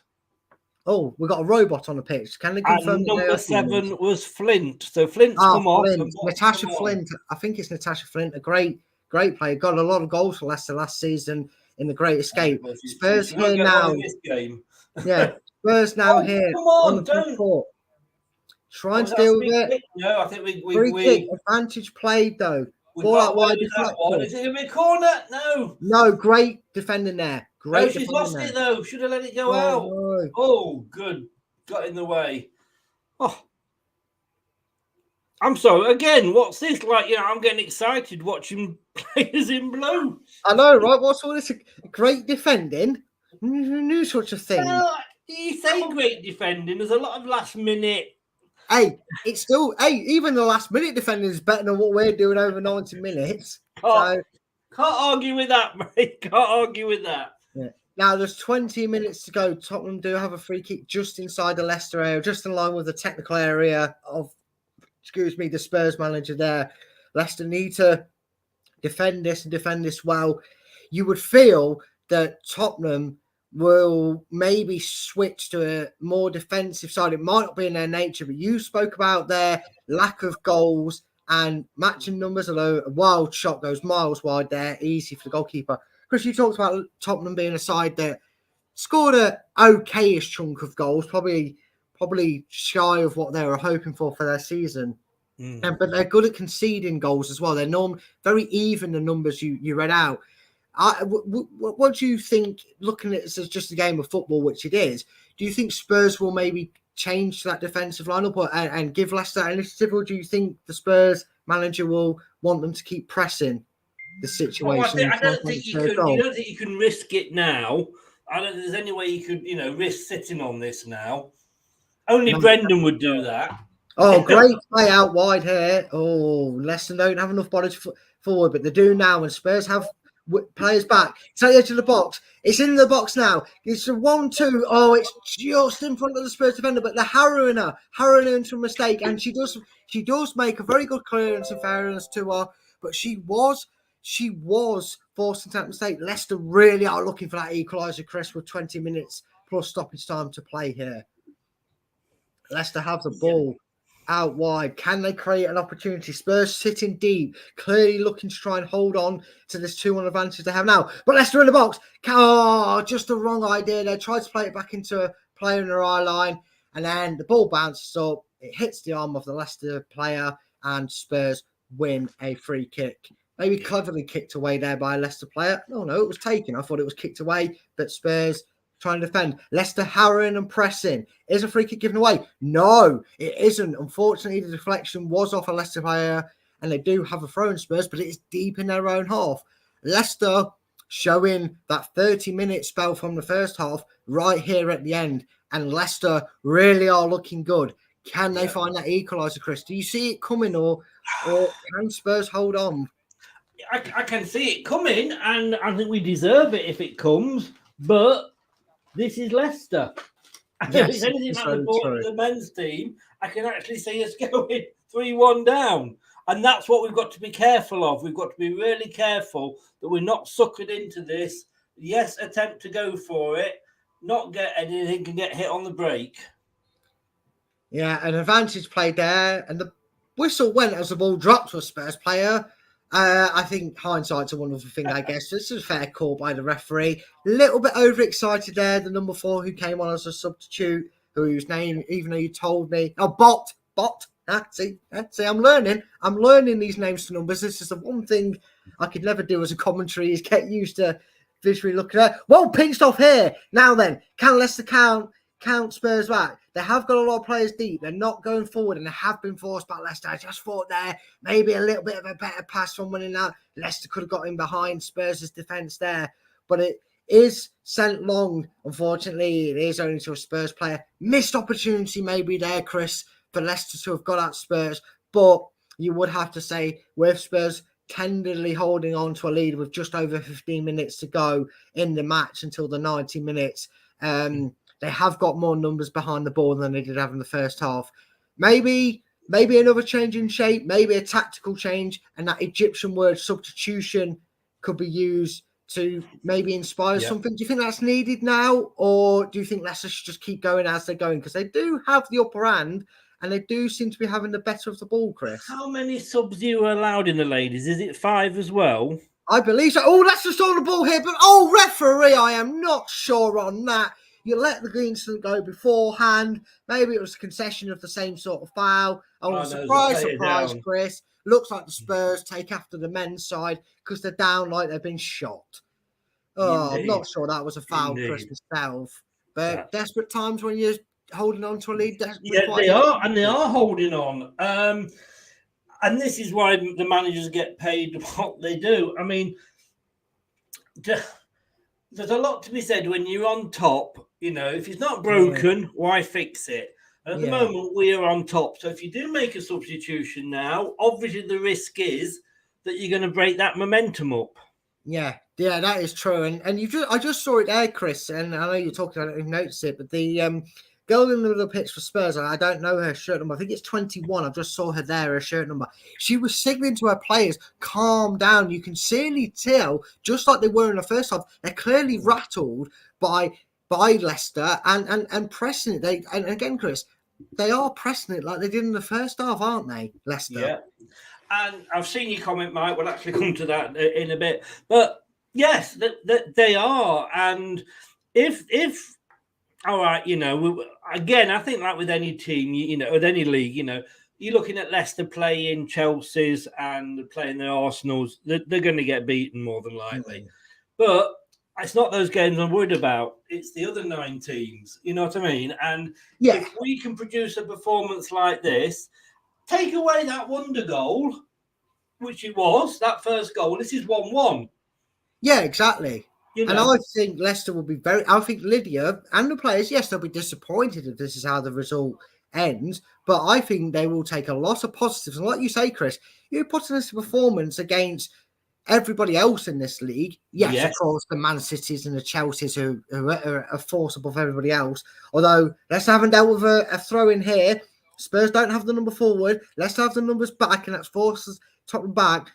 Oh, we've got a robot on the pitch. Can they confirm? And number 7 was Flint. So Flint's come off. Natasha Flint. I think it's Natasha Flint. A great player. Got a lot of goals for Leicester last season in the Great Escape. Spurs here now. Yeah, Spurs now here. Come on, don't. Trying to deal with it. No, I think we free kick advantage played though. Ball out wide. Is it in the corner? No, great defending there. Great. She's lost it though. Should have let it go out. No. Oh, good. Got in the way. Oh, I'm sorry. Again, what's this? Like, I'm getting excited watching players in blue. I know, right? What's all this? Great defending? Who knew such a thing? Well, you say great defending. There's a lot of last minute. Hey, it's still, even the last minute defending is better than what we're doing over 90 minutes. Can't argue with that, mate. Can't argue with that. Yeah. Now, there's 20 minutes to go. Tottenham do have a free kick just inside the Leicester area, just in line with the technical area of, the Spurs manager there. Leicester need to defend this and defend this well. You would feel that Tottenham will maybe switch to a more defensive side. It might not be in their nature, but you spoke about their lack of goals and matching numbers, although a wild shot goes miles wide there, easy for the goalkeeper. Chris, you talked about Tottenham being a side that scored a okayish chunk of goals, probably shy of what they were hoping for their season. But they're good at conceding goals as well. They're very even, the numbers you read out. What do you think, looking at this as just a game of football, which it is, do you think Spurs will maybe change that defensive lineup and give Leicester initiative, or do you think the Spurs manager will want them to keep pressing the situation? I don't think you can risk it now. I don't think there's any way you could, risk sitting on this now. Only Brendan would do that. Oh, great play out wide here. Oh, Leicester don't have enough bodies forward, but they do now, and Spurs have players back. It's at the edge of the box. It's in the box now. It's a 1-2. Oh, it's just in front of the Spurs defender, but they're harrowing her into a mistake, and she does make a very good clearance, in fairness to her, but she was forced into that mistake. Leicester really are looking for that equaliser, Chris, with 20 minutes plus stoppage time to play here. Leicester have the ball out wide. Can they create an opportunity? Spurs sitting deep, clearly looking to try and hold on to this 2-1 advantage they have now. But Leicester in the box. Just the wrong idea. They tried to play it back into a player in their eye line, and then the ball bounces up. It hits the arm of the Leicester player, and Spurs win a free kick. Maybe cleverly kicked away there by a Leicester player. No, it was taken. I thought it was kicked away, but Spurs trying to defend. Leicester harrowing and pressing. Is a free kick given away? No, it isn't. Unfortunately, the deflection was off a Leicester player, and they do have a throw in Spurs, but it's deep in their own half. Leicester showing that 30-minute spell from the first half right here at the end, and Leicester really are looking good. Can they find that equaliser, Chris? Do you see it coming, or can Spurs hold on? I can see it coming, and I think we deserve it if it comes, but this is Leicester. If it's anything like the men's team, I can actually see us going 3-1 down. And that's what we've got to be careful of. We've got to be really careful that we're not suckered into this. Yes, attempt to go for it, not get anything, and get hit on the break. Yeah, an advantage play there. And the whistle went as the ball dropped to a Spurs player. I think hindsight's a wonderful thing, I guess. This is a fair call by the referee. A little bit overexcited there. The number 4 who came on as a substitute, whose name, even though you told me, Bot. See, I'm learning these names to numbers. This is the one thing I could never do as a commentary, is get used to visually looking at it. Well, pinched off here. Now then, can Leicester count Spurs back? They have got a lot of players deep. They're not going forward, and they have been forced by Leicester. I just thought there maybe a little bit of a better pass from winning out. Leicester could have got in behind Spurs' defence there, but it is sent long. Unfortunately, it is only to a Spurs player. Missed opportunity maybe there, Chris, for Leicester to have got at Spurs, but you would have to say, with Spurs tenderly holding on to a lead with just over 15 minutes to go in the match until the 90 minutes, they have got more numbers behind the ball than they did have in the first half. Maybe another change in shape, maybe a tactical change, and that Egyptian word substitution could be used to maybe inspire something. Do you think that's needed now, or do you think Leicester should just keep going as they're going? Because they do have the upper hand, and they do seem to be having the better of the ball, Chris. How many subs you are allowed in the ladies? Is it 5 as well? I believe so. Oh, that's just on the ball here, but referee, I am not sure on that. You let the incident go beforehand. Maybe it was a concession of the same sort of foul. Surprise, Chris. Looks like the Spurs take after the men's side because they're down like they've been shot. Oh, indeed. I'm not sure that was a foul, Chris, myself. But desperate times when you holding on to a lead. Yeah, they are, and they are holding on. And this is why the managers get paid what they do. I mean, there's a lot to be said when you're on top. You know, if it's not broken, why fix it? And at the moment, we are on top. So if you do make a substitution now, obviously the risk is that you're going to break that momentum up. Yeah, that is true. And I just saw it there, Chris, and I know you're talking, I don't even notice it, but the girl in the middle of the pitch for Spurs, I don't know her shirt number. I think it's 21. I just saw her there, her shirt number. She was signaling to her players, calm down. You can clearly tell, just like they were in the first half, they're clearly rattled by Leicester and pressing it. And again, Chris, they are pressing it like they did in the first half, aren't they, Leicester? Yeah. And I've seen your comment, Mike. We'll actually come to that in a bit. But yes, they are. And if all right, you know, again, I think like with any team, you know, with any league, you know, you're looking at Leicester playing Chelsea's and playing the Arsenals. They're going to get beaten more than likely. But it's not those games I'm worried about. It's the other 9 teams. You know what I mean? And if we can produce a performance like this, take away that wonder goal, which it was, that first goal. This is 1-1. Yeah, exactly. You know. And I think Leicester will be I think Lydia and the players, yes, they'll be disappointed if this is how the result ends. But I think they will take a lot of positives. And like you say, Chris, you're putting this performance against everybody else in this league. Yes, of course, the Man Cities and the Chelseas who are a force above everybody else. Although, Leicester haven't dealt with a throw in here. Spurs don't have the number forward. Leicester have the numbers back, and that's forces top and back.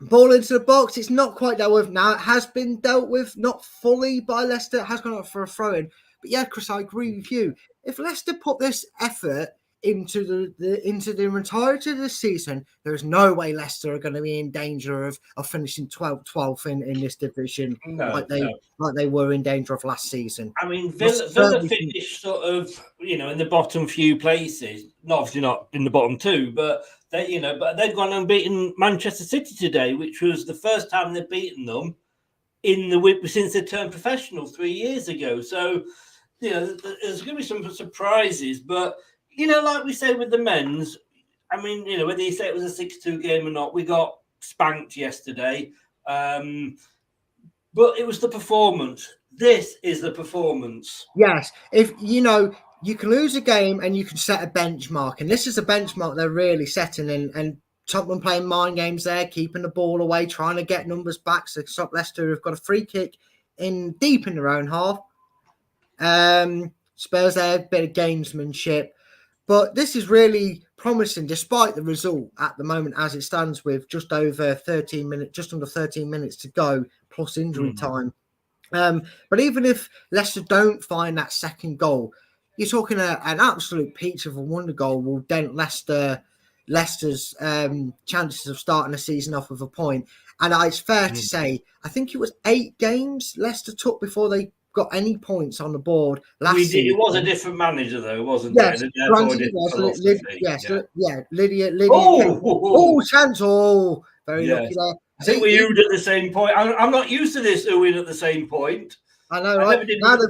Ball into the box. It's not quite dealt with now. It has been dealt with, not fully by Leicester. It has gone up for a throw-in. But yeah, Chris, I agree with you. If Leicester put this effort into the entirety of the season, there is no way Leicester are going to be in danger of finishing 12th in this division like they were in danger of last season. I mean, Villa finished sort of, you know, in the bottom few places. Obviously not in the bottom 2, but but they've gone and beaten Manchester City today, which was the first time they've beaten them since they turned professional 3 years ago. So, you know, there's going to be some surprises, but. You know, like we say with the men's, I mean, you know, whether you say it was a 6-2 game or not, we got spanked yesterday. But it was the performance. This is the performance. Yes. If, you know, you can lose a game and you can set a benchmark. And this is a benchmark they're really setting. And Tottenham playing mind games there, keeping the ball away, trying to get numbers back. So stop Leicester, who've got a free kick deep in their own half. Spurs there, a bit of gamesmanship. But this is really promising, despite the result at the moment as it stands, with just under 13 minutes to go, plus injury time. But even if Leicester don't find that second goal, you're talking an absolute peach of a wonder goal will dent Leicester's chances of starting the season off with a point. And it's fair to say, I think it was 8 games Leicester took before they got any points on the board last season. It was a different manager, though, wasn't it? Yes, Lydia. Chance. Oh, very lucky there. I think we oohed at the same point. I'm not used to this oohing at the same point. I know, right? I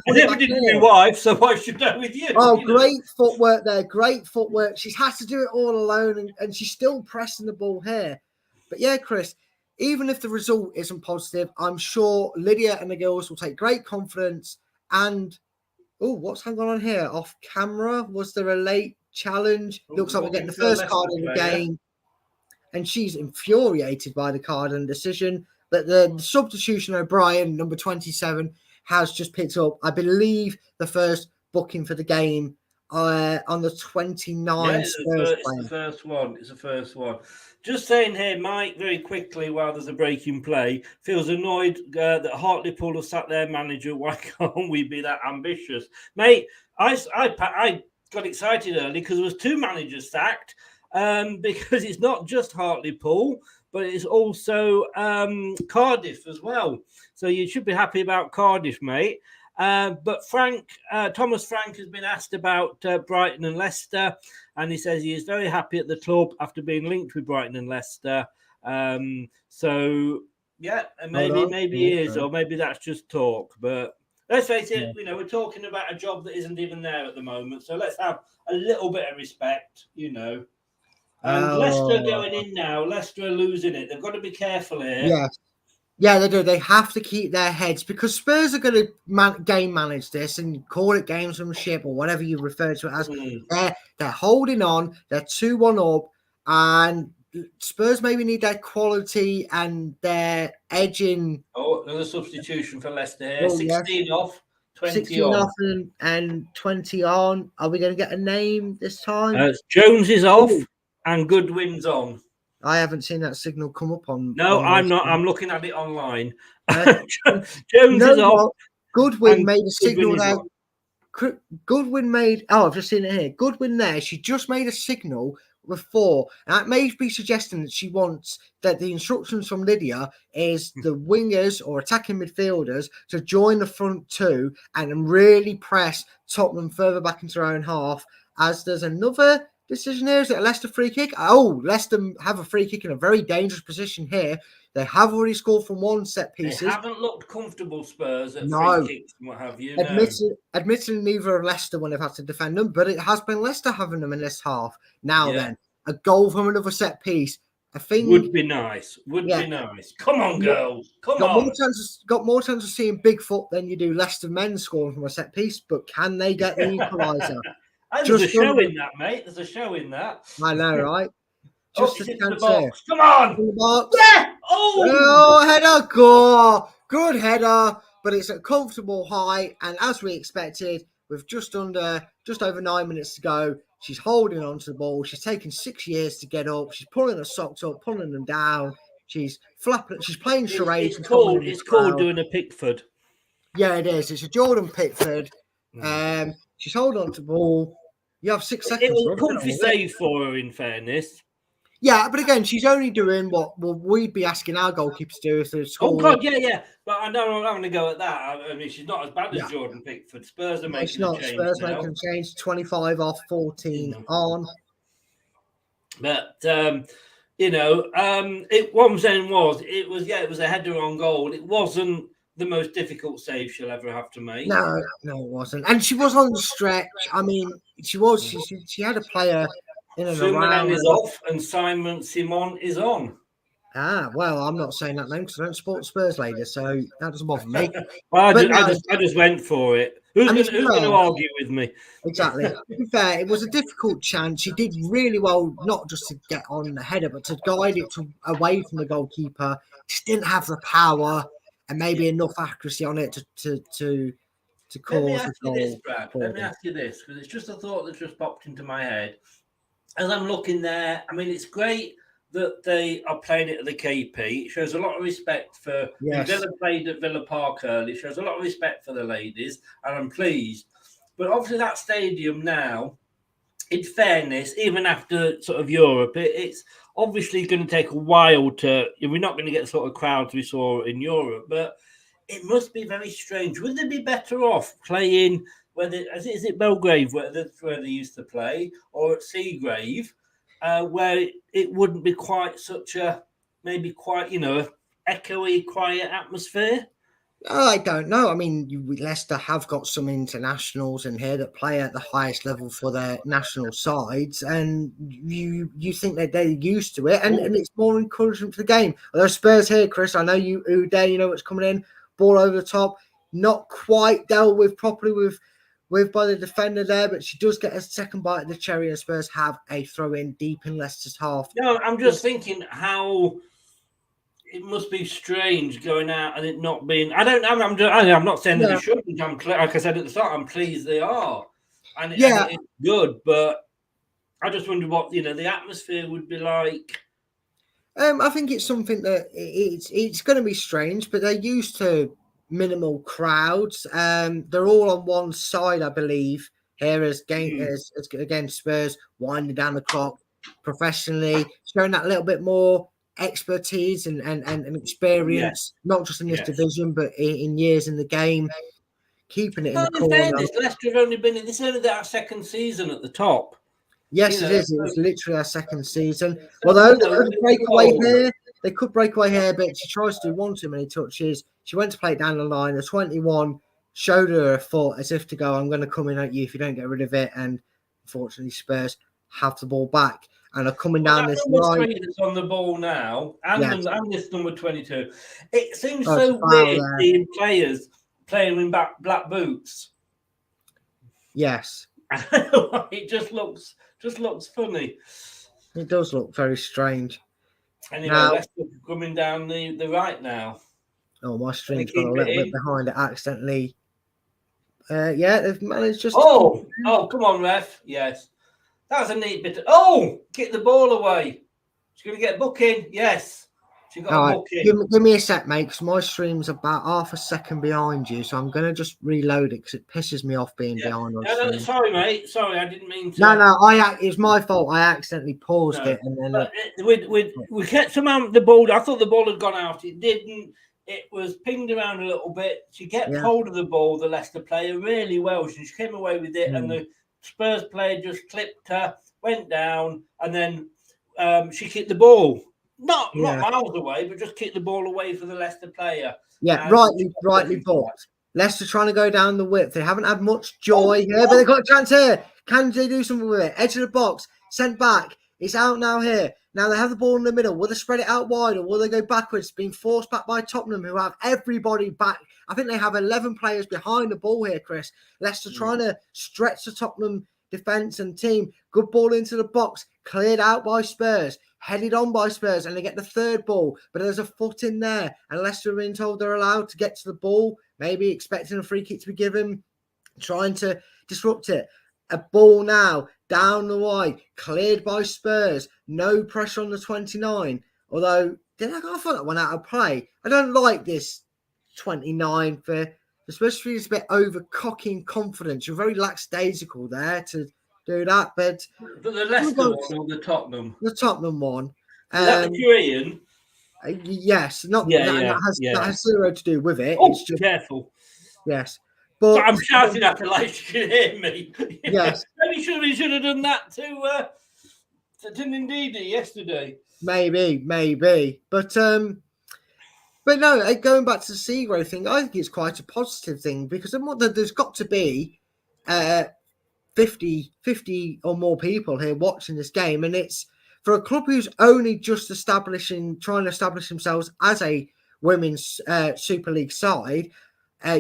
never did with my wife, so why should I with you? Oh, great footwork there. Great footwork. She's had to do it all alone, and she's still pressing the ball here. But yeah, Chris, even if the result isn't positive, I'm sure Lydia and the girls will take great confidence. And, what's hanging on here? Off camera? Was there a late challenge? Looks like we're getting the first card in the game. And she's infuriated by the card and decision. But the substitution, O'Brien, number 27, has just picked up, I believe, the first booking for the game on the 29th. It's the first one. It's the first one. Just saying here, Mike, very quickly, while there's a break in play, feels annoyed that Hartlepool have sacked their manager. Why can't we be that ambitious? Mate, I got excited early because there was 2 managers sacked because it's not just Hartlepool, but it's also Cardiff as well. So you should be happy about Cardiff, mate. But Thomas Frank has been asked about Brighton and Leicester, and he says he is very happy at the club after being linked with Brighton and Leicester. So, yeah, maybe he is, or maybe that's just talk. But let's face it, we're talking about a job that isn't even there at the moment. So let's have a little bit of respect, And Leicester going in now. Leicester are losing it. They've got to be careful here. Yes. Yeah, they do. They have to keep their heads because Spurs are going to game manage this and call it gamesmanship or whatever you refer to it as. They're holding on. They're 2-1 up, and Spurs maybe need their quality and their edging. Oh, another substitution for Leicester here. 16 off, 20 16 on. off and 20 on. Are we going to get a name this time? Jones is off and Goodwin's on. I haven't seen that signal come up on. No, on I'm not. screen. I'm looking at it online. Jones is off. Goodwin made a signal there. On. Goodwin made. Oh, I've just seen it here. Goodwin there. She just made a signal before. And that may be suggesting that she wants that the instructions from Lydia is the wingers or attacking midfielders to join the front two and really press Tottenham further back into their own half. As there's another decision here. Is it a Leicester free kick? Oh, Leicester have a free kick in a very dangerous position here. They have already scored from one set pieces. They haven't looked comfortable, Spurs, at free kicks and what have you. Admittedly, neither of Leicester when they've had to defend them, but it has been Leicester having them in this half. Now then, a goal from another set piece. I think would be nice. Would be nice. Come on, girls. Come on. Got more chance of seeing Bigfoot than you do Leicester men scoring from a set piece, but can they get the equaliser? There's a show in that, mate. There's a show in that. I know, right? Just a chance there. Come on! Yeah! Oh, header, goal! Good header, but it's a comfortable height, and as we expected, with just over 9 minutes to go, she's holding on to the ball. She's taken 6 years to get up. She's pulling her socks up, pulling them down. She's flapping. She's playing charades. It's called doing a Pickford. Yeah, it is. It's a Jordan Pickford. She's holding on to the ball. You have 6 seconds. It was a comfy save for her, in fairness. Yeah, but again, she's only doing what we'd be asking our goalkeepers to do if they score. Oh, God, yeah. But I know I'm not going to go at that. I mean, she's not as bad as Jordan Pickford. Spurs are making a change. Spurs making a change. 25 off, 14 on. But, it was a header on goal. It wasn't the most difficult save she'll ever have to make. No, it wasn't. And she was on the stretch. I mean, she was. She had a player in and around. Is off and Simon is on. Ah, well, I'm not saying that name because I don't support Spurs ladies, so that doesn't bother me. Well, I just went for it. Who's going to argue with me? Exactly. To be fair, it was a difficult chance. She did really well, not just to get on the header, but to guide it away from the goalkeeper. She didn't have the power and maybe enough accuracy on it to cause. Let me ask you this, Brad. Let me ask you this, because it's just a thought that just popped into my head. As I'm looking there, I mean, it's great that they are playing it at the KP. It shows a lot of respect for Villa played at Villa Park early. It shows a lot of respect for the ladies, and I'm pleased. But obviously that stadium now, in fairness, even after sort of Europe, it's obviously going to take a while we're not going to get the sort of crowds we saw in Europe, but it must be very strange. Would they be better off playing, is it Belgrave where they used to play, or at Seagrave, where it wouldn't be quite such a, maybe quite, echoey, quiet atmosphere? I don't know. I mean, Leicester have got some internationals in here that play at the highest level for their national sides, and you think that they're used to it, and it's more encouragement for the game. Although Spurs here, Chris, I know you know what's coming in, ball over the top, not quite dealt with properly with by the defender there, but she does get a second bite of the cherry, and Spurs have a throw in deep in Leicester's half. No, I'm just thinking how it must be strange going out and it not being. I don't know. I'm not saying that they shouldn't. Like I said at the start, I'm pleased they are, and it's good. But I just wonder what the atmosphere would be like. I think it's something that it's going to be strange, but they're used to minimal crowds. They're all on one side, I believe. Here as against Spurs winding down the clock professionally, showing that little bit more expertise and experience, not just in this division, but in years in the game, keeping it in the corner. Fairness, Leicester have only been in this only our second season at the top. Yes, it is. It was literally our second season. Although they could break away here. They could break away here, but she tries to do one too many touches. She went to play it down the line. The 21 showed her a foot as if to go, I'm going to come in at you if you don't get rid of it. And unfortunately, Spurs have the ball back and are coming down this number right. 3 that's on the ball now, and, Yes. and this number 22. It seems Oh, it's so a foul weird there. seeing players playing in black boots. Yes. It just looks funny. It does look very strange. Anyway, Now, Leicester coming down the right now. Oh, my stream's keep got a little it bit in. behind it accidentally. Yeah, they've managed just. Oh, come on, ref. Yes. That's a neat bit. Kick the ball away. She's going to get a booking. Yes. She got All a right, booking. give me a sec, mate, because my stream's about half a second behind you, so I'm going to just reload it because it pisses me off being behind on stream. Sorry, mate. Sorry, I didn't mean to. No, it's my fault. I accidentally paused it, and then we kept somehow the ball. I thought the ball had gone out. It didn't. It was pinged around a little bit. She kept hold of the ball, the Leicester player, really well. She came away with it, and the Spurs player just clipped her, went down, and then she kicked the ball. Not miles away, but just kicked the ball away for the Leicester player. Yeah, And rightly booked. Leicester trying to go down the width. They haven't had much joy here, but they've got a chance here. Can they do something with it? Edge of the box, sent back. It's out now here. Now they have the ball in the middle. Will they spread it out wide or will they go backwards? Being forced back by Tottenham, who have everybody back. I think they have 11 players behind the ball here, Chris. Leicester trying to stretch the Tottenham defence and team. Good ball into the box. Cleared out by Spurs. Headed on by Spurs, and they get the third ball, but there's a foot in there, and Leicester are being told they're allowed to get to the ball, maybe expecting a free kick to be given, trying to disrupt it. A ball now, down the wide, cleared by Spurs, no pressure on the 29, although, I thought that one out of play. I don't like this 29 for Spurs. It's a bit over-cocky and confidence. You're very lackadaisical there to do that, but the Leicester one or the Tottenham? The Tottenham one. Is that the Korean? Yes, that has zero to do with it. Oh, it's just careful. Yes, but so I'm shouting at the light. She can hear me. Yes, maybe we should have done that to Ndidi yesterday. Maybe, but no. Going back to the Seagrow thing, I think it's quite a positive thing because there's got to be 50 or more people here watching this game, and it's for a club who's only just trying to establish themselves as a women's Super League side.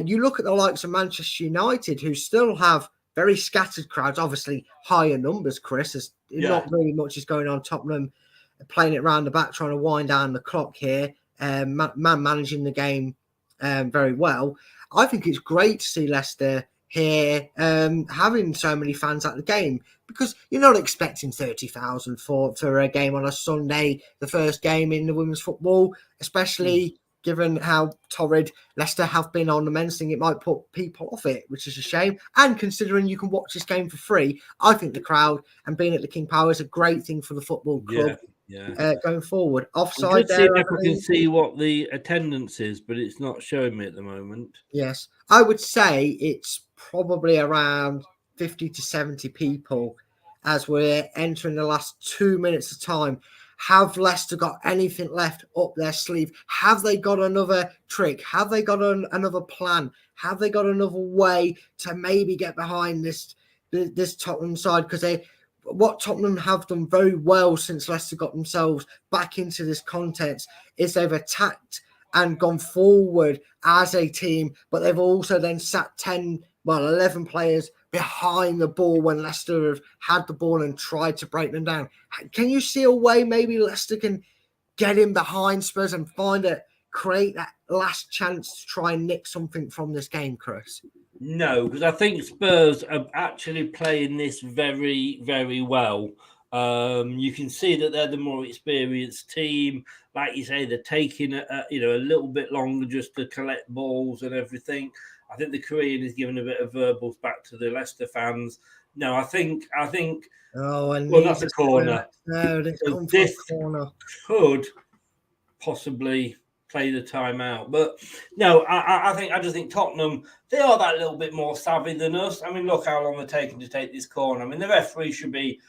You look at the likes of Manchester United, who still have very scattered crowds, obviously higher numbers, Chris. Not really much is going on. Tottenham playing it around the back, trying to wind down the clock here, managing the game very well. I think it's great to see Leicester here having so many fans at the game, because you're not expecting 30,000 for a game on a Sunday, the first game in the women's football, especially given how torrid Leicester have been on the men's thing. It might put people off it, which is a shame. And considering you can watch this game for free, I think the crowd and being at the King Power is a great thing for the football club. Going forward. Offside there. See if I can see what the attendance is, but it's not showing me at the moment. Yes, I would say it's probably around 50 to 70 people as we're entering the last 2 minutes of time. Have Leicester got anything left up their sleeve? Have they got another trick? Have they got another plan? Have they got another way to maybe get behind this Tottenham side? Because what Tottenham have done very well since Leicester got themselves back into this context is they've attacked and gone forward as a team, but they've also then sat 11 players behind the ball when Leicester have had the ball and tried to break them down. Can you see a way maybe Leicester can get in behind Spurs and create that last chance to try and nick something from this game, Chris? No, because I think Spurs are actually playing this very, very well. You can see that they're the more experienced team. Like you say, they're taking a little bit longer just to collect balls and everything. I think the Korean is giving a bit of verbals back to the Leicester fans. No, I think. Oh, and well, that's a corner. No, so this corner could possibly play the timeout, but no, I just think Tottenham, they are that little bit more savvy than us. I mean, look how long they're taking to take this corner. I mean, the referee should be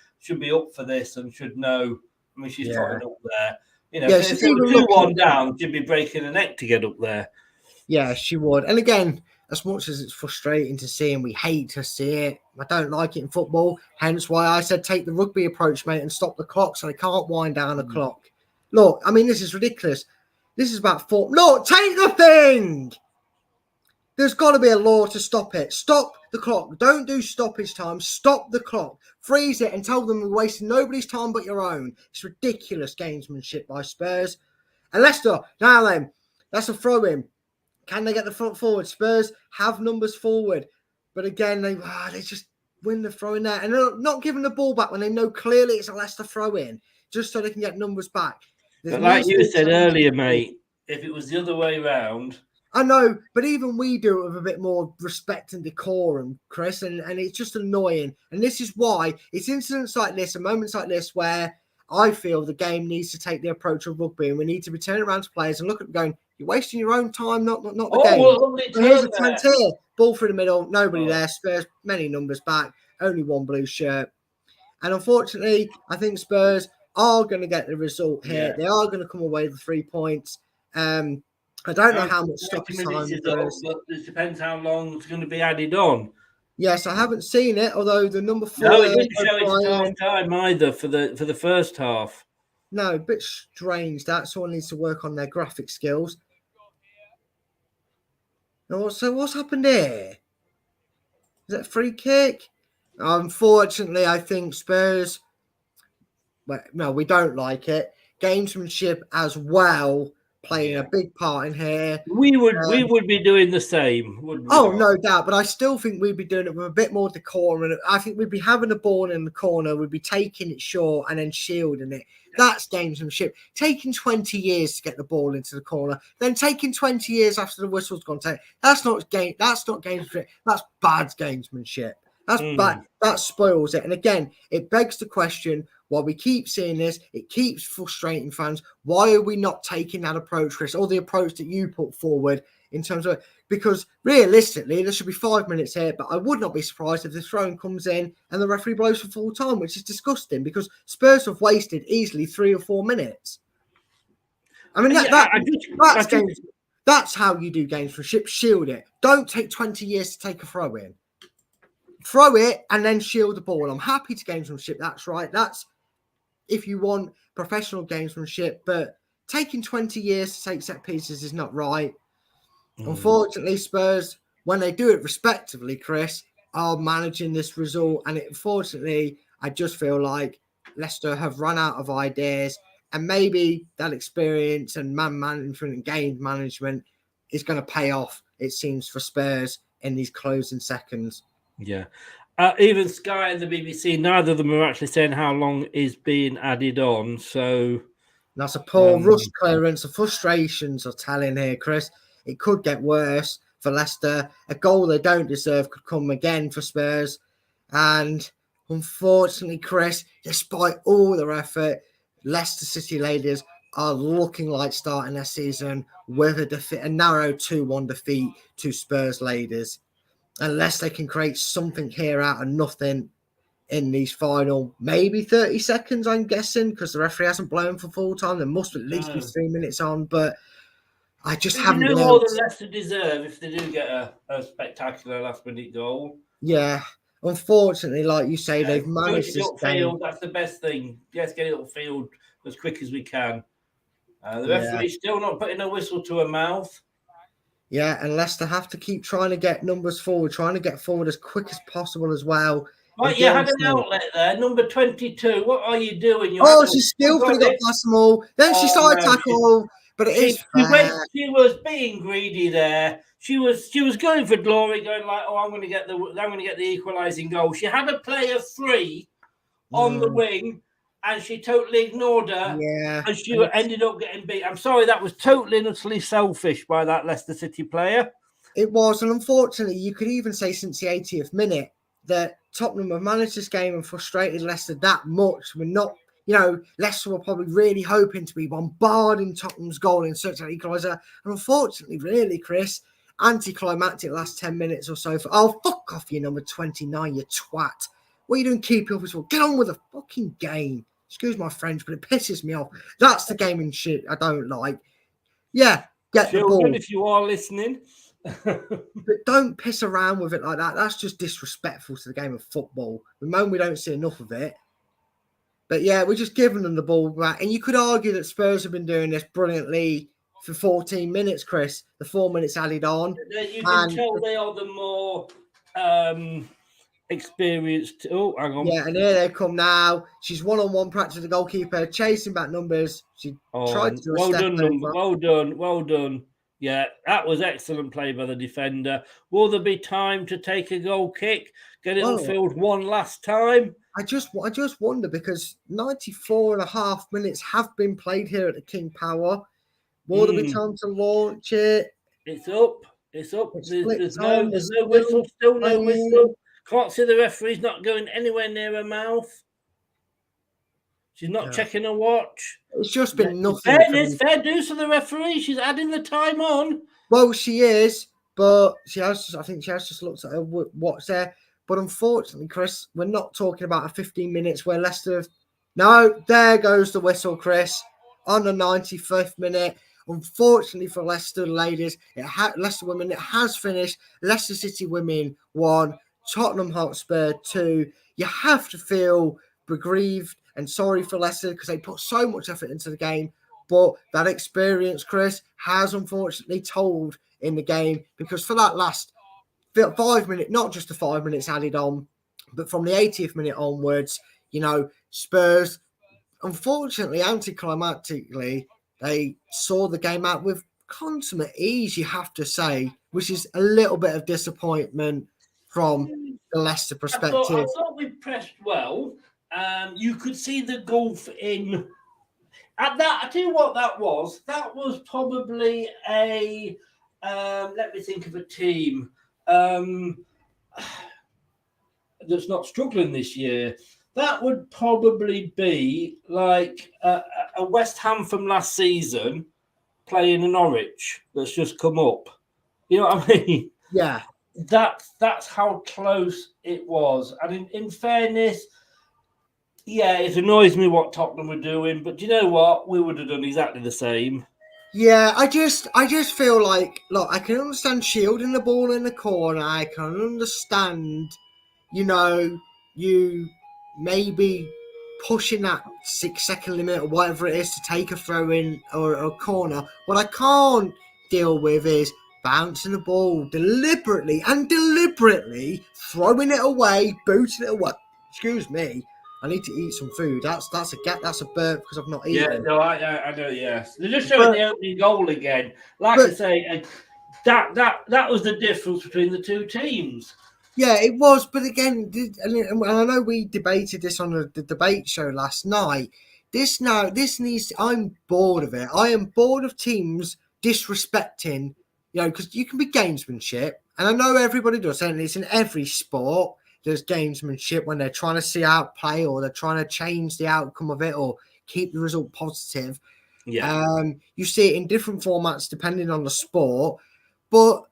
up for this and should know. I mean, she's trotting up there. If they were 2-1 down, she'd be breaking her neck to get up there. Yeah, she would. And again, as much as it's frustrating to see and we hate to see it, I don't like it in football. Hence why I said take the rugby approach, mate, and stop the clock so they can't wind down the clock. Look, I mean, this is ridiculous. This is about Look, take the thing! There's got to be a law to stop it. Stop the clock. Don't do stoppage time. Stop the clock. Freeze it and tell them we're wasting nobody's time but your own. It's ridiculous gamesmanship by Spurs. And Leicester, now then, that's a throw-in. Can they get the front forward? Spurs have numbers forward. But again, they just win the throw-in there. And they're not giving the ball back when they know clearly it's a Leicester throw-in, just so they can get numbers back. But like you said earlier, mate, if it was the other way round... I know, but even we do it with a bit more respect and decorum, Chris, and it's just annoying. And this is why it's incidents like this and moments like this where I feel the game needs to take the approach of rugby, and we need to be turning around to players and look at them going, you're wasting your own time, not the game. Well, here's a attempt here. Ball through the middle, nobody there. Spurs, many numbers back, only one blue shirt. And unfortunately, I think Spurs are going to get the result here. Yeah. They are going to come away with 3 points. I don't know how much stoppage time there is. But it depends how long it's going to be added on. Yes, I haven't seen it, although the number 4... No, it didn't show its half time either for the first half. No, a bit strange that. Someone needs to work on their graphic skills. So what's happened here? Is that a free kick? Unfortunately, I think Spurs... Well, no, we don't like it. Gamesmanship as well... playing a big part in here. We would be doing the same, wouldn't we? Oh, no doubt. But I still think we'd be doing it with a bit more decorum. And I think we'd be having the ball in the corner. We'd be taking it short and then shielding it. That's gamesmanship. Taking 20 years to get the ball into the corner, then taking 20 years after the whistle's gone. That's not gamesmanship. That's bad gamesmanship. That's bad. That spoils it. And again, it begs the question, while we keep seeing this, it keeps frustrating fans. Why are we not taking that approach, Chris, or the approach that you put forward in terms of... Because realistically, there should be 5 minutes here, but I would not be surprised if the throw-in comes in and the referee blows for full time, which is disgusting because Spurs have wasted easily 3 or 4 minutes. I mean, that's how you do gamesmanship. Shield it. Don't take 20 years to take a throw-in. Throw it and then shield the ball. I'm happy to gamesmanship. That's right. That's if you want professional gamesmanship, but taking 20 years to take set pieces is not right. Unfortunately, Spurs, when they do it respectively, Chris, are managing this result. And unfortunately, I just feel like Leicester have run out of ideas, and maybe that experience and man management and game management is going to pay off, it seems, for Spurs in these closing seconds. Yeah. Even Sky and the BBC, neither of them are actually saying how long is being added on. So that's a poor rush clearance. The frustrations are telling here, Chris. It could get worse for Leicester. A goal they don't deserve could come again for Spurs. And unfortunately, Chris, despite all their effort, Leicester City ladies are looking like starting their season with a narrow 2-1 defeat to Spurs ladies. Unless they can create something here out of nothing in these final, maybe 30 seconds, I'm guessing, because the referee hasn't blown for full time. There must at least be 3 minutes on, but I just haven't been more than Leicester deserve if they do get a spectacular last-minute goal. Yeah. Unfortunately, like you say, they've managed this game. That's the best thing. Let's get it upfield as quick as we can. The referee's still not putting a whistle to her mouth. Yeah, and Leicester have to keep trying to get numbers forward, trying to get forward as quick as possible as well. Right, you had an outlet there, number 22. What are you doing? She skillfully got past them all. Then she started tackle, but she was being greedy there. She was going for glory, going like, I'm going to get the equalising goal. She had a player free on the wing, and she totally ignored her. Yeah, and she ended up getting beat. I'm sorry, that was totally and utterly selfish by that Leicester City player. It was, and unfortunately, you could even say since the 80th minute that Tottenham have managed this game and frustrated Leicester that much. We're not, Leicester were probably really hoping to be bombarding Tottenham's goal in search of an equaliser. And unfortunately, really, Chris, anticlimactic last 10 minutes or so. Fuck off, you number 29, you twat. What are you doing keeping up with? Get on with the fucking game. Excuse my French, but it pisses me off. That's the gaming shit I don't like. Yeah, get the ball. If you are listening. But don't piss around with it like that. That's just disrespectful to the game of football. The moment we don't see enough of it. But yeah, we're just giving them the ball back. And you could argue that Spurs have been doing this brilliantly for 14 minutes, Chris. The 4 minutes added on. You can tell they are the more experienced. Oh, hang on. Yeah, and here they come now. She's one-on-one practice with the goalkeeper, chasing back numbers. She tried to do a step over. Well done. Yeah, that was excellent play by the defender. Will there be time to take a goal kick? Get it on field one last time? I just wonder, because 94 and a half minutes have been played here at the King Power. Will there be time to launch it? It's up. There's no whistle. Still no whistle. Can't see the referee's not going anywhere near her mouth. She's not checking her watch. It's just been nothing. Fair dues to the referee. She's adding the time on. Well, she is, but I think she has just looked at her watch there. But unfortunately, Chris, we're not talking about a 15 minutes where Leicester. No, there goes the whistle, Chris, on the 95th minute. Unfortunately for Leicester ladies, Leicester women, it has finished. Leicester City women 1, Tottenham Hotspur 2. You have to feel aggrieved and sorry for Leicester because they put so much effort into the game. But that experience, Chris, has unfortunately told in the game, because for that last 5 minutes, not just the 5 minutes added on, but from the 80th minute onwards, Spurs, unfortunately, anticlimactically, they saw the game out with consummate ease, you have to say, which is a little bit of disappointment from the Leicester perspective. I thought we pressed well. You could see the gulf in. At that, I tell you what that was. That was probably a. Let me think of a team that's not struggling this year. That would probably be like a West Ham from last season playing a Norwich that's just come up. You know what I mean? Yeah. That's how close it was. And in fairness, yeah, it annoys me what Tottenham were doing, but do you know what? We would have done exactly the same. Yeah, I just feel like, look, I can understand shielding the ball in the corner. I can understand, you maybe pushing that 6-second limit or whatever it is to take a throw in or a corner. What I can't deal with is bouncing the ball deliberately throwing it away, booting it away. Excuse me. I need to eat some food. That's a burp because I've not eaten. Yeah, no, I know. Yes, they're just showing the opening goal again. I say, that was the difference between the two teams. Yeah, it was. But again, and I know we debated this on the debate show last night. This needs. I'm bored of it. I am bored of teams disrespecting. Because you can be gamesmanship, and I know everybody does, and it's in every sport. There's gamesmanship when they're trying to see outplay or they're trying to change the outcome of it or keep the result positive. Yeah. You see it in different formats depending on the sport, but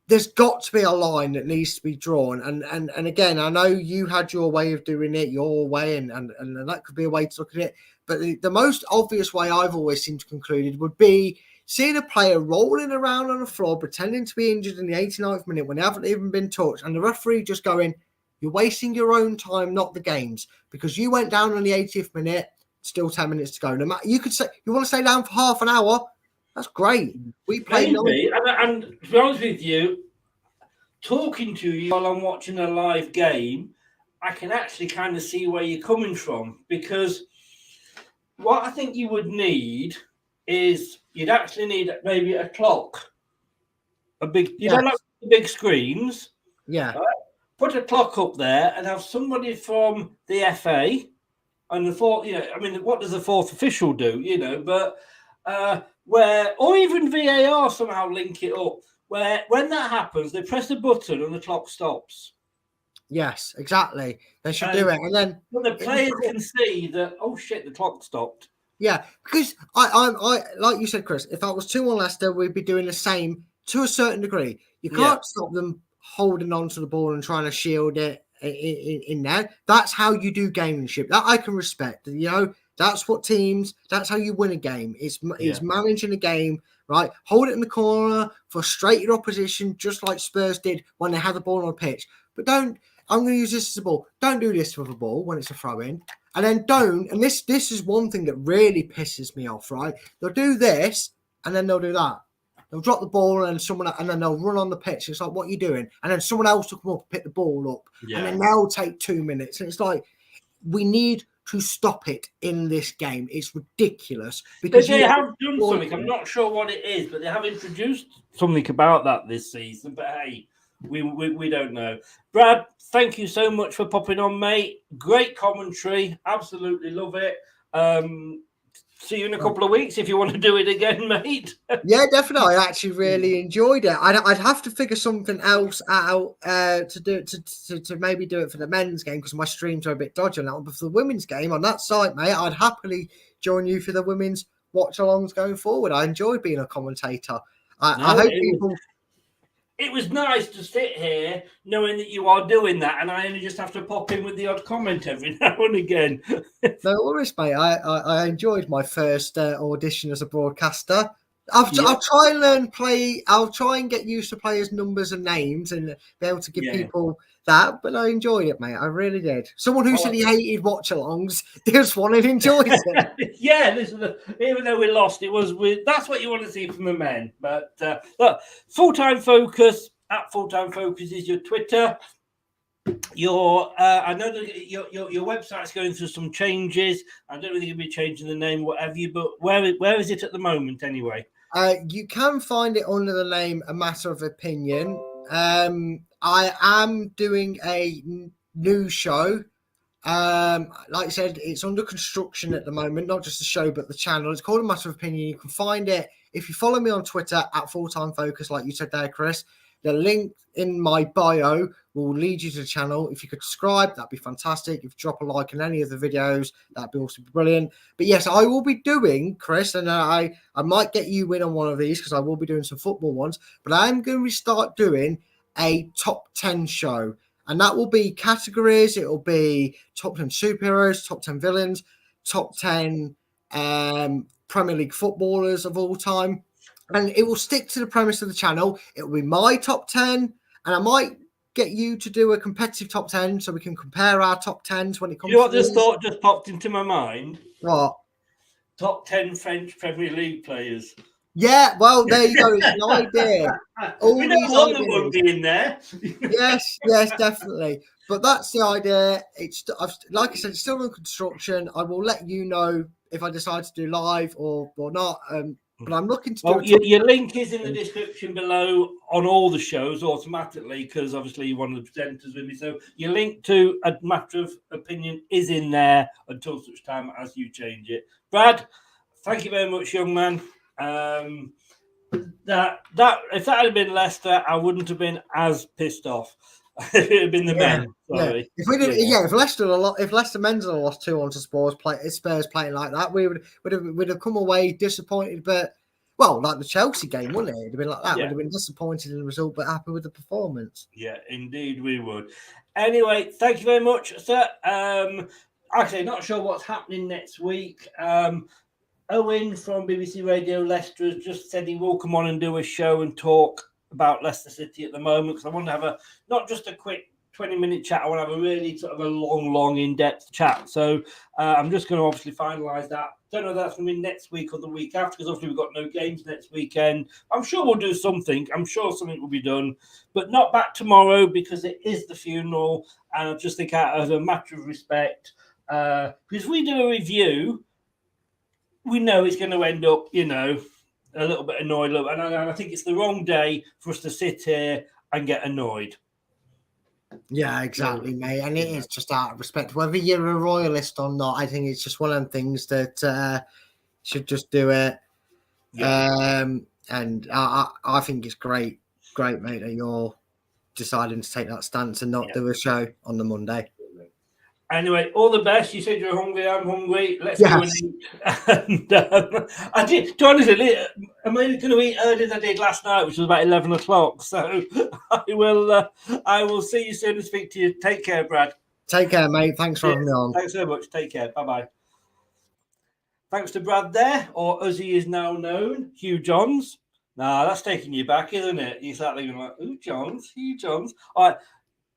there's got to be a line that needs to be drawn. And again, I know you had your way of doing it, your way, and that could be a way to look at it. But the most obvious way I've always seemed to concluded would be seeing a player rolling around on the floor, pretending to be injured in the 89th minute when they haven't even been touched, and the referee just going, "You're wasting your own time, not the game's, because you went down on the 80th minute, still 10 minutes to go." No matter, you could say you want to stay down for half an hour. That's great. We play. And to be honest with you, talking to you while I'm watching a live game, I can actually kind of see where you're coming from, because what I think you would need is you'd actually need maybe a clock, a big, like the big screens. Yeah. Right? Put a clock up there and have somebody from the FA and the fourth, what does the fourth official do, but or even VAR somehow link it up, where when that happens, they press a button and the clock stops. Yes, exactly. They should do it. And then the players can see that, oh shit, the clock stopped. Yeah, because I like you said, Chris, if I was 2-1 Leicester, we'd be doing the same to a certain degree. You can't stop them holding on to the ball and trying to shield it in there. That's how you do gamemanship. That I can respect. That's what teams. That's how you win a game. It's Yeah. managing a game, right? Hold it in the corner, frustrate your opposition, just like Spurs did when they had the ball on the pitch. But don't. I'm going to use this as a ball. Don't do this with a ball when it's a throw in, and then don't. And this is one thing that really pisses me off. Right? They'll do this, and then they'll do that. They'll drop the ball and then they'll run on the pitch. It's like, what are you doing? And then someone else will come up and pick the ball up, and then they'll take 2 minutes. And it's like, we need to stop it in this game. It's ridiculous because they have done something. I'm not sure what it is, but they have introduced something about that this season. But hey, we don't know. Brad, thank you so much for popping on, mate. Great commentary. Absolutely love it. See you in a couple of weeks if you want to do it again, mate. Yeah, definitely. I actually really enjoyed it. I'd have to figure something else out to do to maybe do it for the men's game because my streams are a bit dodgy on that one. But for the women's game on that site, mate, I'd happily join you for the women's watch-alongs going forward. I enjoyed being a commentator. I hope people. It was nice to sit here knowing that you are doing that, and I only just have to pop in with the odd comment every now and again. No worries, mate. I enjoyed my first audition as a broadcaster. I'll try and learn play. I'll try and get used to players' numbers and names and be able to give people that. But I enjoyed it, mate. I really did. Someone who said he hated watch-alongs, this one and enjoyed it. Yeah, even though we lost, that's what you want to see from the men. But look, Full-Time Focus at Full-Time Focus is your Twitter. I know that your website's going through some changes. I don't think you'll be changing the name, whatever you. But where is it at the moment, anyway? You can find it under the name A Matter of Opinion. I am doing a new show. Like I said, it's under construction at the moment, not just the show, but the channel. It's called A Matter of Opinion. You can find it if you follow me on Twitter at Full-Time Focus, like you said there, Chris. The link in my bio will lead you to the channel. If you could subscribe, that'd be fantastic. If you drop a like on any of the videos, that'd be also brilliant. But yes, I will be doing, Chris, and I might get you in on one of these because I will be doing some football ones, but I'm going to start doing a top 10 show. And that will be categories. It will be top 10 superheroes, top 10 villains, top 10 Premier League footballers of all time. And it will stick to the premise of the channel. It will be my top 10. And I might get you to do a competitive top 10 so we can compare our top 10s when it comes You know what to this these. thought just popped into my mind? What? Top 10 French Premier League players. Yeah, well, there you go. It's an idea. We know one that won't be in there. Yes, definitely. But that's the idea. It's like I said, it's still in construction. I will let you know if I decide to do live or not. But I'm looking to do your link is in the description below on all the shows automatically because obviously you're one of the presenters with me. So your link to A Matter of Opinion is in there until such time as you change it. Brad, thank you very much, young man. That if that had been Leicester, I wouldn't have been as pissed off. If it had been the men. Sorry. If we did, if Leicester men's had lost 2-1 to Spurs playing like that, we would have come away disappointed. But like the Chelsea game, wouldn't it? It'd have been like that. We'd have been disappointed in the result, but happy with the performance. Yeah, indeed we would. Anyway, thank you very much, sir. Actually, not sure what's happening next week. Owen from BBC Radio Leicester has just said he will come on and do a show and talk about Leicester City at the moment because I want to have not just a quick 20-minute chat. I want to have a really sort of a long, in-depth chat. So I'm just going to obviously finalise that. Don't know if that's going to be next week or the week after because obviously we've got no games next weekend. I'm sure we'll do something. I'm sure something will be done, but not back tomorrow because it is the funeral. And I just think out of a matter of respect, because if we do a review, we know it's going to end up, a little bit annoyed. And I think it's the wrong day for us to sit here and get annoyed. Yeah, exactly, mate. And it is just out of respect. Whether you're a royalist or not, I think it's just one of them things that should just do it. Yeah. And I think it's great, mate, that you're deciding to take that stance and not do a show on the Monday. Anyway, all the best. You said you're hungry. I'm hungry. Let's go and eat. And I did. To be honest, I'm only going to eat earlier than I did last night, which was about 11 o'clock. So I will see you soon and speak to you. Take care, Brad. Take care, mate. Thanks for having me on. Thanks so much. Take care. Bye-bye. Thanks to Brad there, or as he is now known, Hugh Johns. Nah, that's taking you back, isn't it? You start thinking like, Hugh Johns. All right,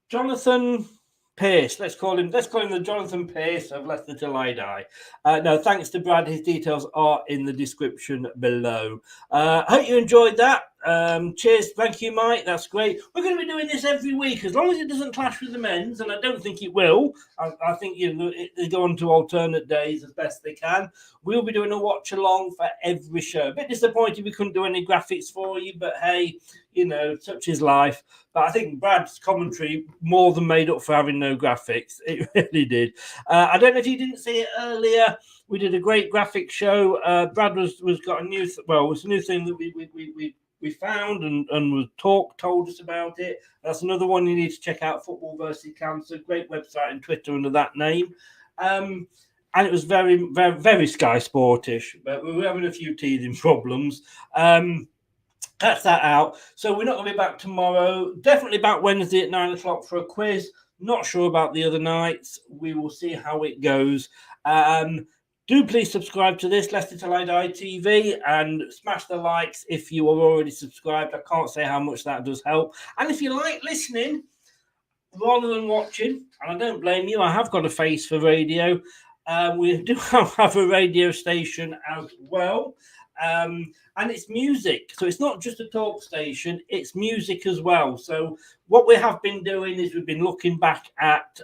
Jonathan Pearce. Let's call him the Jonathan Pearce of Leicester Till I Die. No, thanks to Brad. His details are in the description below. Hope you enjoyed that. Cheers. Thank you, Mike. That's great. We're going to be doing this every week as long as it doesn't clash with the men's, and I don't think it will. I think they go on to alternate days as best they can. We'll be doing a watch along for every show. A bit disappointed we couldn't do any graphics for you, but hey, such is life. But I think Brad's commentary more than made up for having no graphics. It really did. I don't know if you didn't see it earlier. We did a great graphic show. Brad was got a new it was a new thing that we found and was told us about it. That's another one you need to check out. Football versus Cancer. Great website and Twitter under that name. And it was very, very, very Sky Sportish, but we were having a few teething problems. That's that out. So we're not going to be back tomorrow. Definitely back Wednesday at 9 o'clock for a quiz. Not sure about the other nights. We will see how it goes. Do please subscribe to this, Leicester Till I Die TV, and smash the likes if you are already subscribed. I can't say how much that does help. And if you like listening rather than watching, and I don't blame you, I have got a face for radio. We do have a radio station as well. And it's music. So it's not just a talk station, it's music as well. So what we have been doing is we've been looking back at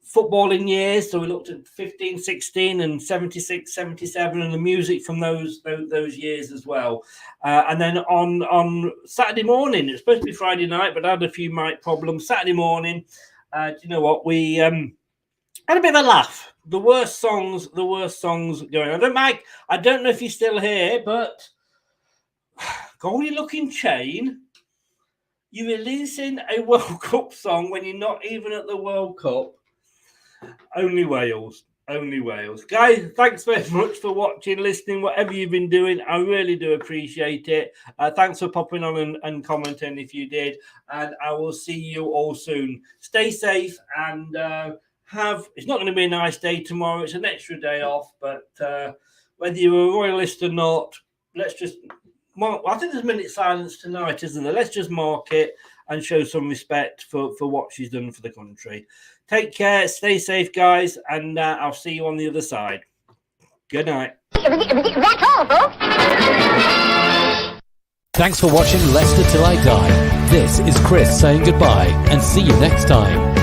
footballing years. So we looked at 15, 16 and 76, 77 and the music from those years as well. And then on Saturday morning, it's supposed to be Friday night, but I had a few mic problems. Saturday morning, do you know what? We had a bit of a laugh. The worst songs going on. Mike, I don't know if you're still here, but Goldie Looking Chain, you're releasing a World Cup song when you're not even at the World Cup. Only Wales. Guys, thanks very much for watching, listening, whatever you've been doing. I really do appreciate it. Thanks for popping on and commenting if you did. And I will see you all soon. Stay safe and it's not going to be a nice day tomorrow. It's an extra day off, but whether you're a royalist or not, let's just mark. I think there's a minute silence tonight, isn't there? Let's just mark it and show some respect for what she's done for the country. Take care, stay safe, guys, and I'll see you on the other side. Good night. That's all, folks. Thanks for watching Leicester Till I Die. This is Chris saying goodbye, and see you next time.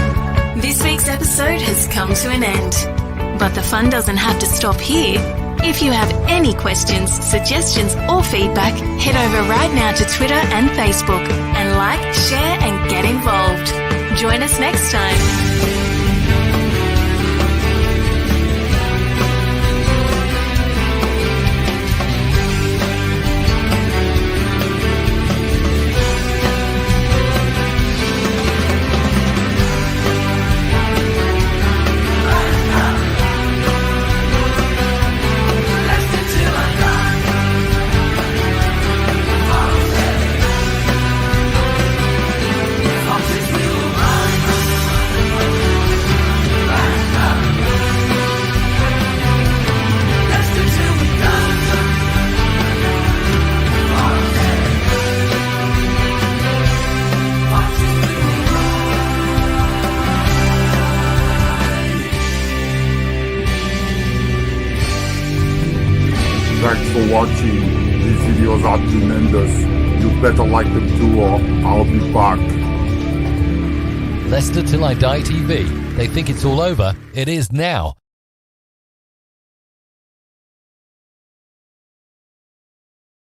This week's episode has come to an end, but the fun doesn't have to stop here. If you have any questions, suggestions or feedback, head over right now to Twitter and Facebook and like, share and get involved. Join us next time. Thanks for watching. These videos are tremendous. You better like them too or I'll be back. Leicester Till I Die TV. They think it's all over. It is now.